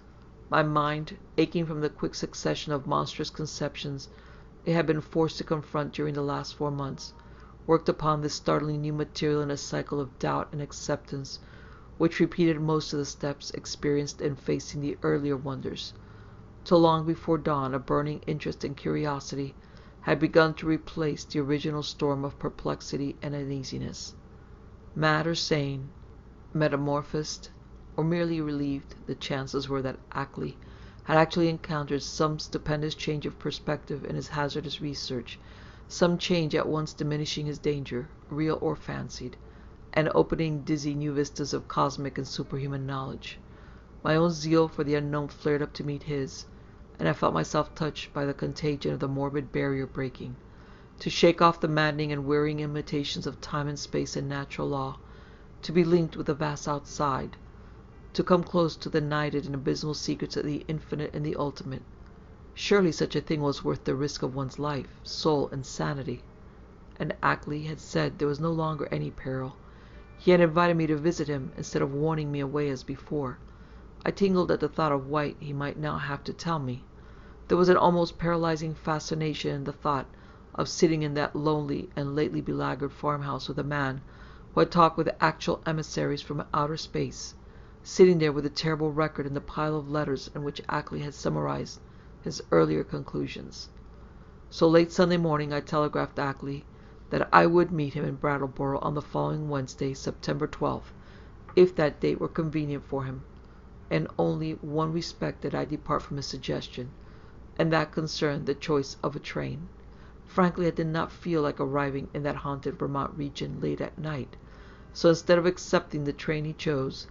My mind, aching from the quick succession of monstrous conceptions it had been forced to confront during the last 4 months, worked upon this startling new material in a cycle of doubt and acceptance, which repeated most of the steps experienced in facing the earlier wonders, till long before dawn a burning interest and curiosity had begun to replace the original storm of perplexity and uneasiness. Mad or sane, metamorphosed, or merely relieved, the chances were that Ackley had actually encountered some stupendous change of perspective in his hazardous research, some change at once diminishing his danger, real or fancied, and opening dizzy new vistas of cosmic and superhuman knowledge. My own zeal for the unknown flared up to meet his, and I felt myself touched by the contagion of the morbid barrier breaking. To shake off the maddening and wearying imitations of time and space and natural law, to be linked with the vast outside, to come close to the nighted and abysmal secrets of the infinite and the ultimate. Surely such a thing was worth the risk of one's life, soul, and sanity. And Ackley had said there was no longer any peril. He had invited me to visit him instead of warning me away as before. I tingled at the thought of what he might now have to tell me. There was an almost paralyzing fascination in the thought of sitting in that lonely and lately belaguered farmhouse with a man who had talked with actual emissaries from outer space, sitting there with the terrible record and the pile of letters in which Ackley had summarized his earlier conclusions. So late Sunday morning I telegraphed Ackley that I would meet him in Brattleboro on the following Wednesday, September 12th, if that date were convenient for him. In only one respect did I depart from his suggestion, and that concerned the choice of a train. Frankly, I did not feel like arriving in that haunted Vermont region late at night, so instead of accepting the train he chose,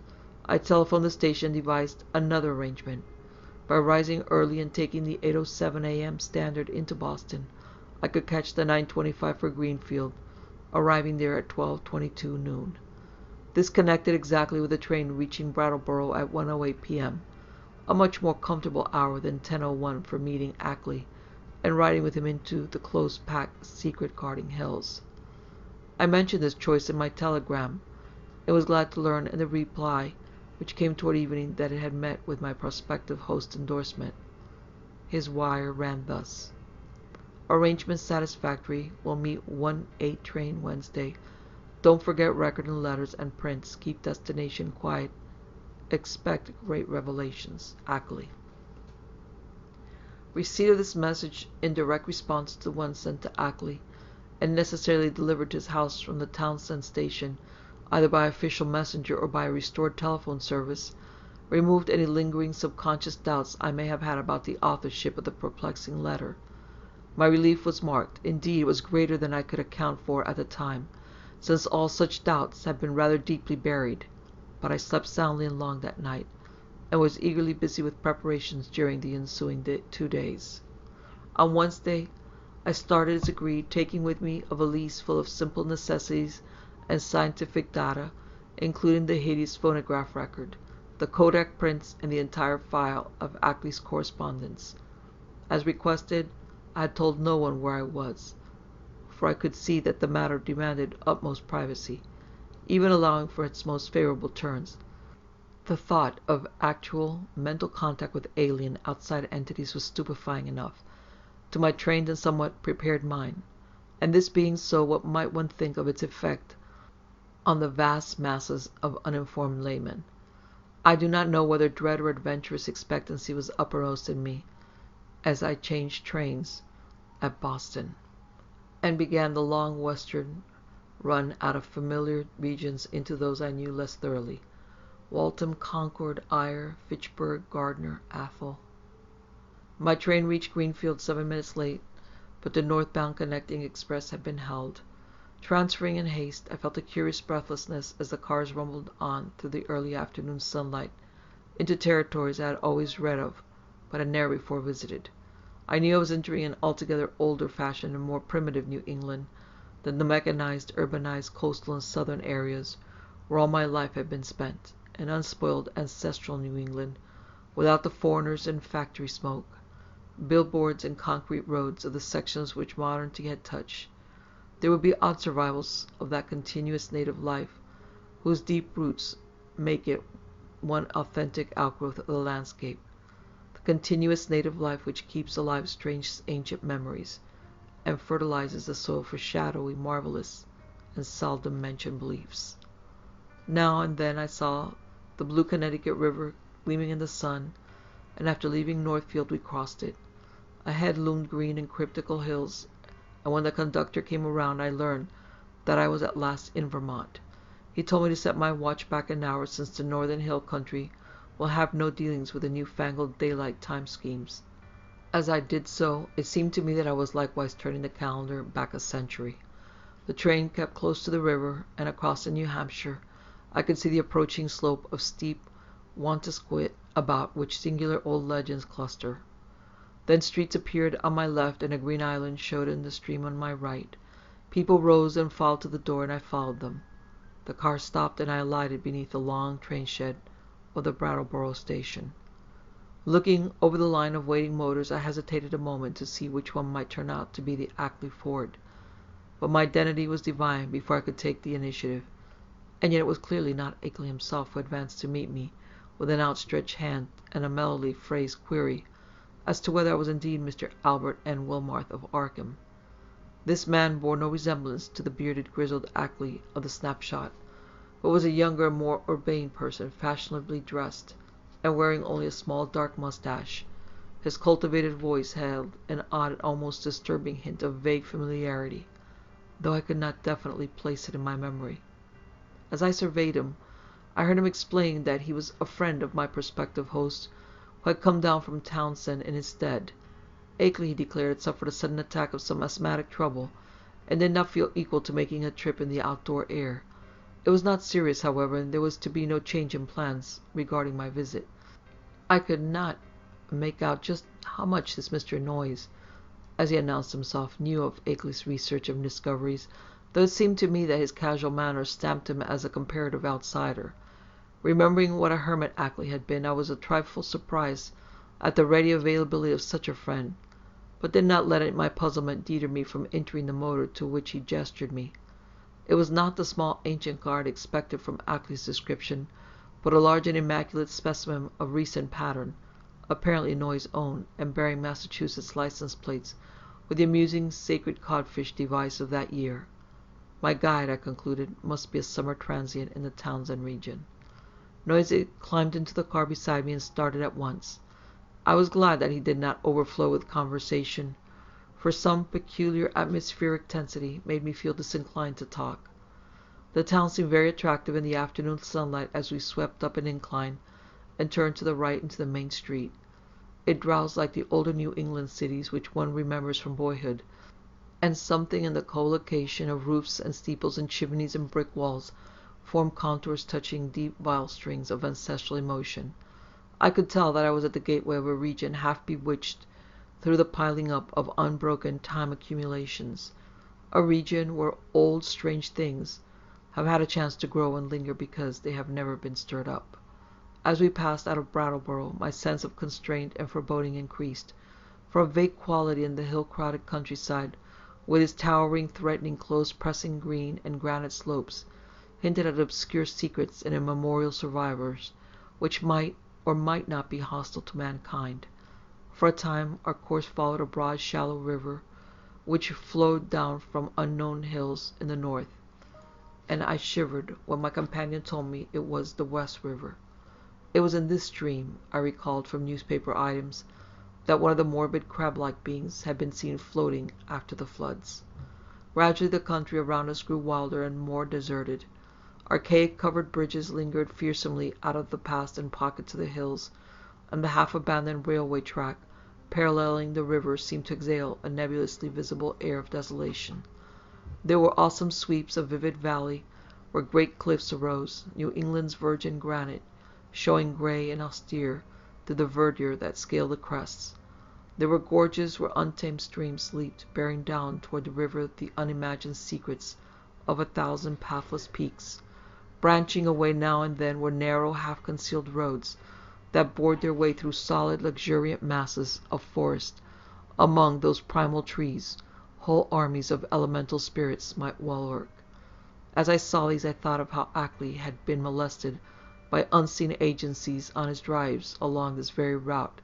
I telephoned the station and devised another arrangement. By rising early and taking the 8:07 a.m. Standard into Boston, I could catch the 9:25 for Greenfield, arriving there at 12:22 noon. This connected exactly with the train reaching Brattleboro at 1:08 p.m., a much more comfortable hour than 10:01 for meeting Ackley and riding with him into the close-packed, secret-guarding hills. I mentioned this choice in my telegram, and was glad to learn in the reply, which came toward evening, that it had met with my prospective host's endorsement. His wire ran thus: "Arrangement satisfactory. Will meet 1:08 train Wednesday. Don't forget record and letters and prints. Keep destination quiet. Expect great revelations. Ackley." Receipt of this message, in direct response to one sent to Ackley, and necessarily delivered to his house from the Townsend station, either by official messenger or by a restored telephone service, removed any lingering subconscious doubts I may have had about the authorship of the perplexing letter. My relief was marked. Indeed, it was greater than I could account for at the time, since all such doubts had been rather deeply buried. But I slept soundly and long that night, and was eagerly busy with preparations during the ensuing 2 days. On Wednesday, I started as agreed, taking with me a valise full of simple necessities and scientific data, including the hideous phonograph record, the Kodak prints, and the entire file of Ackley's correspondence. As requested, I had told no one where I was, for I could see that the matter demanded utmost privacy, even allowing for its most favorable turns. The thought of actual mental contact with alien, outside entities was stupefying enough to my trained and somewhat prepared mind, and this being so, what might one think of its effect on the vast masses of uninformed laymen? I do not know whether dread or adventurous expectancy was uppermost in me as I changed trains at Boston and began the long western run out of familiar regions into those I knew less thoroughly. Waltham, Concord, Ayr, Fitchburg, Gardner, Athol. My train reached Greenfield 7 minutes late, but the northbound connecting express had been held. Transferring in haste, I felt a curious breathlessness as the cars rumbled on through the early afternoon sunlight into territories I had always read of, but had never before visited. I knew I was entering an altogether older-fashioned and more primitive New England than the mechanized, urbanized coastal and southern areas where all my life had been spent, an unspoiled, ancestral New England, without the foreigners and factory smoke, billboards and concrete roads of the sections which modernity had touched. There would be odd survivals of that continuous native life whose deep roots make it one authentic outgrowth of the landscape, the continuous native life which keeps alive strange ancient memories and fertilizes the soil for shadowy, marvelous, and seldom mentioned beliefs. Now and then I saw the blue Connecticut River gleaming in the sun, and after leaving Northfield we crossed it. Ahead loomed green and cryptical hills, and when the conductor came around I learned that I was at last in Vermont. He told me to set my watch back an hour, since the northern hill country will have no dealings with the new-fangled daylight time schemes. As I did so, it seemed to me that I was likewise turning the calendar back a century. The train kept close to the river, and across in New Hampshire I could see the approaching slope of steep Wantagh about which singular old legends cluster. Then streets appeared on my left, and a green island showed in the stream on my right. People rose and filed to the door, and I followed them. The car stopped, and I alighted beneath the long train shed of the Brattleboro station. Looking over the line of waiting motors, I hesitated a moment to see which one might turn out to be the Ackley Ford. But my identity was divined before I could take the initiative, and yet it was clearly not Ackley himself who advanced to meet me with an outstretched hand and a mellowly phrased query as to whether I was indeed Mr. Albert N. Wilmarth of Arkham. This man bore no resemblance to the bearded, grizzled Ackley of the snapshot, but was a younger and more urbane person, fashionably dressed, and wearing only a small dark mustache. His cultivated voice held an odd and almost disturbing hint of vague familiarity, though I could not definitely place it in my memory. As I surveyed him, I heard him explain that he was a friend of my prospective host, who had come down from Townsend in his stead. Ackley, he declared, had suffered a sudden attack of some asthmatic trouble, and did not feel equal to making a trip in the outdoor air. It was not serious, however, and there was to be no change in plans regarding my visit. I could not make out just how much this Mr. Noyes, as he announced himself, knew of Ackley's research and discoveries, though it seemed to me that his casual manner stamped him as a comparative outsider. Remembering what a hermit Ackley had been, I was a trifle surprised at the ready availability of such a friend, but did not let my puzzlement deter me from entering the motor to which he gestured me. It was not the small ancient car I had expected from Ackley's description, but a large and immaculate specimen of recent pattern, apparently Noyes' own, and bearing Massachusetts license plates with the amusing sacred codfish device of that year. My guide, I concluded, must be a summer transient in the Townsend region. Noyes climbed into the car beside me and started at once. I was glad that he did not overflow with conversation, for some peculiar atmospheric tensity made me feel disinclined to talk. The town seemed very attractive in the afternoon sunlight as we swept up an incline and turned to the right into the main street. It drowsed like the older New England cities which one remembers from boyhood, and something in the collocation of roofs and steeples and chimneys and brick walls formed contours touching deep viol strings of ancestral emotion. I could tell that I was at the gateway of a region half bewitched through the piling up of unbroken time accumulations, a region where old strange things have had a chance to grow and linger because they have never been stirred up. As we passed out of Brattleboro, my sense of constraint and foreboding increased, for a vague quality in the hill-crowded countryside, with its towering, threatening, close-pressing green and granite slopes, hinted at obscure secrets and immemorial survivors, which might or might not be hostile to mankind. For a time, our course followed a broad, shallow river, which flowed down from unknown hills in the north, and I shivered when my companion told me it was the West River. It was in this stream, I recalled from newspaper items, that one of the morbid crab-like beings had been seen floating after the floods. Gradually the country around us grew wilder and more deserted. Archaic-covered bridges lingered fearsomely out of the past in pockets of the hills, and the half-abandoned railway track, paralleling the river, seemed to exhale a nebulously visible air of desolation. There were awesome sweeps of vivid valley, where great cliffs arose, New England's virgin granite, showing gray and austere through the verdure that scaled the crests. There were gorges where untamed streams leaped, bearing down toward the river the unimagined secrets of 1,000 pathless peaks. Branching away now and then were narrow, half-concealed roads that bored their way through solid, luxuriant masses of forest. Among those primal trees, whole armies of elemental spirits might well lurk. As I saw these, I thought of how Ackley had been molested by unseen agencies on his drives along this very route,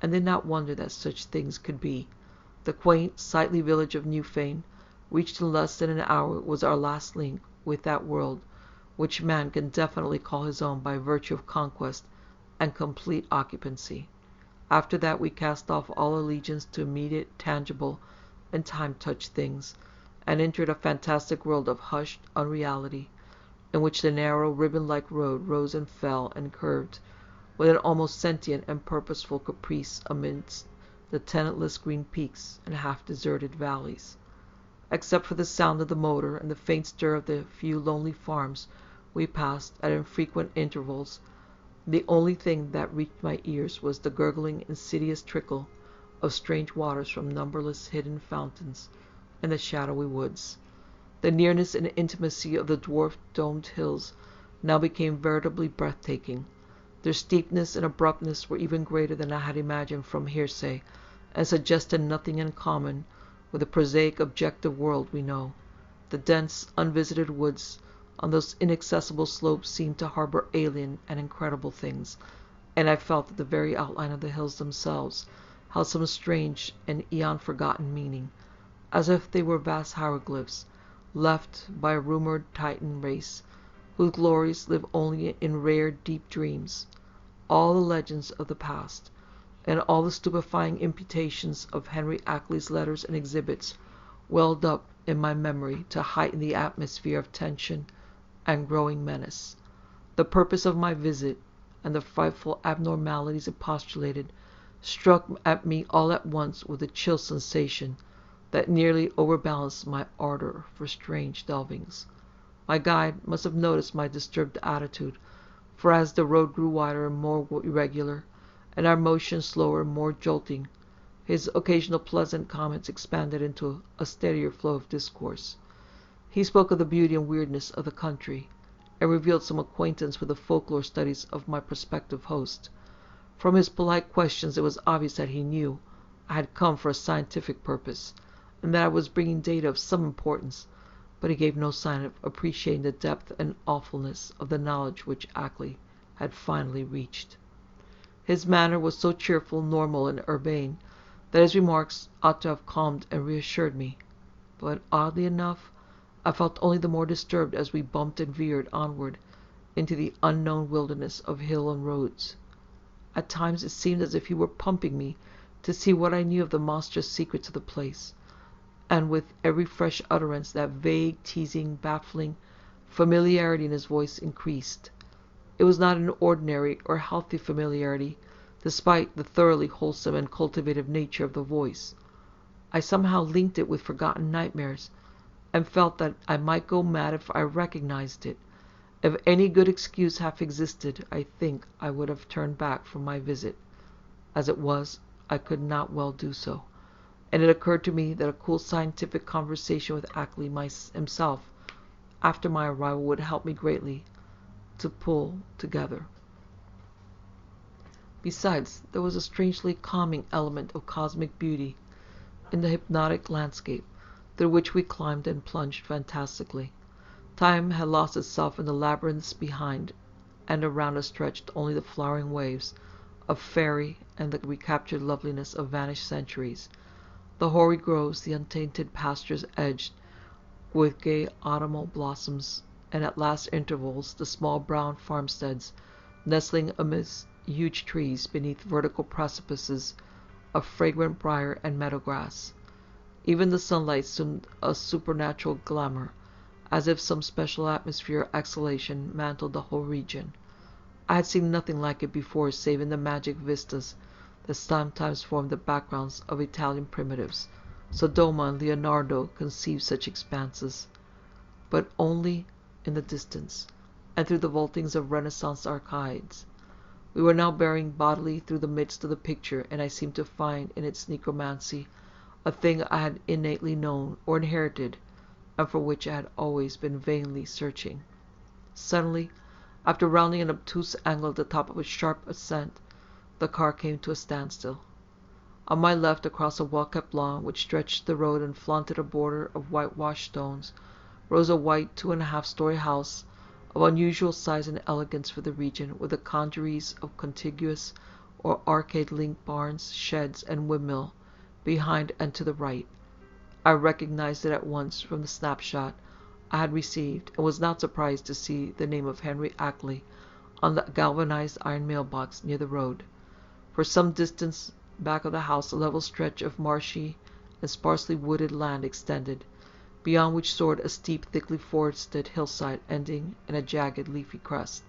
and did not wonder that such things could be. The quaint, sightly village of Newfane, reached in less than an hour, was our last link with that world which man can definitely call his own by virtue of conquest and complete occupancy. After that we cast off all allegiance to immediate, tangible, and time-touched things, and entered a fantastic world of hushed unreality, in which the narrow, ribbon-like road rose and fell and curved with an almost sentient and purposeful caprice amidst the tenantless green peaks and half-deserted valleys. Except for the sound of the motor and the faint stir of the few lonely farms we passed at infrequent intervals, the only thing that reached my ears was the gurgling, insidious trickle of strange waters from numberless hidden fountains in the shadowy woods. The nearness and intimacy of the dwarfed domed hills now became veritably breathtaking. Their steepness and abruptness were even greater than I had imagined from hearsay, and suggested nothing in common with the prosaic objective world we know. The dense, unvisited woods on those inaccessible slopes seemed to harbor alien and incredible things, and I felt that the very outline of the hills themselves held some strange and eon-forgotten meaning, as if they were vast hieroglyphs left by a rumored Titan race, whose glories live only in rare, deep dreams. All the legends of the past, and all the stupefying imputations of Henry Ackley's letters and exhibits, welled up in my memory to heighten the atmosphere of tension and growing menace. The purpose of my visit, and the frightful abnormalities it postulated, struck at me all at once with a chill sensation that nearly overbalanced my ardor for strange delvings. My guide must have noticed my disturbed attitude, for as the road grew wider and more irregular, and our motion slower and more jolting, his occasional pleasant comments expanded into a steadier flow of discourse. He spoke of the beauty and weirdness of the country, and revealed some acquaintance with the folklore studies of my prospective host. From his polite questions it was obvious that he knew I had come for a scientific purpose, and that I was bringing data of some importance, but he gave no sign of appreciating the depth and awfulness of the knowledge which Ackley had finally reached. His manner was so cheerful, normal, and urbane, that his remarks ought to have calmed and reassured me. But oddly enough, I felt only the more disturbed as we bumped and veered onward into the unknown wilderness of hill and roads. At times it seemed as if he were pumping me to see what I knew of the monstrous secrets of the place, and with every fresh utterance that vague, teasing, baffling familiarity in his voice increased. It was not an ordinary or healthy familiarity, despite the thoroughly wholesome and cultivative nature of the voice. I somehow linked it with forgotten nightmares, and felt that I might go mad if I recognized it. If any good excuse half existed, I think I would have turned back from my visit. As it was, I could not well do so, and it occurred to me that a cool scientific conversation with Ackley himself, after my arrival would help me greatly to pull together. Besides, there was a strangely calming element of cosmic beauty in the hypnotic landscape through which we climbed and plunged fantastically. Time had lost itself in the labyrinths behind, and around us stretched only the flowering waves of fairy and the recaptured loveliness of vanished centuries. The hoary groves, the untainted pastures edged with gay autumnal blossoms, and at last intervals the small brown farmsteads, nestling amidst huge trees beneath vertical precipices of fragrant briar and meadow grass. Even the sunlight assumed a supernatural glamour, as if some special atmosphere or exhalation mantled the whole region. I had seen nothing like it before save in the magic vistas that sometimes formed the backgrounds of Italian primitives. Sodoma and Leonardo conceived such expanses, but only in the distance, and through the vaultings of Renaissance arcades. We were now bearing bodily through the midst of the picture, and I seemed to find in its necromancy a thing I had innately known or inherited, and for which I had always been vainly searching. Suddenly, after rounding an obtuse angle at the top of a sharp ascent, the car came to a standstill. On my left, across a well-kept lawn which stretched the road and flaunted a border of whitewashed stones, rose a white 2.5-story house of unusual size and elegance for the region, with the congeries of contiguous or arcade-linked barns, sheds, and windmill behind and to the right. I recognized it at once from the snapshot I had received, and was not surprised to see the name of Henry Ackley on the galvanized iron mailbox near the road. For some distance back of the house a level stretch of marshy and sparsely wooded land extended, beyond which soared a steep, thickly forested hillside ending in a jagged, leafy crest.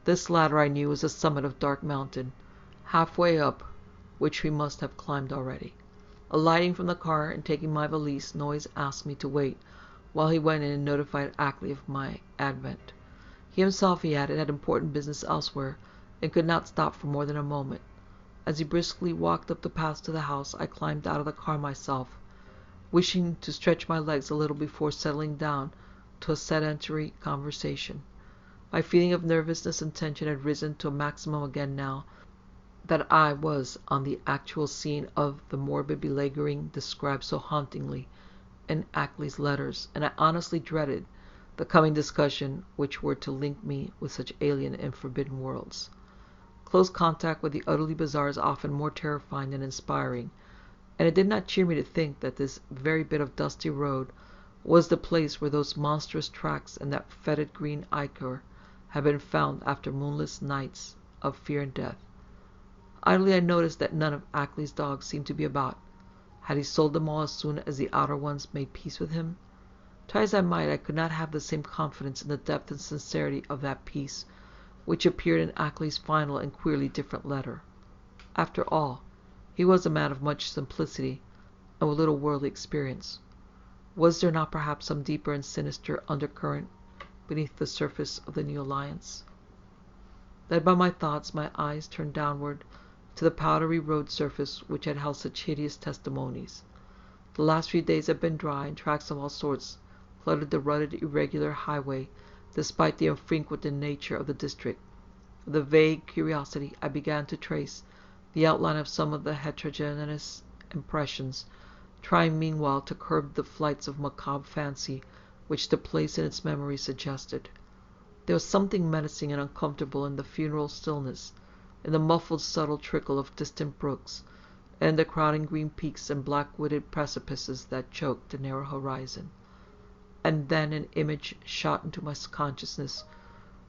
This latter, I knew, was the summit of Dark Mountain, halfway up which we must have climbed already. Alighting from the car and taking my valise, Noyes asked me to wait while he went in and notified Ackley of my advent. He himself, he added, had important business elsewhere, and could not stop for more than a moment. As he briskly walked up the path to the house, I climbed out of the car myself, wishing to stretch my legs a little before settling down to a sedentary conversation. My feeling of nervousness and tension had risen to a maximum again now that I was on the actual scene of the morbid beleaguering described so hauntingly in Ackley's letters, and I honestly dreaded the coming discussion which were to link me with such alien and forbidden worlds. Close contact with the utterly bizarre is often more terrifying than inspiring, and it did not cheer me to think that this very bit of dusty road was the place where those monstrous tracks and that fetid green ichor had been found after moonless nights of fear and death. Idly I noticed that none of Ackley's dogs seemed to be about. Had he sold them all as soon as the outer ones made peace with him? Try as I might, I could not have the same confidence in the depth and sincerity of that peace which appeared in Ackley's final and queerly different letter. After all, he was a man of much simplicity and with little worldly experience. Was there not perhaps some deeper and sinister undercurrent beneath the surface of the new alliance? Led by my thoughts, my eyes turned downward to the powdery road surface which had held such hideous testimonies. The last few days had been dry, and tracks of all sorts cluttered the rutted, irregular highway, despite the unfrequented nature of the district. With a vague curiosity, I began to trace the outline of some of the heterogeneous impressions, trying meanwhile to curb the flights of macabre fancy which the place in its memory suggested. There was something menacing and uncomfortable in the funeral stillness, in the muffled subtle trickle of distant brooks, and in the crowding green peaks and black-wooded precipices that choked the narrow horizon. And then an image shot into my consciousness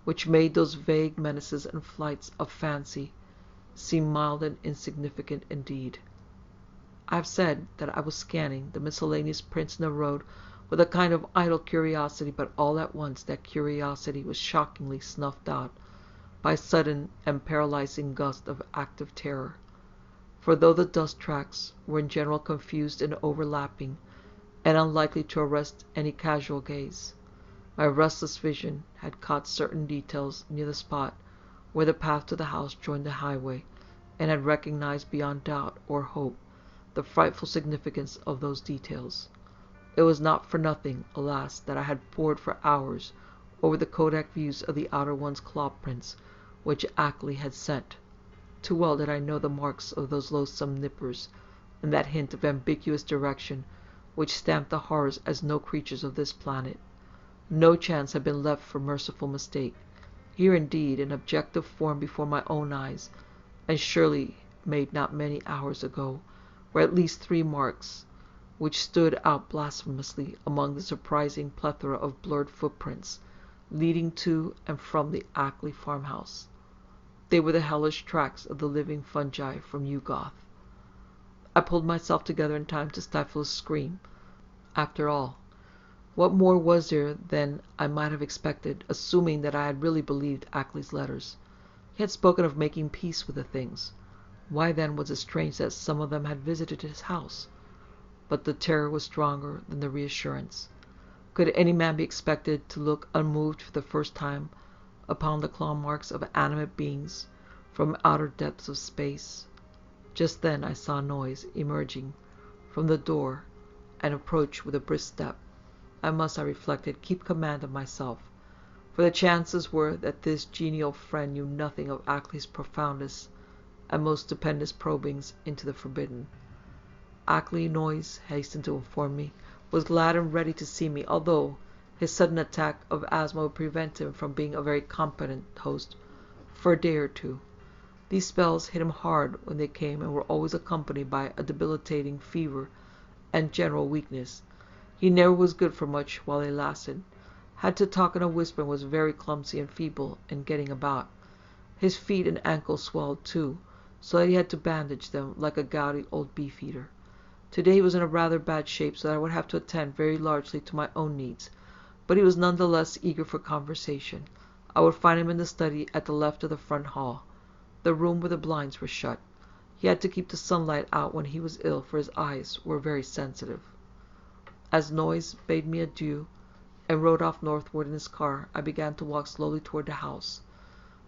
which made those vague menaces and flights of fancy seem mild and insignificant indeed. I have said that I was scanning the miscellaneous prints in the road with a kind of idle curiosity, but all at once that curiosity was shockingly snuffed out by a sudden and paralyzing gust of active terror. For though the dust tracks were in general confused and overlapping, and unlikely to arrest any casual gaze, my restless vision had caught certain details near the spot where the path to the house joined the highway, and had recognized beyond doubt or hope the frightful significance of those details. It was not for nothing, alas, that I had pored for hours over the Kodak views of the outer one's claw prints which Ackley had sent. Too well did I know the marks of those loathsome nippers, and that hint of ambiguous direction which stamped the horrors as no creatures of this planet. No chance had been left for merciful mistake. Here indeed an objective form before my own eyes, and surely made not many hours ago, were at least 3 marks, which stood out blasphemously among the surprising plethora of blurred footprints leading to and from the Ackley farmhouse. They were the hellish tracks of the living fungi from Ugoth. I pulled myself together in time to stifle a scream. After all, what more was there than I might have expected, assuming that I had really believed Ackley's letters? He had spoken of making peace with the things. Why then was it strange that some of them had visited his house? But the terror was stronger than the reassurance. Could any man be expected to look unmoved for the first time upon the claw marks of animate beings from outer depths of space? Just then I saw a noise emerging from the door and approach with a brisk step. I must, I reflected, keep command of myself, for the chances were that this genial friend knew nothing of Ackley's profoundest and most stupendous probings into the forbidden. Ackley, Noise hastened to inform me, was glad and ready to see me, although his sudden attack of asthma would prevent him from being a very competent host for a day or 2. These spells hit him hard when they came, and were always accompanied by a debilitating fever and general weakness. He never was good for much while they lasted. Had to talk in a whisper and was very clumsy and feeble in getting about. His feet and ankles swelled too, so that he had to bandage them like a gouty old beef-eater. Today he was in a rather bad shape, so that I would have to attend very largely to my own needs, but he was none the less eager for conversation. I would find him in the study at the left of the front hall, the room where the blinds were shut. He had to keep the sunlight out when he was ill, for his eyes were very sensitive. As Noise bade me adieu and rode off northward in his car, I began to walk slowly toward the house.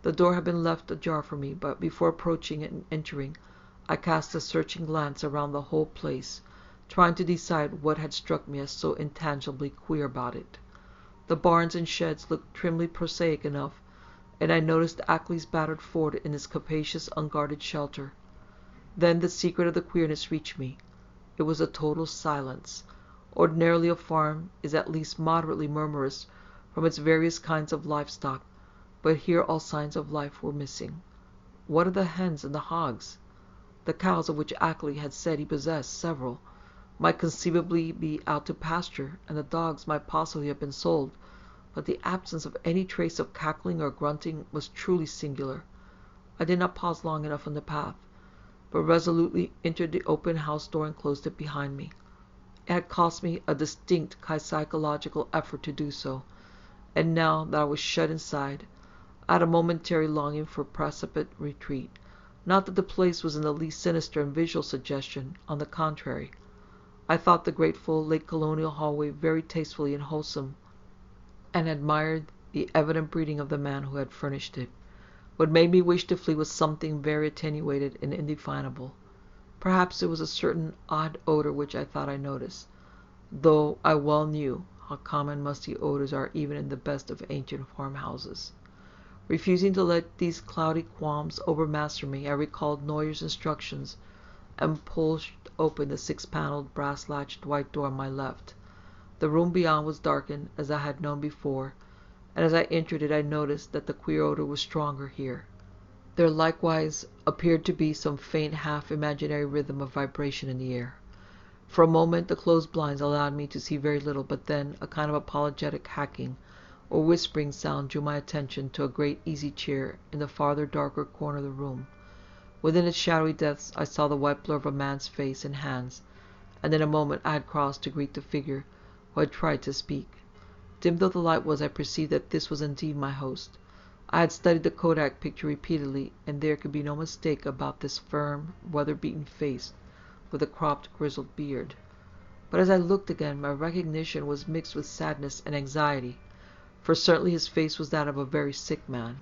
The door had been left ajar for me, but before approaching it and entering, I cast a searching glance around the whole place, trying to decide what had struck me as so intangibly queer about it. The barns and sheds looked trimly prosaic enough, and I noticed Ackley's battered fort in its capacious, unguarded shelter. Then the secret of the queerness reached me. It was a total silence. Ordinarily a farm is at least moderately murmurous from its various kinds of livestock, but here all signs of life were missing. What of the hens and the hogs? The cows, of which Ackley had said he possessed several, might conceivably be out to pasture, and the dogs might possibly have been sold, but the absence of any trace of cackling or grunting was truly singular. I did not pause long enough on the path, but resolutely entered the open house door and closed it behind me. It had cost me a distinct psychological effort to do so, and now that I was shut inside, I had a momentary longing for precipitate retreat. Not that the place was in the least sinister in visual suggestion. On the contrary, I thought the grateful late colonial hallway very tastefully and wholesome, and admired the evident breeding of the man who had furnished it. What made me wish to flee was something very attenuated and indefinable. Perhaps it was a certain odd odor which I thought I noticed, though I well knew how common musty odors are even in the best of ancient farmhouses. Refusing to let these cloudy qualms overmaster me, I recalled Noyer's instructions and pushed open the 6-paneled, brass-latched white door on my left. The room beyond was darkened, as I had known before, and as I entered it I noticed that the queer odor was stronger here. There likewise appeared to be some faint half-imaginary rhythm of vibration in the air. For a moment the closed blinds allowed me to see very little, but then a kind of apologetic hacking or whispering sound drew my attention to a great easy-chair in the farther darker corner of the room. Within its shadowy depths I saw the white blur of a man's face and hands, and in a moment I had crossed to greet the figure who had tried to speak. Dim though the light was, I perceived that this was indeed my host. I had studied the Kodak picture repeatedly, and there could be no mistake about this firm, weather-beaten face with a cropped, grizzled beard. But as I looked again, my recognition was mixed with sadness and anxiety, for certainly his face was that of a very sick man.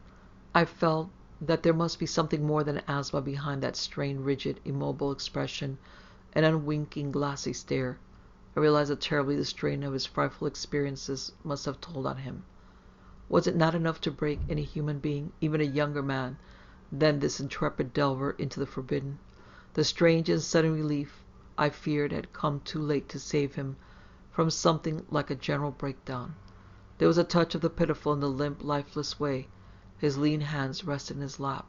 I felt that there must be something more than asthma behind that strained, rigid, immobile expression and unwinking, glassy stare. I realized how terribly the strain of his frightful experiences must have told on him. Was it not enough to break any human being, even a younger man, than this intrepid delver into the forbidden? The strange and sudden relief, I feared, had come too late to save him from something like a general breakdown. There was a touch of the pitiful in the limp, lifeless way his lean hands rested in his lap.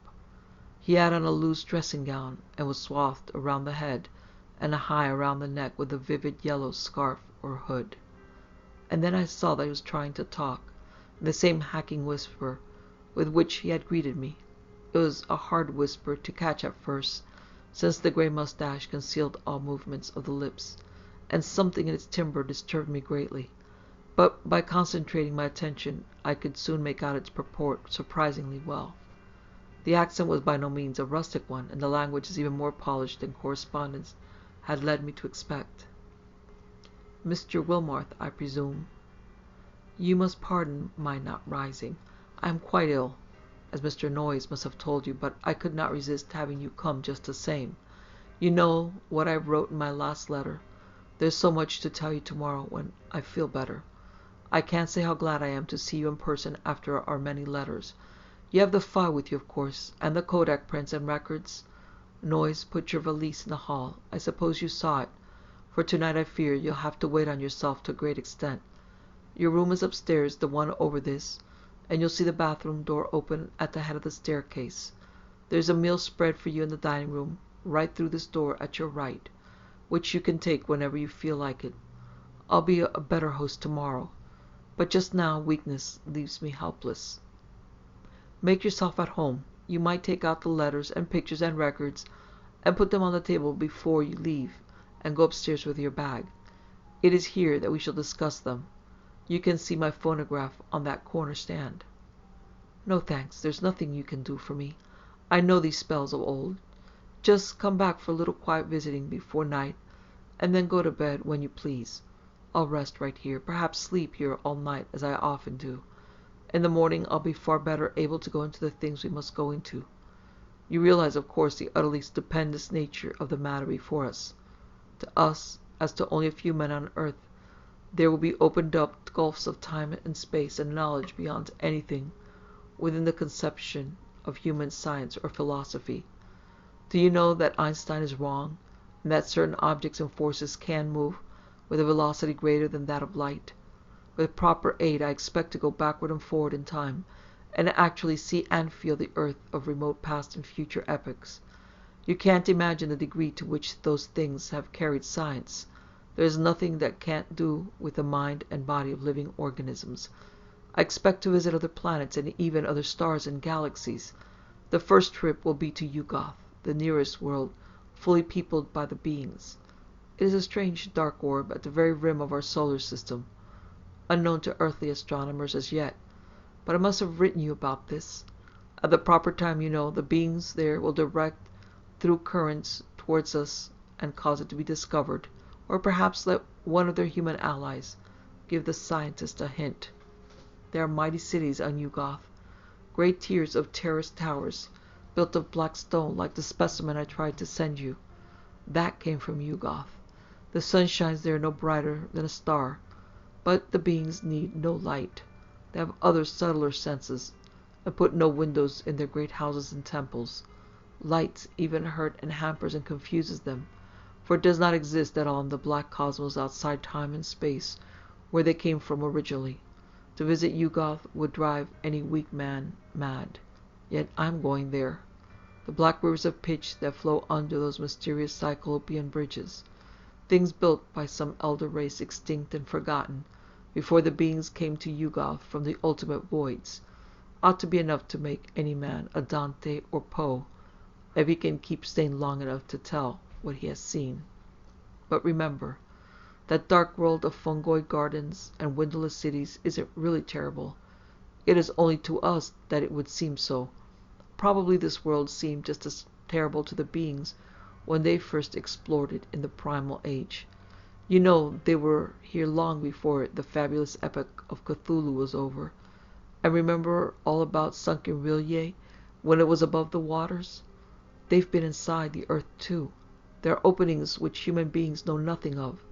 He had on a loose dressing gown, and was swathed around the head and high around the neck with a vivid yellow scarf or hood. And then I saw that he was trying to talk, in the same hacking whisper with which he had greeted me. It was a hard whisper to catch at first, since the grey moustache concealed all movements of the lips, and something in its timbre disturbed me greatly. But by concentrating my attention, I could soon make out its purport surprisingly well. The accent was by no means a rustic one, and the language is even more polished than correspondence had led me to expect. "Mr. Wilmarth, I presume. You must pardon my not rising. I am quite ill, as Mr. Noyes must have told you, but I could not resist having you come just the same. You know what I wrote in my last letter. There's so much to tell you tomorrow when I feel better. I can't say how glad I am to see you in person after our many letters. You have the file with you, of course, and the Kodak prints and records. Noyes put your valise in the hall. I suppose you saw it. For tonight I fear you'll have to wait on yourself to a great extent. Your room is upstairs, the one over this, and you'll see the bathroom door open at the head of the staircase. There's a meal spread for you in the dining room, right through this door at your right, which you can take whenever you feel like it. I'll be a better host tomorrow, but just now weakness leaves me helpless. Make yourself at home. You might take out the letters and pictures and records and put them on the table before you leave and go upstairs with your bag. It is here that we shall discuss them. You can see my phonograph on that corner stand." "No, thanks. There's nothing you can do for me. I know these spells of old. Just come back for a little quiet visiting before night, and then go to bed when you please. I'll rest right here, perhaps sleep here all night, as I often do. In the morning I'll be far better able to go into the things we must go into. You realize, of course, the utterly stupendous nature of the matter before us. To us, as to only a few men on earth, there will be opened up gulfs of time and space and knowledge beyond anything within the conception of human science or philosophy. Do you know that Einstein is wrong, and that certain objects and forces can move with a velocity greater than that of light? With proper aid, I expect to go backward and forward in time, and actually see and feel the earth of remote past and future epochs. You can't imagine the degree to which those things have carried science. There is nothing that can't do with the mind and body of living organisms. I expect to visit other planets and even other stars and galaxies. The first trip will be to Yugoth, the nearest world, fully peopled by the beings. It is a strange dark orb at the very rim of our solar system, unknown to earthly astronomers as yet, but I must have written you about this. At the proper time, you know, the beings there will direct through currents towards us and cause it to be discovered, or perhaps let one of their human allies give the scientist a hint. There are mighty cities on Yugoth, great tiers of terraced towers, built of black stone like the specimen I tried to send you. That came from Yugoth. The sun shines there no brighter than a star, but the beings need no light. They have other subtler senses, and put no windows in their great houses and temples. Light even hurt and hampers and confuses them, for it does not exist at all in the black cosmos outside time and space, where they came from originally. To visit Yugoth would drive any weak man mad. Yet I'm going there. The black rivers of pitch that flow under those mysterious Cyclopean bridges, things built by some elder race extinct and forgotten before the beings came to Yugoth from the ultimate voids, ought to be enough to make any man a Dante or Poe, if he can keep staying long enough to tell what he has seen. But remember, that dark world of fungoid gardens and windowless cities isn't really terrible. It is only to us that it would seem so. Probably this world seemed just as terrible to the beings when they first explored it in the primal age. You know, they were here long before the fabulous epoch of Cthulhu was over. And remember all about sunken Rillier when it was above the waters? They've been inside the earth too. There are openings which human beings know nothing of.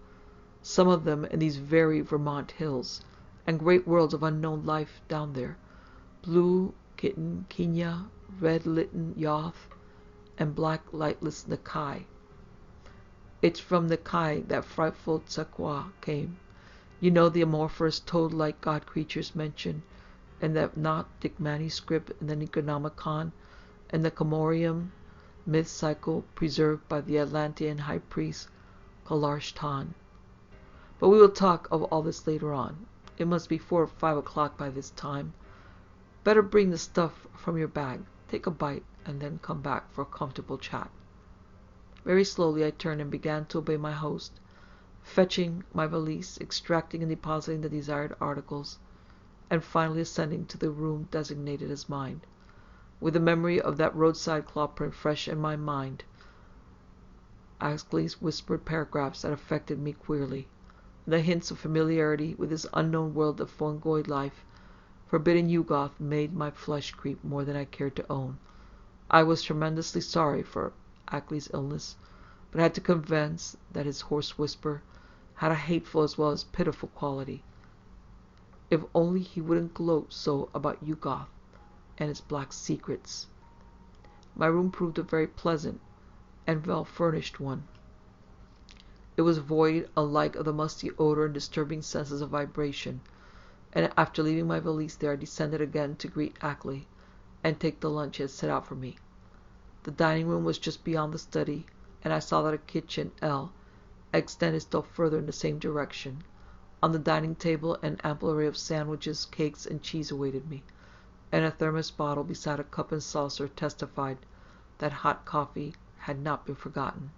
some of them in these very Vermont hills, and great worlds of unknown life down there. Blue kitten Kenya, red litten Yoth, and black lightless Nakai. It's from Nakai that frightful Tsakwa came. You know, the amorphous toad-like god creatures mentioned in that Gnostic manuscript in the Necronomicon and the Comorium myth cycle preserved by the Atlantean high priest Kalarshtan. But we will talk of all this later on. It must be 4 or 5 o'clock by this time. Better bring the stuff from your bag, take a bite, and then come back for a comfortable chat. Very slowly I turned and began to obey my host, fetching my valise, extracting and depositing the desired articles, and finally ascending to the room designated as mine. With the memory of that roadside claw print fresh in my mind, Astley's whispered paragraphs that affected me queerly, and the hints of familiarity with this unknown world of fungoid life, forbidden Yugoth, made my flesh creep more than I cared to own. I was tremendously sorry for Ackley's illness, but had to confess that his hoarse whisper had a hateful as well as pitiful quality. If only he wouldn't gloat so about Yugoth and its black secrets. My room proved a very pleasant and well-furnished one. It was void alike of the musty odor and disturbing senses of vibration, and after leaving my valise there, I descended again to greet Ackley and take the lunch he had set out for me. The dining room was just beyond the study, and I saw that a kitchen L extended still further in the same direction. On the dining table an ample array of sandwiches, cakes, and cheese awaited me, and a thermos bottle beside a cup and saucer testified that hot coffee had not been forgotten.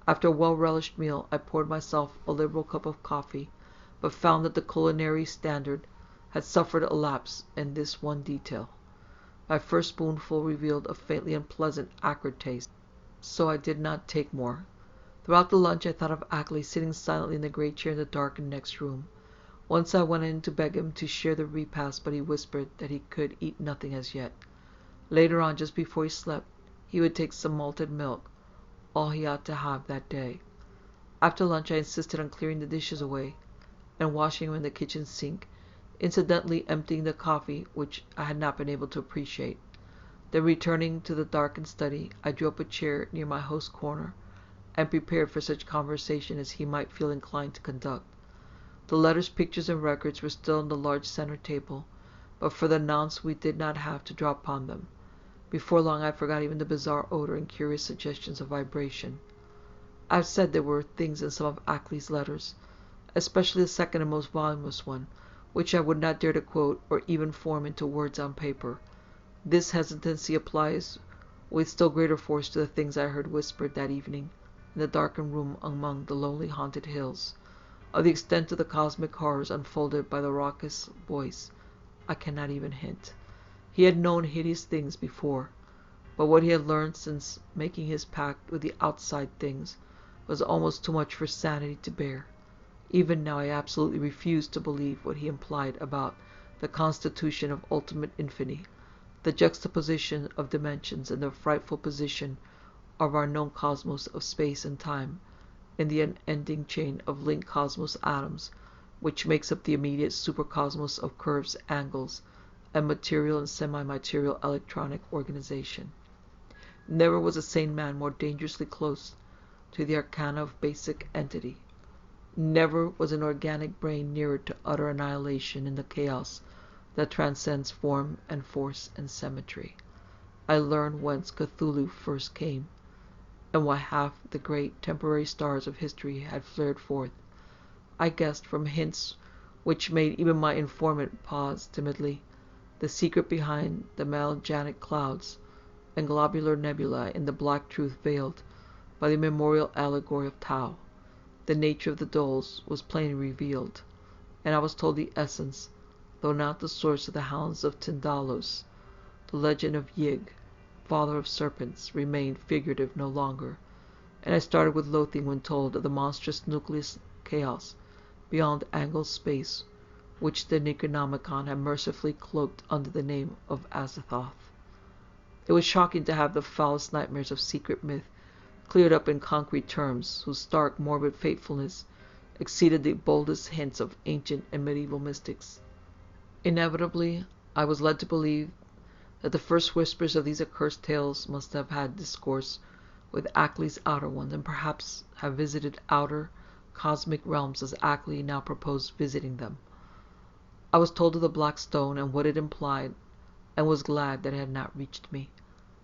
After a well-relished meal, I poured myself a liberal cup of coffee, but found that the culinary standard had suffered a lapse in this one detail. My first spoonful revealed a faintly unpleasant, acrid taste, so I did not take more. Throughout the lunch I thought of Ackley sitting silently in the great chair in the darkened next room. Once I went in to beg him to share the repast, but he whispered that he could eat nothing as yet. Later on, just before he slept, he would take some malted milk, all he ought to have that day. After lunch I insisted on clearing the dishes away and washing them in the kitchen sink, incidentally emptying the coffee, which I had not been able to appreciate. Then, returning to the darkened study, I drew up a chair near my host's corner and prepared for such conversation as he might feel inclined to conduct. The letters, pictures, and records were still on the large center table, but for the nonce we did not have to draw upon them. Before long I forgot even the bizarre odor and curious suggestions of vibration. I have said there were things in some of Ackley's letters, especially the second and most voluminous one, which I would not dare to quote or even form into words on paper. This hesitancy applies with still greater force to the things I heard whispered that evening in the darkened room among the lonely haunted hills. Of the extent of the cosmic horrors unfolded by the raucous voice, I cannot even hint. He had known hideous things before, but what he had learned since making his pact with the outside things was almost too much for sanity to bear. Even now I absolutely refused to believe what he implied about the constitution of ultimate infinity, the juxtaposition of dimensions, and the frightful position of our known cosmos of space and time in the unending chain of linked cosmos atoms, which makes up the immediate supercosmos of curves, angles, and material and semi-material electronic organization. Never was a sane man more dangerously close to the arcana of basic entity. Never was an organic brain nearer to utter annihilation in the chaos that transcends form and force and symmetry. I learned whence Cthulhu first came, and why half the great temporary stars of history had flared forth. I guessed from hints which made even my informant pause timidly, the secret behind the melanganic clouds and globular nebulae in the black truth veiled by the immemorial allegory of Tau. The nature of the doles was plainly revealed, and I was told the essence, though not the source of the hounds of Tyndalos. The legend of Yig, father of serpents, remained figurative no longer, and I started with loathing when told of the monstrous nucleus chaos beyond angled space, which the Necronomicon had mercifully cloaked under the name of Azathoth. It was shocking to have the foulest nightmares of secret myth cleared up in concrete terms, whose stark, morbid fatefulness exceeded the boldest hints of ancient and medieval mystics. Inevitably, I was led to believe that the first whispers of these accursed tales must have had discourse with Ackley's outer ones, and perhaps have visited outer cosmic realms as Ackley now proposed visiting them. I was told of the black stone and what it implied, and was glad that it had not reached me.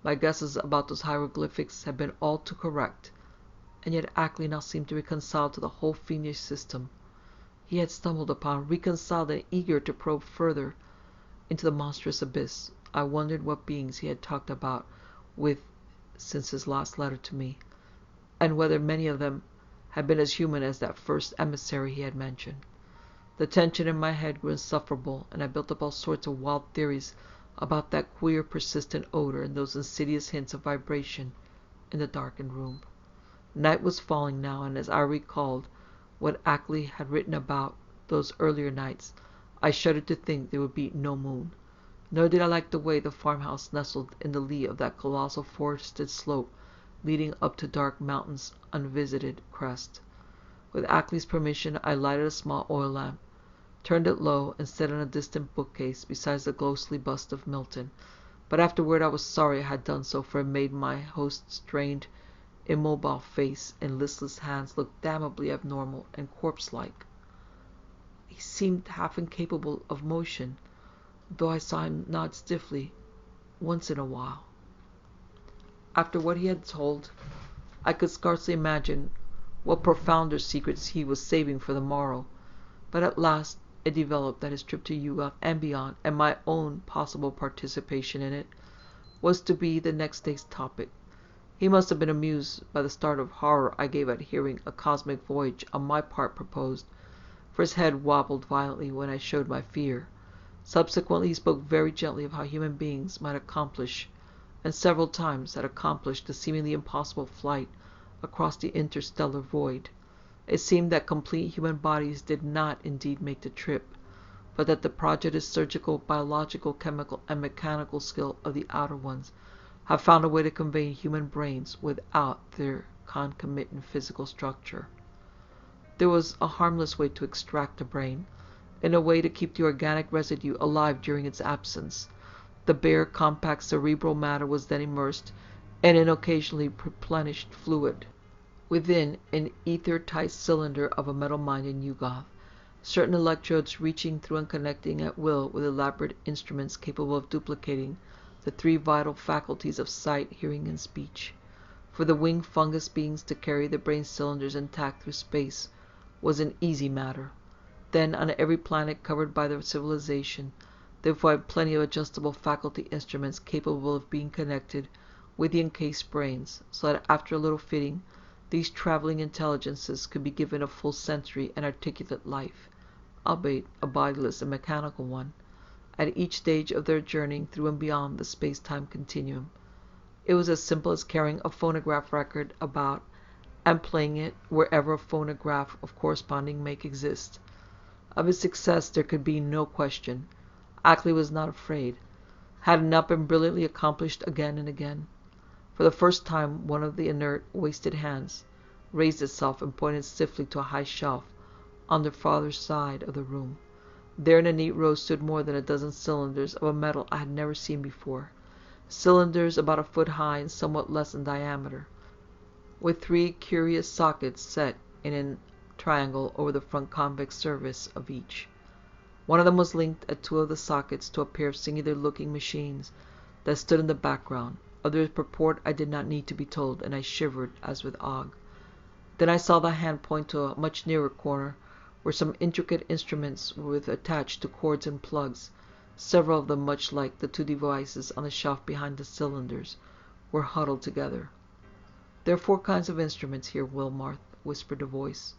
My guesses about those hieroglyphics had been all too correct, and yet Ackley now seemed to reconcile to the whole fiendish system. He had stumbled upon, reconciled, and eager to probe further into the monstrous abyss. I wondered what beings he had talked about with since his last letter to me, and whether many of them had been as human as that first emissary he had mentioned. The tension in my head grew insufferable, and I built up all sorts of wild theories about that queer, persistent odor and those insidious hints of vibration in the darkened room. Night was falling now, and as I recalled what Ackley had written about those earlier nights, I shuddered to think there would be no moon. Nor did I like the way the farmhouse nestled in the lee of that colossal forested slope leading up to dark mountain's unvisited crest. With Ackley's permission, I lighted a small oil lamp, turned it low, and set it on a distant bookcase beside the ghostly bust of Milton. But afterward I was sorry I had done so, for it made my host's strained, immobile face and listless hands look damnably abnormal and corpse-like. He seemed half incapable of motion, though I saw him nod stiffly once in a while. After what he had told, I could scarcely imagine what profounder secrets he was saving for the morrow, but at last it developed that his trip to Yugoth and beyond, and my own possible participation in it, was to be the next day's topic. He must have been amused by the start of horror I gave at hearing a cosmic voyage on my part proposed, for his head wobbled violently when I showed my fear. Subsequently he spoke very gently of how human beings might accomplish, and several times had accomplished, the seemingly impossible flight across the interstellar void. It seemed that complete human bodies did not indeed make the trip, but that the prodigious surgical, biological, chemical, and mechanical skill of the outer ones have found a way to convey human brains without their concomitant physical structure. There was a harmless way to extract a brain, and a way to keep the organic residue alive during its absence. The bare, compact cerebral matter was then immersed in an occasionally replenished fluid. Within an ether-tight cylinder of a metal mine in Yugoth, certain electrodes reaching through and connecting at will with elaborate instruments capable of duplicating the three vital faculties of sight, hearing, and speech. For the winged fungus beings to carry the brain cylinders intact through space was an easy matter. Then, on every planet covered by the civilization, they would find plenty of adjustable faculty instruments capable of being connected with the encased brains, so that after a little fitting, these traveling intelligences could be given a full sensory and articulate life, albeit a bodiless and mechanical one, at each stage of their journeying through and beyond the space-time continuum. It was as simple as carrying a phonograph record about and playing it wherever a phonograph of corresponding make exists. Of its success there could be no question. Ackley was not afraid. Had it not been brilliantly accomplished again and again? For the first time one of the inert, wasted hands raised itself and pointed stiffly to a high shelf on the farther side of the room. There in a neat row stood more than a dozen cylinders of a metal I had never seen before. Cylinders about a foot high and somewhat less in diameter, with three curious sockets set in a triangle over the front convex surface of each. One of them was linked at two of the sockets to a pair of singular-looking machines that stood in the background. Of their purport I did not need to be told, and I shivered as with ague. Then I saw the hand point to a much nearer corner, where some intricate instruments were attached to cords and plugs. Several of them, much like the two devices on the shelf behind the cylinders, were huddled together. "There are 4 kinds of instruments here, Wilmarth," whispered a voice.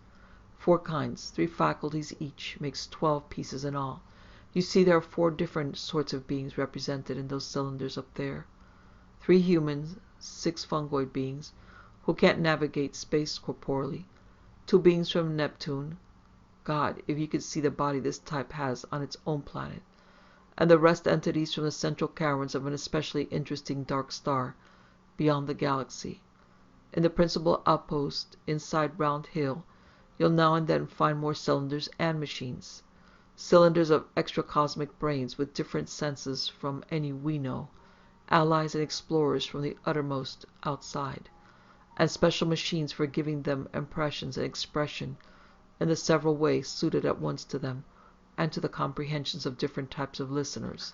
4 kinds, 3 faculties each, makes 12 pieces in all. You see there are 4 different sorts of beings represented in those cylinders up there. 3 humans, 6 fungoid beings, who can't navigate space corporeally, 2 beings from Neptune, God, if you could see the body this type has on its own planet, and the rest entities from the central caverns of an especially interesting dark star beyond the galaxy. In the principal outpost inside Round Hill, You'll now and then find more cylinders and machines. Cylinders of extra-cosmic brains with different senses from any we know, allies and explorers from the uttermost outside, and special machines for giving them impressions and expression in the several ways suited at once to them and to the comprehensions of different types of listeners.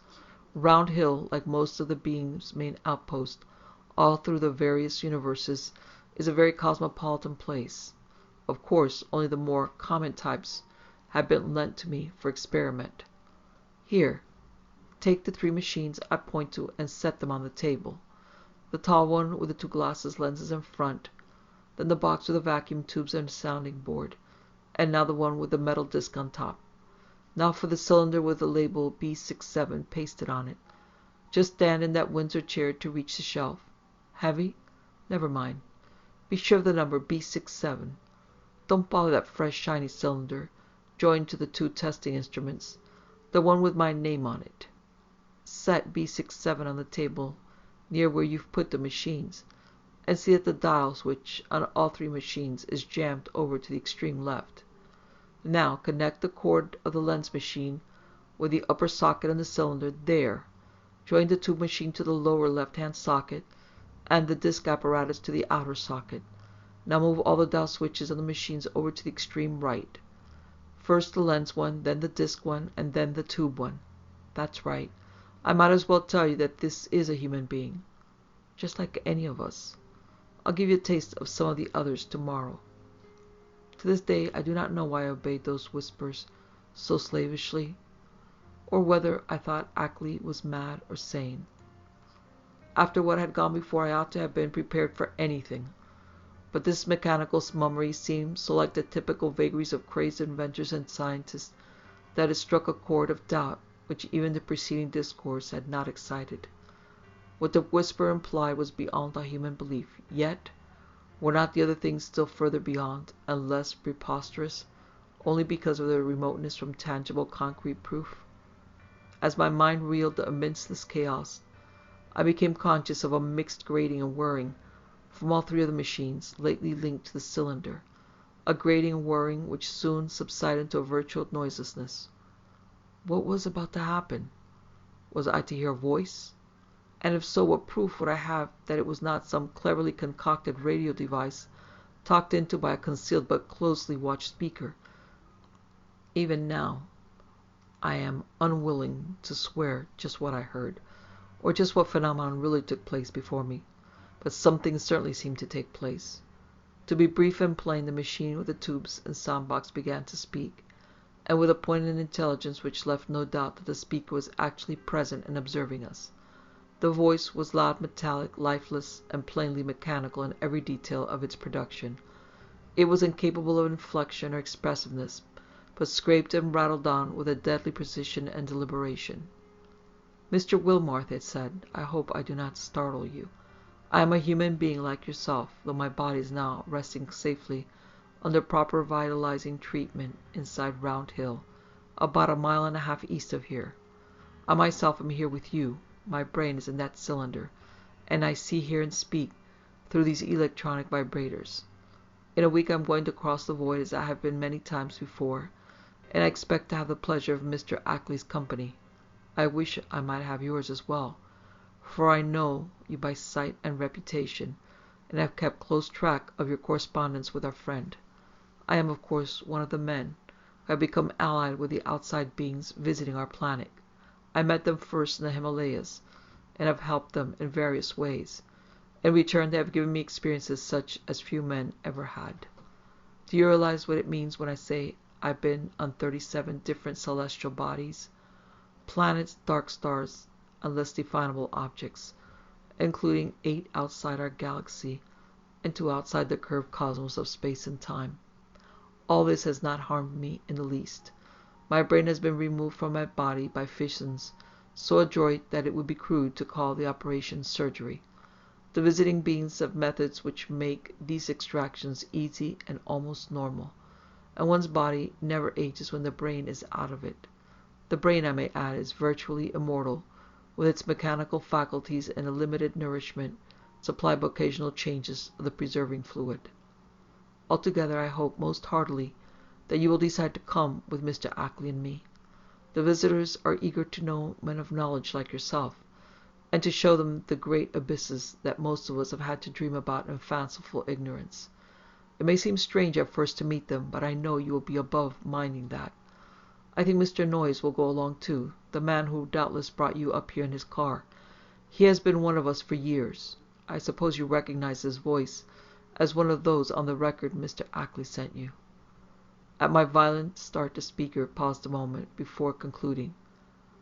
Round Hill, like most of the being's main outposts all through the various universes, is a very cosmopolitan place. Of course, only the more common types have been lent to me for experiment. Here, take the 3 machines I point to and set them on the table. The tall one with the 2 glasses lenses in front, then the box with the vacuum tubes and sounding board, and now the one with the metal disc on top. Now for the cylinder with the label B67 pasted on it. Just stand in that Windsor chair to reach the shelf. Heavy? Never mind. Be sure of the number B67. Don't bother that fresh shiny cylinder, joined to the 2 testing instruments, the one with my name on it. Set B67 on the table near where you've put the machines, and see that the dial switch on all 3 machines is jammed over to the extreme left. Now connect the cord of the lens machine with the upper socket on the cylinder there. Join the tube machine to the lower left-hand socket and the disc apparatus to the outer socket. Now move all the dial switches on the machines over to the extreme right. First the lens one, then the disc one, and then the tube one. That's right. I might as well tell you that this is a human being, just like any of us. I'll give you a taste of some of the others tomorrow. To this day, I do not know why I obeyed those whispers so slavishly, or whether I thought Ackley was mad or sane. After what had gone before, I ought to have been prepared for anything. But this mechanical mummery seemed so like the typical vagaries of crazed inventors and scientists that it struck a chord of doubt which even the preceding discourse had not excited. What the whisper implied was beyond all human belief, yet were not the other things still further beyond and less preposterous, only because of their remoteness from tangible concrete proof? As my mind reeled amidst this chaos, I became conscious of a mixed grating and whirring from all 3 of the machines lately linked to the cylinder, a grating and whirring which soon subsided into a virtual noiselessness. What was about to happen? Was I to hear a voice? And if so, what proof would I have that it was not some cleverly concocted radio device talked into by a concealed but closely watched speaker? Even now, I am unwilling to swear just what I heard, or just what phenomenon really took place before me, but something certainly seemed to take place. To be brief and plain, the machine with the tubes and sound box began to speak, and with a pointed intelligence which left no doubt that the speaker was actually present and observing us. The voice was loud, metallic, lifeless, and plainly mechanical in every detail of its production. It was incapable of inflection or expressiveness, but scraped and rattled on with a deadly precision and deliberation. "Mr. Wilmarth," it said, "I hope I do not startle you. I am a human being like yourself, though my body is now resting safely under proper vitalizing treatment inside Round Hill, about 1.5 miles east of here. I myself am here with you. My brain is in that cylinder, and I see, hear, and speak through these electronic vibrators. In a week I am going to cross the void as I have been many times before, and I expect to have the pleasure of Mr. Ackley's company. I wish I might have yours as well, for I know you by sight and reputation, and have kept close track of your correspondence with our friend. I am, of course, one of the men who have become allied with the outside beings visiting our planet. I met them first in the Himalayas, and have helped them in various ways. In return, they have given me experiences such as few men ever had. Do you realize what it means when I say I've been on 37 different celestial bodies? Planets, dark stars, and less definable objects, including 8 outside our galaxy and 2 outside the curved cosmos of space and time. All this has not harmed me in the least. My brain has been removed from my body by fissions so adroit that it would be crude to call the operation surgery. The visiting beings have methods which make these extractions easy and almost normal, and one's body never ages when the brain is out of it. The brain, I may add, is virtually immortal, with its mechanical faculties and a limited nourishment supplied by occasional changes of the preserving fluid. Altogether, I hope most heartily that you will decide to come with Mr. Ackley and me. The visitors are eager to know men of knowledge like yourself, and to show them the great abysses that most of us have had to dream about in fanciful ignorance. It may seem strange at first to meet them, but I know you will be above minding that. I think Mr. Noyes will go along too, the man who doubtless brought you up here in his car. He has been one of us for years. I suppose you recognize his voice as one of those on the record Mr. Ackley sent you." At my violent start the speaker paused a moment before concluding.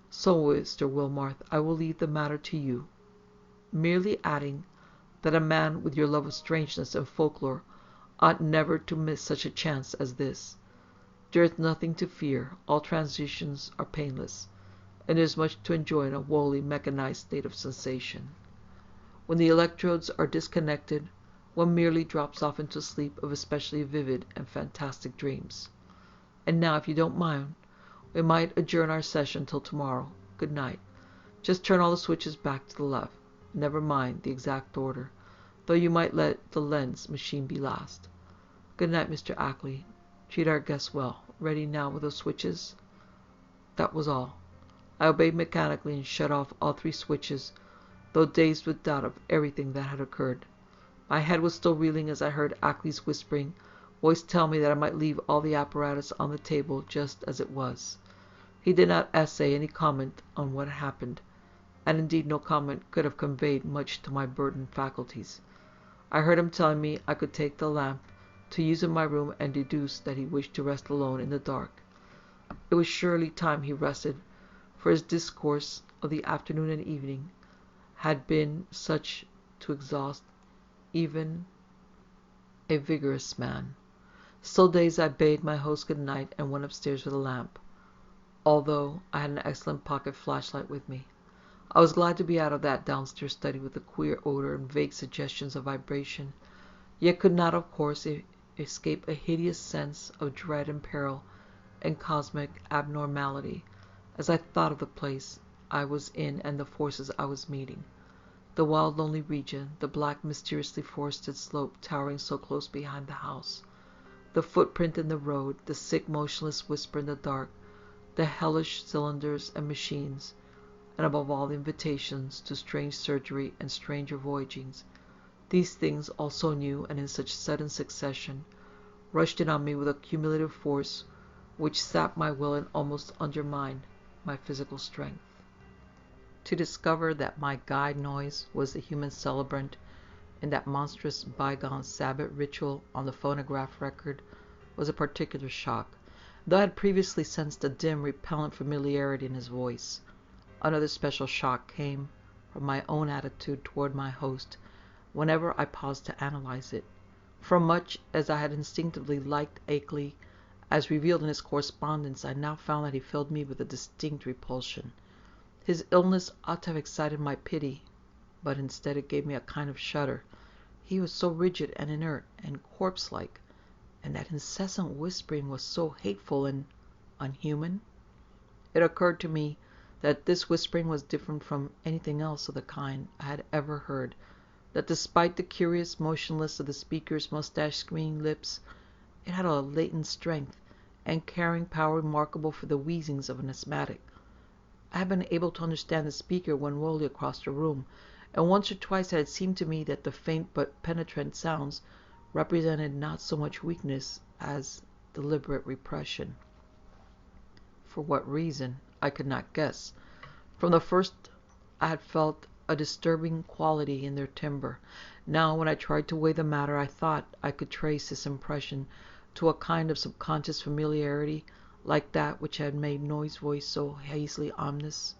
"So, Mr. Wilmarth, I will leave the matter to you, merely adding that a man with your love of strangeness and folklore ought never to miss such a chance as this. There is nothing to fear, all transitions are painless, and there is much to enjoy in a wholly mechanized state of sensation. When the electrodes are disconnected, one merely drops off into sleep of especially vivid and fantastic dreams. And now, if you don't mind, we might adjourn our session till tomorrow. Good night. Just turn all the switches back to the left. Never mind the exact order, though you might let the lens machine be last. Good night, Mr. Ackley. Treat our guests well. Ready now with those switches?" That was all. I obeyed mechanically and shut off all 3 switches, though dazed with doubt of everything that had occurred. My head was still reeling as I heard Ackley's whispering voice tell me that I might leave all the apparatus on the table just as it was. He did not essay any comment on what had happened, and indeed no comment could have conveyed much to my burdened faculties. I heard him telling me I could take the lamp to use in my room, and deduced that he wished to rest alone in the dark. It was surely time he rested, for his discourse of the afternoon and evening had been such to exhaust even a vigorous man. Still dazed, I bade my host good night and went upstairs with a lamp, although I had an excellent pocket flashlight with me. I was glad to be out of that downstairs study with the queer odor and vague suggestions of vibration, yet could not, of course, escape a hideous sense of dread and peril and cosmic abnormality as I thought of the place I was in and the forces I was meeting. The wild, lonely region, the black, mysteriously forested slope towering so close behind the house, the footprint in the road, the sick, motionless whisper in the dark, the hellish cylinders and machines, and above all the invitations to strange surgery and stranger voyagings. These things, all so new and in such sudden succession, rushed in on me with a cumulative force which sapped my will and almost undermined my physical strength. To discover that my guide Noyes was the human celebrant in that monstrous bygone Sabbath ritual on the phonograph record was a particular shock, though I had previously sensed a dim, repellent familiarity in his voice. Another special shock came from my own attitude toward my host whenever I paused to analyze it. For much as I had instinctively liked Ackley, as revealed in his correspondence, I now found that he filled me with a distinct repulsion. His illness ought to have excited my pity, but instead it gave me a kind of shudder. He was so rigid and inert and corpse-like, and that incessant whispering was so hateful and unhuman. It occurred to me that this whispering was different from anything else of the kind I had ever heard, that despite the curious motionlessness of the speaker's mustache-screening lips, it had a latent strength and carrying power remarkable for the wheezings of an asthmatic. I had been able to understand the speaker when wholly across the room, and once or twice it had seemed to me that the faint but penetrant sounds represented not so much weakness as deliberate repression. For what reason, I could not guess. From the first I had felt a disturbing quality in their timbre. Now, when I tried to weigh the matter, I thought I could trace this impression to a kind of subconscious familiarity, like that which had made Noyes' voice so hazily ominous.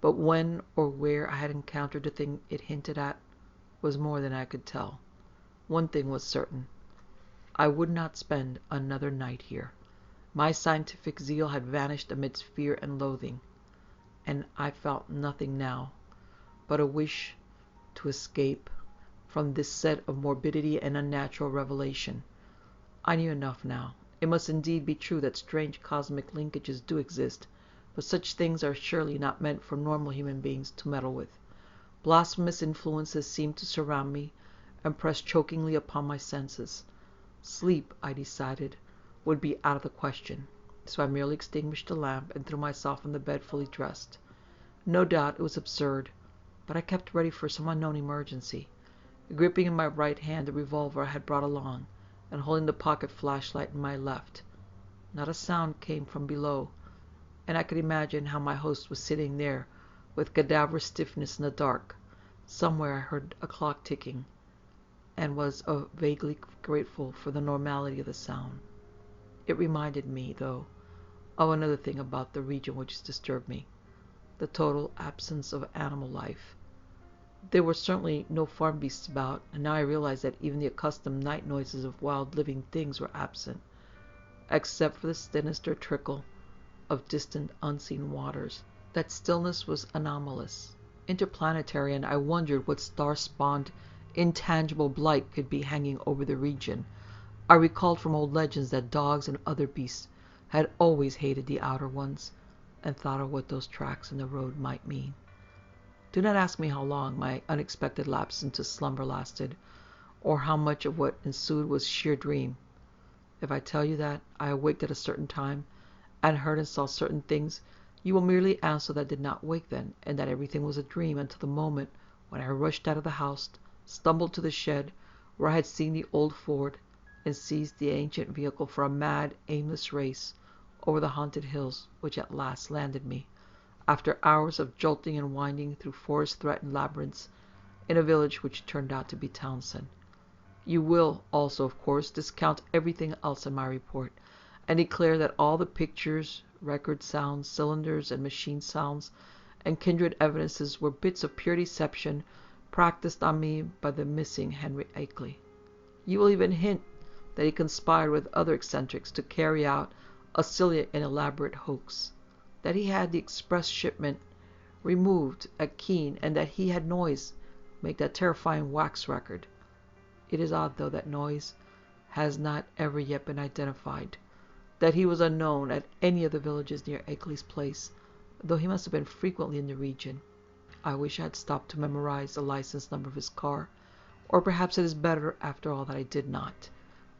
But when or where I had encountered the thing it hinted at was more than I could tell. One thing was certain. I would not spend another night here. My scientific zeal had vanished amidst fear and loathing, and I felt nothing now but a wish to escape from this set of morbidity and unnatural revelation. I knew enough now. It must indeed be true that strange cosmic linkages do exist, but such things are surely not meant for normal human beings to meddle with. Blasphemous influences seemed to surround me and press chokingly upon my senses. Sleep, I decided, would be out of the question, so I merely extinguished the lamp and threw myself on the bed fully dressed. No doubt it was absurd, but I kept ready for some unknown emergency, gripping in my right hand the revolver I had brought along, and holding the pocket flashlight in my left. Not a sound came from below, and I could imagine how my host was sitting there with cadaver stiffness in the dark. Somewhere I heard a clock ticking, and was vaguely grateful for the normality of the sound. It reminded me, though, of another thing about the region which disturbed me: the total absence of animal life. There were certainly no farm beasts about, and now I realized that even the accustomed night noises of wild living things were absent, except for the sinister trickle of distant unseen waters. That stillness was anomalous, interplanetary, and I wondered what star-spawned intangible blight could be hanging over the region. I recalled from old legends that dogs and other beasts had always hated the outer ones, and thought of what those tracks in the road might mean. Do not ask me how long my unexpected lapse into slumber lasted, or how much of what ensued was sheer dream. If I tell you that I awaked at a certain time, and heard and saw certain things, you will merely answer that I did not wake then, and that everything was a dream until the moment when I rushed out of the house, stumbled to the shed where I had seen the old Ford, and seized the ancient vehicle for a mad, aimless race over the haunted hills which at last landed me, after hours of jolting and winding through forest-threatened labyrinths, in a village which turned out to be Townsend. You will also, of course, discount everything else in my report, and declare that all the pictures, record sounds, cylinders, and machine sounds, and kindred evidences were bits of pure deception practiced on me by the missing Henry Akeley. You will even hint that he conspired with other eccentrics to carry out a silly and elaborate hoax, that he had the express shipment removed at Keene, and that he had Noyes make that terrifying wax record. It is odd, though, that Noyes has not ever yet been identified, that he was unknown at any of the villages near Akeley's place, though he must have been frequently in the region. I wish I had stopped to memorize the license number of his car, or perhaps it is better, after all, that I did not.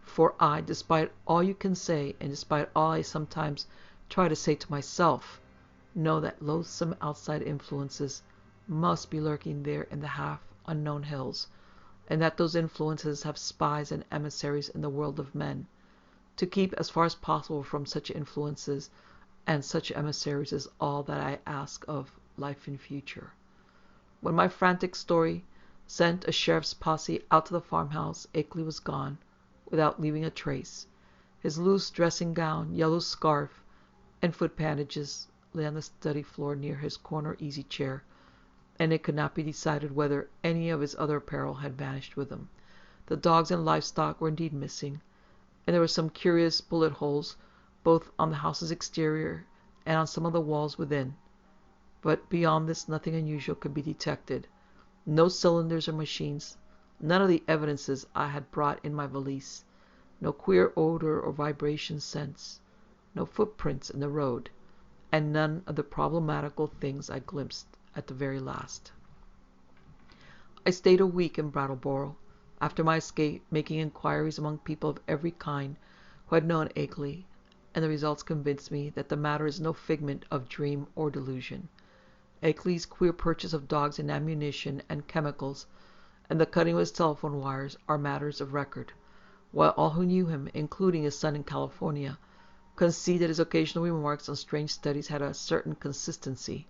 For I, despite all you can say, and despite all I sometimes try to say to myself, know that loathsome outside influences must be lurking there in the half-unknown hills, and that those influences have spies and emissaries in the world of men. To keep as far as possible from such influences and such emissaries is all that I ask of life in future. When my frantic story sent a sheriff's posse out to the farmhouse, Akeley was gone, without leaving a trace. His loose dressing gown, yellow scarf, and foot bandages lay on the study floor near his corner easy-chair, and it could not be decided whether any of his other apparel had vanished with him. The dogs and livestock were indeed missing, and there were some curious bullet holes both on the house's exterior and on some of the walls within. But beyond this nothing unusual could be detected. No cylinders or machines, none of the evidences I had brought in my valise, no queer odor or vibration sense, no footprints in the road, and none of the problematical things I glimpsed at the very last. I stayed a week in Brattleboro, after my escape, making inquiries among people of every kind who had known Akeley, and the results convinced me that the matter is no figment of dream or delusion. Akeley's queer purchase of dogs and ammunition and chemicals, and the cutting of his telephone wires, are matters of record, while all who knew him, including his son in California, concede that his occasional remarks on strange studies had a certain consistency.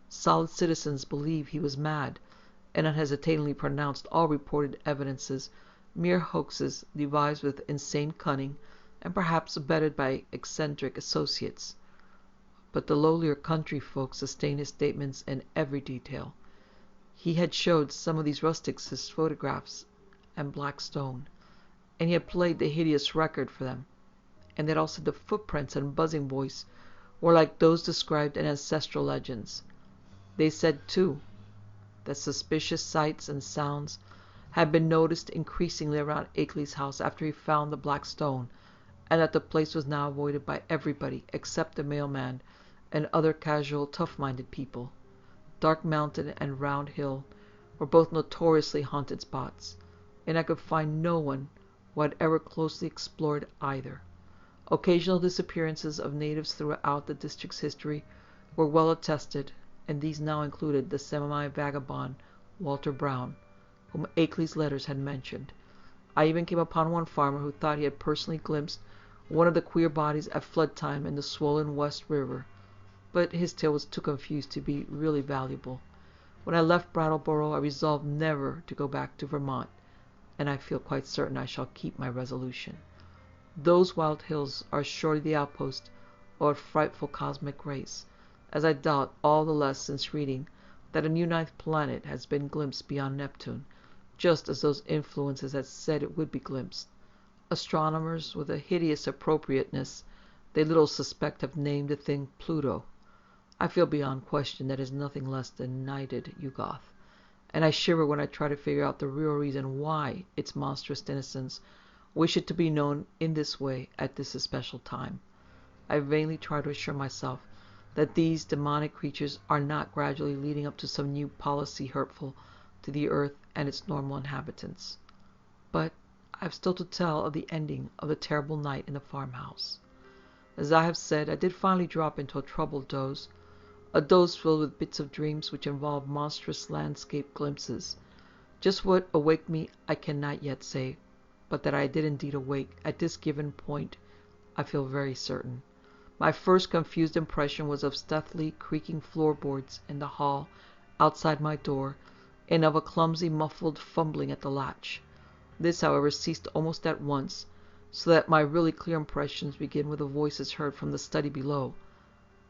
Solid citizens believe he was mad, and unhesitatingly pronounced all reported evidences mere hoaxes devised with insane cunning, and perhaps abetted by eccentric associates. But the lowlier country folk sustained his statements in every detail. He had showed some of these rustics his photographs and black stone, and he had played the hideous record for them, and they had all said the footprints and buzzing voice were like those described in ancestral legends. They said, too, that suspicious sights and sounds had been noticed increasingly around Akeley's house after he found the black stone, and that the place was now avoided by everybody except the mailman and other casual, tough-minded people. Dark Mountain and Round Hill were both notoriously haunted spots, and I could find no one who had ever closely explored either. Occasional disappearances of natives throughout the district's history were well attested, and these now included the semi-vagabond Walter Brown, whom Akeley's letters had mentioned. I even came upon one farmer who thought he had personally glimpsed one of the queer bodies at flood time in the swollen West River, but his tale was too confused to be really valuable. When I left Brattleboro, I resolved never to go back to Vermont, and I feel quite certain I shall keep my resolution. Those wild hills are surely the outpost of a frightful cosmic race, as I doubt all the less since reading that a new ninth planet has been glimpsed beyond Neptune, just as those influences had said it would be glimpsed. Astronomers, with a hideous appropriateness they little suspect, have named the thing Pluto. I feel beyond question that it is nothing less than knighted Yugoth, and I shiver when I try to figure out the real reason why its monstrous denizens wish it to be known in this way at this especial time. I vainly try to assure myself that these demonic creatures are not gradually leading up to some new policy hurtful to the earth and its normal inhabitants. But I have still to tell of the ending of the terrible night in the farmhouse. As I have said, I did finally drop into a troubled doze, a doze filled with bits of dreams which involved monstrous landscape glimpses. Just what awaked me I cannot yet say, but that I did indeed awake at this given point I feel very certain. My first confused impression was of stealthily creaking floorboards in the hall outside my door, and of a clumsy muffled fumbling at the latch. This, however, ceased almost at once, so that my really clear impressions begin with the voices heard from the study below.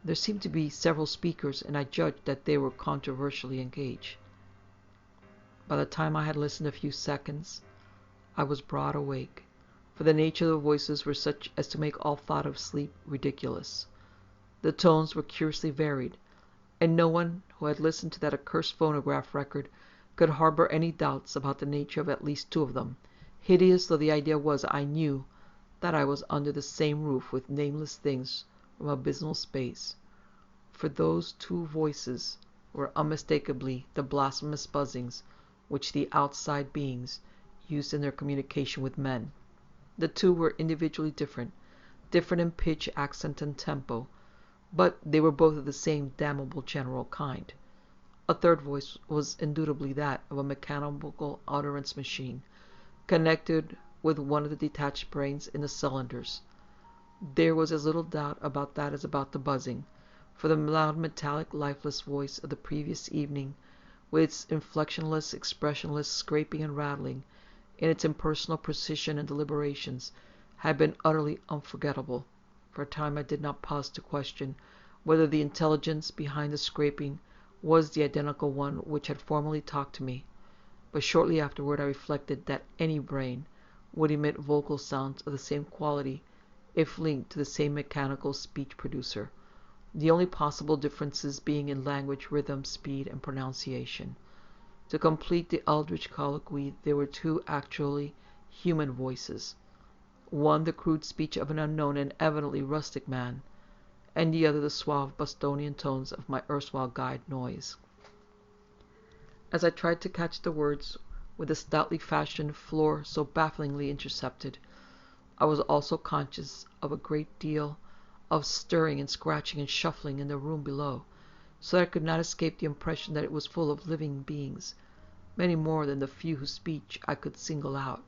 There seemed to be several speakers, and I judged that they were controversially engaged. By the time I had listened a few seconds, I was broad awake, for the nature of the voices were such as to make all thought of sleep ridiculous. The tones were curiously varied, and no one who had listened to that accursed phonograph record could harbor any doubts about the nature of at least two of them. Hideous though the idea was, I knew that I was under the same roof with nameless things from abysmal space, for those two voices were unmistakably the blasphemous buzzings which the outside beings used in their communication with men. The two were individually different in pitch, accent, and tempo, but they were both of the same damnable general kind. A third voice was indubitably that of a mechanical utterance machine, connected with one of the detached brains in the cylinders. There was as little doubt about that as about the buzzing, for the loud metallic lifeless voice of the previous evening, with its inflectionless, expressionless scraping and rattling, in its impersonal precision and deliberations, had been utterly unforgettable. For a time I did not pause to question whether the intelligence behind the scraping was the identical one which had formerly talked to me, but shortly afterward I reflected that any brain would emit vocal sounds of the same quality if linked to the same mechanical speech producer, the only possible differences being in language, rhythm, speed, and pronunciation. To complete the eldritch colloquy, there were two actually human voices, one the crude speech of an unknown and evidently rustic man, and the other the suave Bostonian tones of my erstwhile guide Noise. As I tried to catch the words with the stoutly fashioned floor so bafflingly intercepted, I was also conscious of a great deal of stirring and scratching and shuffling in the room below, so that I could not escape the impression that it was full of living beings, many more than the few whose speech I could single out.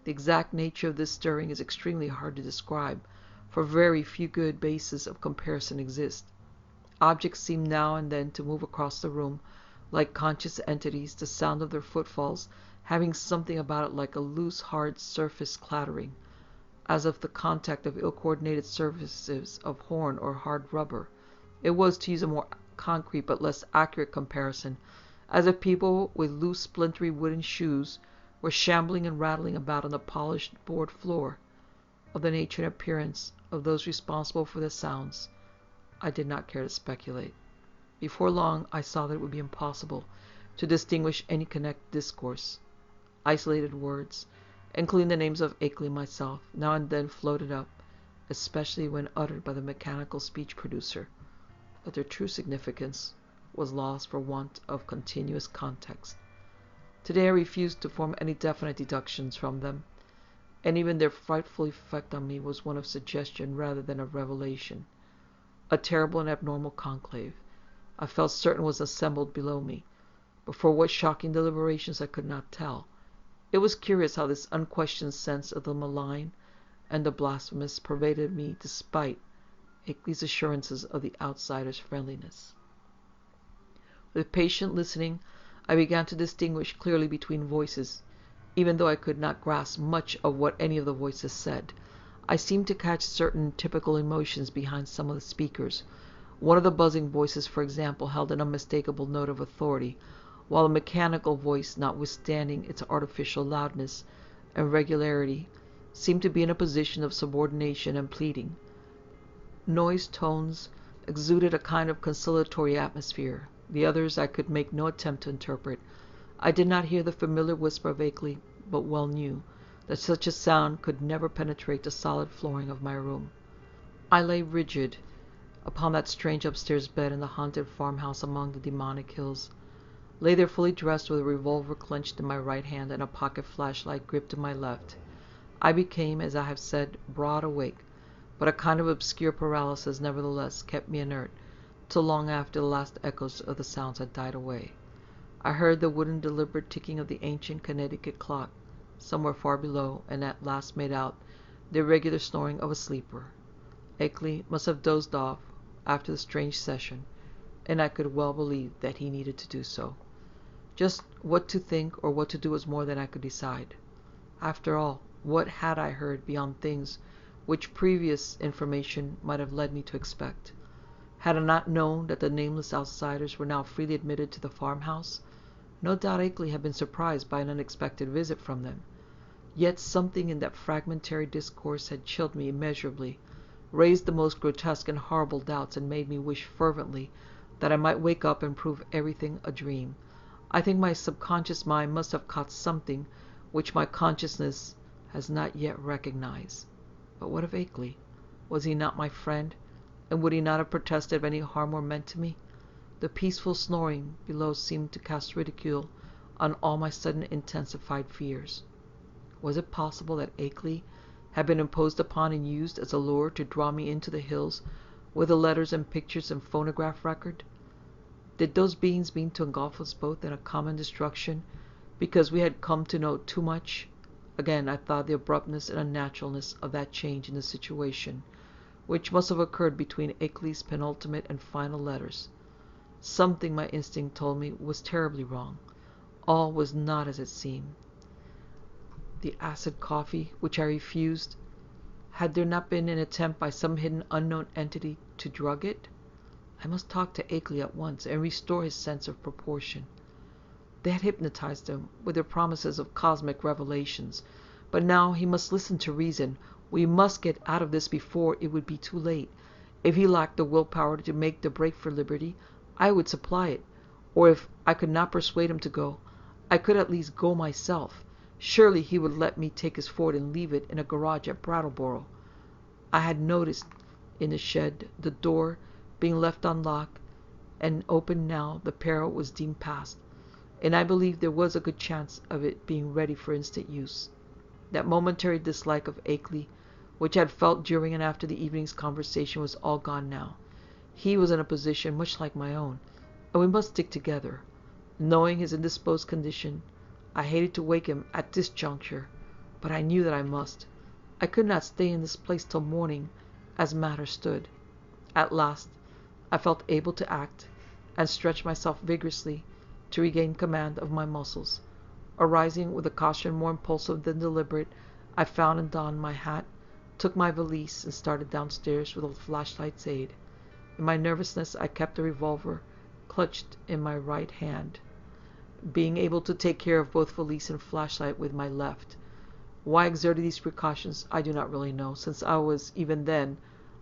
The exact nature of this stirring is extremely hard to describe, for very few good bases of comparison exist. Objects seemed now and then to move across the room like conscious entities, the sound of their footfalls having something about it like a loose, hard surface clattering, as of the contact of ill-coordinated surfaces of horn or hard rubber. It was, to use a more concrete but less accurate comparison, as if people with loose, splintery wooden shoes were shambling and rattling about on the polished board floor. Of the nature and appearance of those responsible for the sounds, I did not care to speculate. Before long, I saw that it would be impossible to distinguish any connected discourse. Isolated words, including the names of Akeley and myself, now and then floated up, especially when uttered by the mechanical speech producer, but their true significance was lost for want of continuous context. Today I refused to form any definite deductions from them, and even their frightful effect on me was one of suggestion rather than of revelation. A terrible and abnormal conclave, I felt certain, was assembled below me, but for what shocking deliberations I could not tell. It was curious how this unquestioned sense of the malign and the blasphemous pervaded me despite Akeley's assurances of the outsider's friendliness. With patient listening, I began to distinguish clearly between voices, even though I could not grasp much of what any of the voices said. I seemed to catch certain typical emotions behind some of the speakers. One of the buzzing voices, for example, held an unmistakable note of authority, while a mechanical voice, notwithstanding its artificial loudness and regularity, seemed to be in a position of subordination and pleading. Noise tones exuded a kind of conciliatory atmosphere. The others I could make no attempt to interpret. I did not hear the familiar whisper of Akeley, but well knew that such a sound could never penetrate the solid flooring of my room. I lay rigid upon that strange upstairs bed in the haunted farmhouse among the demonic hills. Lay there fully dressed with a revolver clenched in my right hand and a pocket flashlight gripped in my left. I became, as I have said, broad awake, but a kind of obscure paralysis nevertheless kept me inert till long after the last echoes of the sounds had died away. I heard the wooden deliberate ticking of the ancient Connecticut clock somewhere far below, and at last made out the irregular snoring of a sleeper. Akeley must have dozed off after the strange session, and I could well believe that he needed to do so. Just what to think or what to do was more than I could decide. After all, what had I heard beyond things which previous information might have led me to expect? Had I not known that the nameless outsiders were now freely admitted to the farmhouse, no doubt Akeley had been surprised by an unexpected visit from them. Yet something in that fragmentary discourse had chilled me immeasurably, raised the most grotesque and horrible doubts, and made me wish fervently that I might wake up and prove everything a dream. I think my subconscious mind must have caught something which my consciousness has not yet recognized. But what of Akeley? Was he not my friend, and would he not have protested if any harm were meant to me? The peaceful snoring below seemed to cast ridicule on all my sudden intensified fears. Was it possible that Akeley had been imposed upon and used as a lure to draw me into the hills with the letters and pictures and phonograph record? Did those beings mean to engulf us both in a common destruction because we had come to know too much? Again I thought the abruptness and unnaturalness of that change in the situation, which must have occurred between Akeley's penultimate and final letters. Something, my instinct told me, was terribly wrong. All was not as it seemed. The acid coffee, which I refused, had there not been an attempt by some hidden unknown entity to drug it? I must talk to Akeley at once and restore his sense of proportion. They had hypnotized him with their promises of cosmic revelations, but now he must listen to reason. We must get out of this before it would be too late. If he lacked the willpower to make the break for liberty, I would supply it, or if I could not persuade him to go, I could at least go myself. Surely he would let me take his Ford and leave it in a garage at Brattleboro. I had noticed in the shed the door being left unlocked and open now the peril was deemed past, and I believed there was a good chance of it being ready for instant use. That momentary dislike of Akeley, which I had felt during and after the evening's conversation, was all gone now. He was in a position much like my own, and we must stick together. Knowing his indisposed condition, I hated to wake him at this juncture, but I knew that I must. I could not stay in this place till morning, as matters stood. At last, I felt able to act, and stretched myself vigorously to regain command of my muscles. Arising with a caution more impulsive than deliberate, I found and donned my hat, took my valise, and started downstairs with a flashlight's aid. In my nervousness, I kept the revolver clutched in my right hand, being able to take care of both valise and flashlight with my left. Why I exerted these precautions I do not really know, since I was even then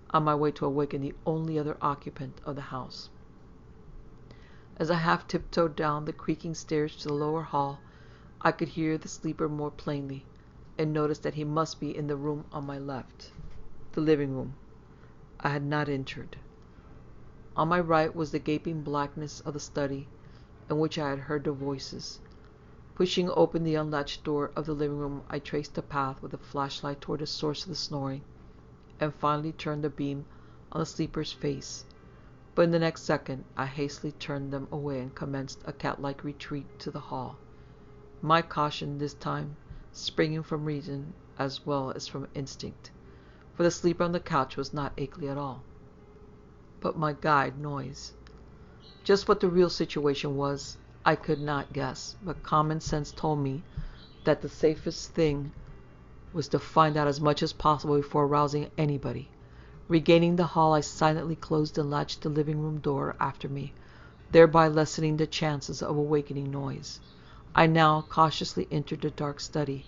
on my way to awaken the only other occupant of the house. As I half tiptoed down the creaking stairs to the lower hall, I could hear the sleeper more plainly, and noticed that he must be in the room on my left, the living room. I had not entered. On my right was the gaping blackness of the study, in which I had heard the voices. Pushing open the unlatched door of the living room, I traced the path with a flashlight toward the source of the snoring, and finally turned the beam on the sleeper's face. But in the next second, I hastily turned them away and commenced a cat-like retreat to the hall. My caution this time springing from reason as well as from instinct, for the sleeper on the couch was not Akeley at all, but my guide, Noise. Just what the real situation was, I could not guess, but common sense told me that the safest thing was to find out as much as possible before arousing anybody. Regaining the hall, I silently closed and latched the living room door after me, thereby lessening the chances of awakening Noise. I now cautiously entered the dark study,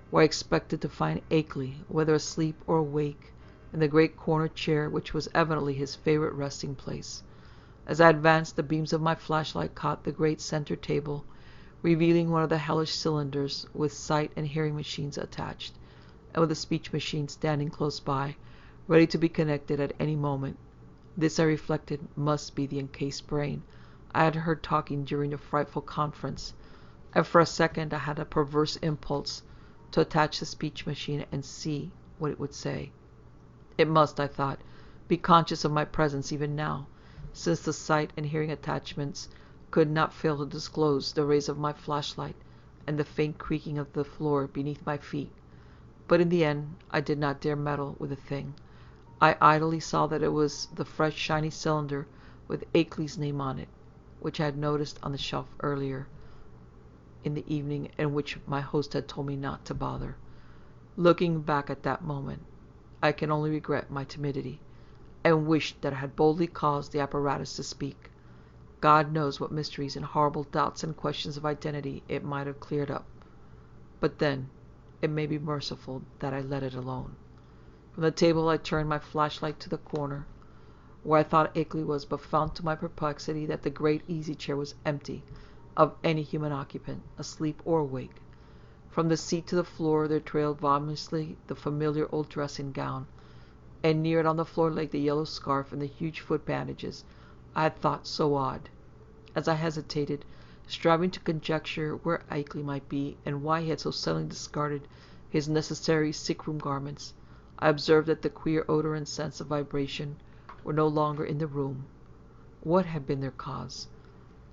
where I expected to find Akeley, whether asleep or awake, in the great corner chair which was evidently his favorite resting place. As I advanced, the beams of my flashlight caught the great center table, revealing one of the hellish cylinders with sight and hearing machines attached, and with a speech machine standing close by, ready to be connected at any moment. This, I reflected, must be the encased brain I had heard talking during the frightful conference, and for a second I had a perverse impulse to attach the speech machine and see what it would say. It must, I thought, be conscious of my presence even now, since the sight and hearing attachments could not fail to disclose the rays of my flashlight and the faint creaking of the floor beneath my feet. But in the end, I did not dare meddle with the thing. I idly saw that it was the fresh, shiny cylinder with Akeley's name on it, which I had noticed on the shelf earlier in the evening, and which my host had told me not to bother. Looking back at that moment, I can only regret my timidity, and wish that I had boldly caused the apparatus to speak. God knows what mysteries and horrible doubts and questions of identity it might have cleared up. But then, it may be merciful that I let it alone. From the table I turned my flashlight to the corner where I thought Akeley was, but found to my perplexity that the great easy-chair was empty of any human occupant, asleep or awake. From the seat to the floor there trailed voluminously the familiar old dressing gown, and near it on the floor lay the yellow scarf and the huge foot bandages I had thought so odd. As I hesitated, striving to conjecture where Akeley might be, and why he had so suddenly discarded his necessary sick-room garments, I observed that the queer odor and sense of vibration were no longer in the room. What had been their cause?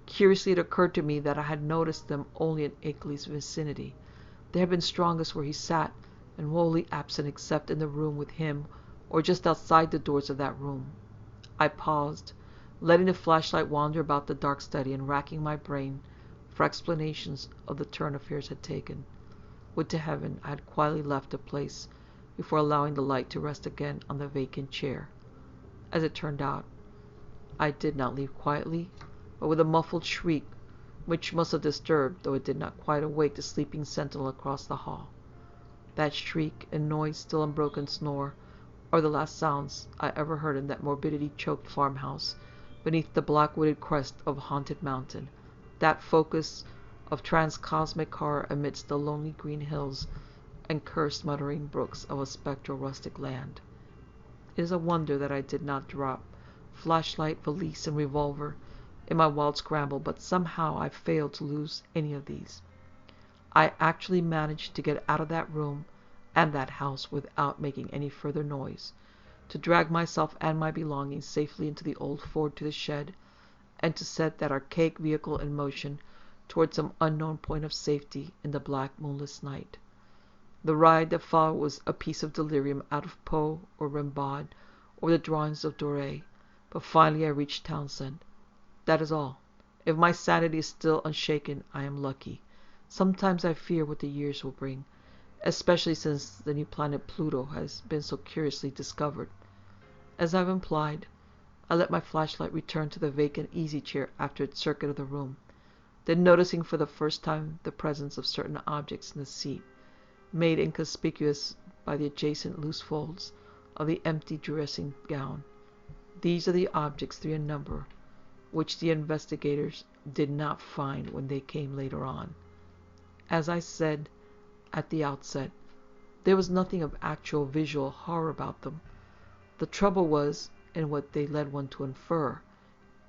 Curiously, it occurred to me that I had noticed them only in Akeley's vicinity. They had been strongest where he sat, and wholly absent except in the room with him, or just outside the doors of that room. I paused, letting the flashlight wander about the dark study, and racking my brain for explanations of the turn affairs had taken. Would to heaven I had quietly left the place before allowing the light to rest again on the vacant chair. As it turned out, I did not leave quietly, but with a muffled shriek, which must have disturbed, though it did not quite awake, the sleeping sentinel across the hall. That shriek and Noise' still unbroken snore are the last sounds I ever heard in that morbidity-choked farmhouse beneath the black-wooded crest of a haunted mountain, that focus of transcosmic horror amidst the lonely green hills and cursed muttering brooks of a spectral rustic land. It is a wonder that I did not drop flashlight, valise, and revolver in my wild scramble, but somehow I failed to lose any of these. I actually managed to get out of that room and that house without making any further noise, to drag myself and my belongings safely into the old Ford to the shed, and to set that archaic vehicle in motion toward some unknown point of safety in the black moonless night. The ride that followed was a piece of delirium out of Poe or Rimbaud or the drawings of Doré, but finally I reached Townsend. That is all. If my sanity is still unshaken, I am lucky. Sometimes I fear what the years will bring, especially since the new planet Pluto has been so curiously discovered. As I've implied, I let my flashlight return to the vacant easy-chair after its circuit of the room, then noticing for the first time the presence of certain objects in the seat, made inconspicuous by the adjacent loose folds of the empty dressing gown. These are the objects, 3 in number, which the investigators did not find when they came later on. As I said at the outset, there was nothing of actual visual horror about them. The trouble was in what they led one to infer,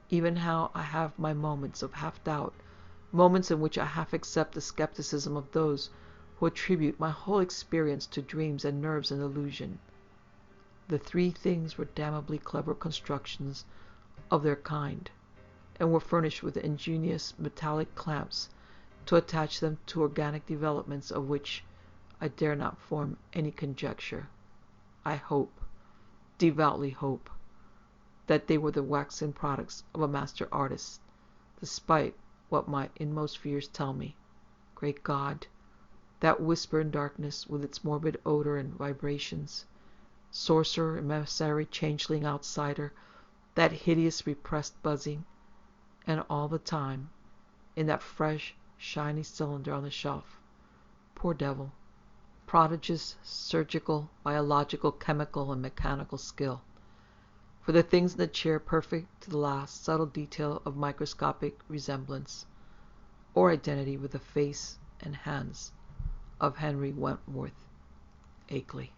even how I have my moments of half-doubt moments in which I half accept the skepticism of those who attribute my whole experience to dreams and nerves and illusion. The three things were damnably clever constructions of their kind, and were furnished with ingenious metallic clamps to attach them to organic developments of which I dare not form any conjecture. I hope, devoutly hope, that they were the waxen products of a master artist, despite what my inmost fears tell me. Great God, that whisper in darkness with its morbid odor and vibrations, sorcerer, emissary, changeling, outsider, that hideous repressed buzzing, and all the time, in that fresh, shiny cylinder on the shelf. Poor devil. Prodigious surgical, biological, chemical, and mechanical skill. For the things in the chair perfect to the last subtle detail of microscopic resemblance or identity with the face and hands of Henry Wentworth Akeley.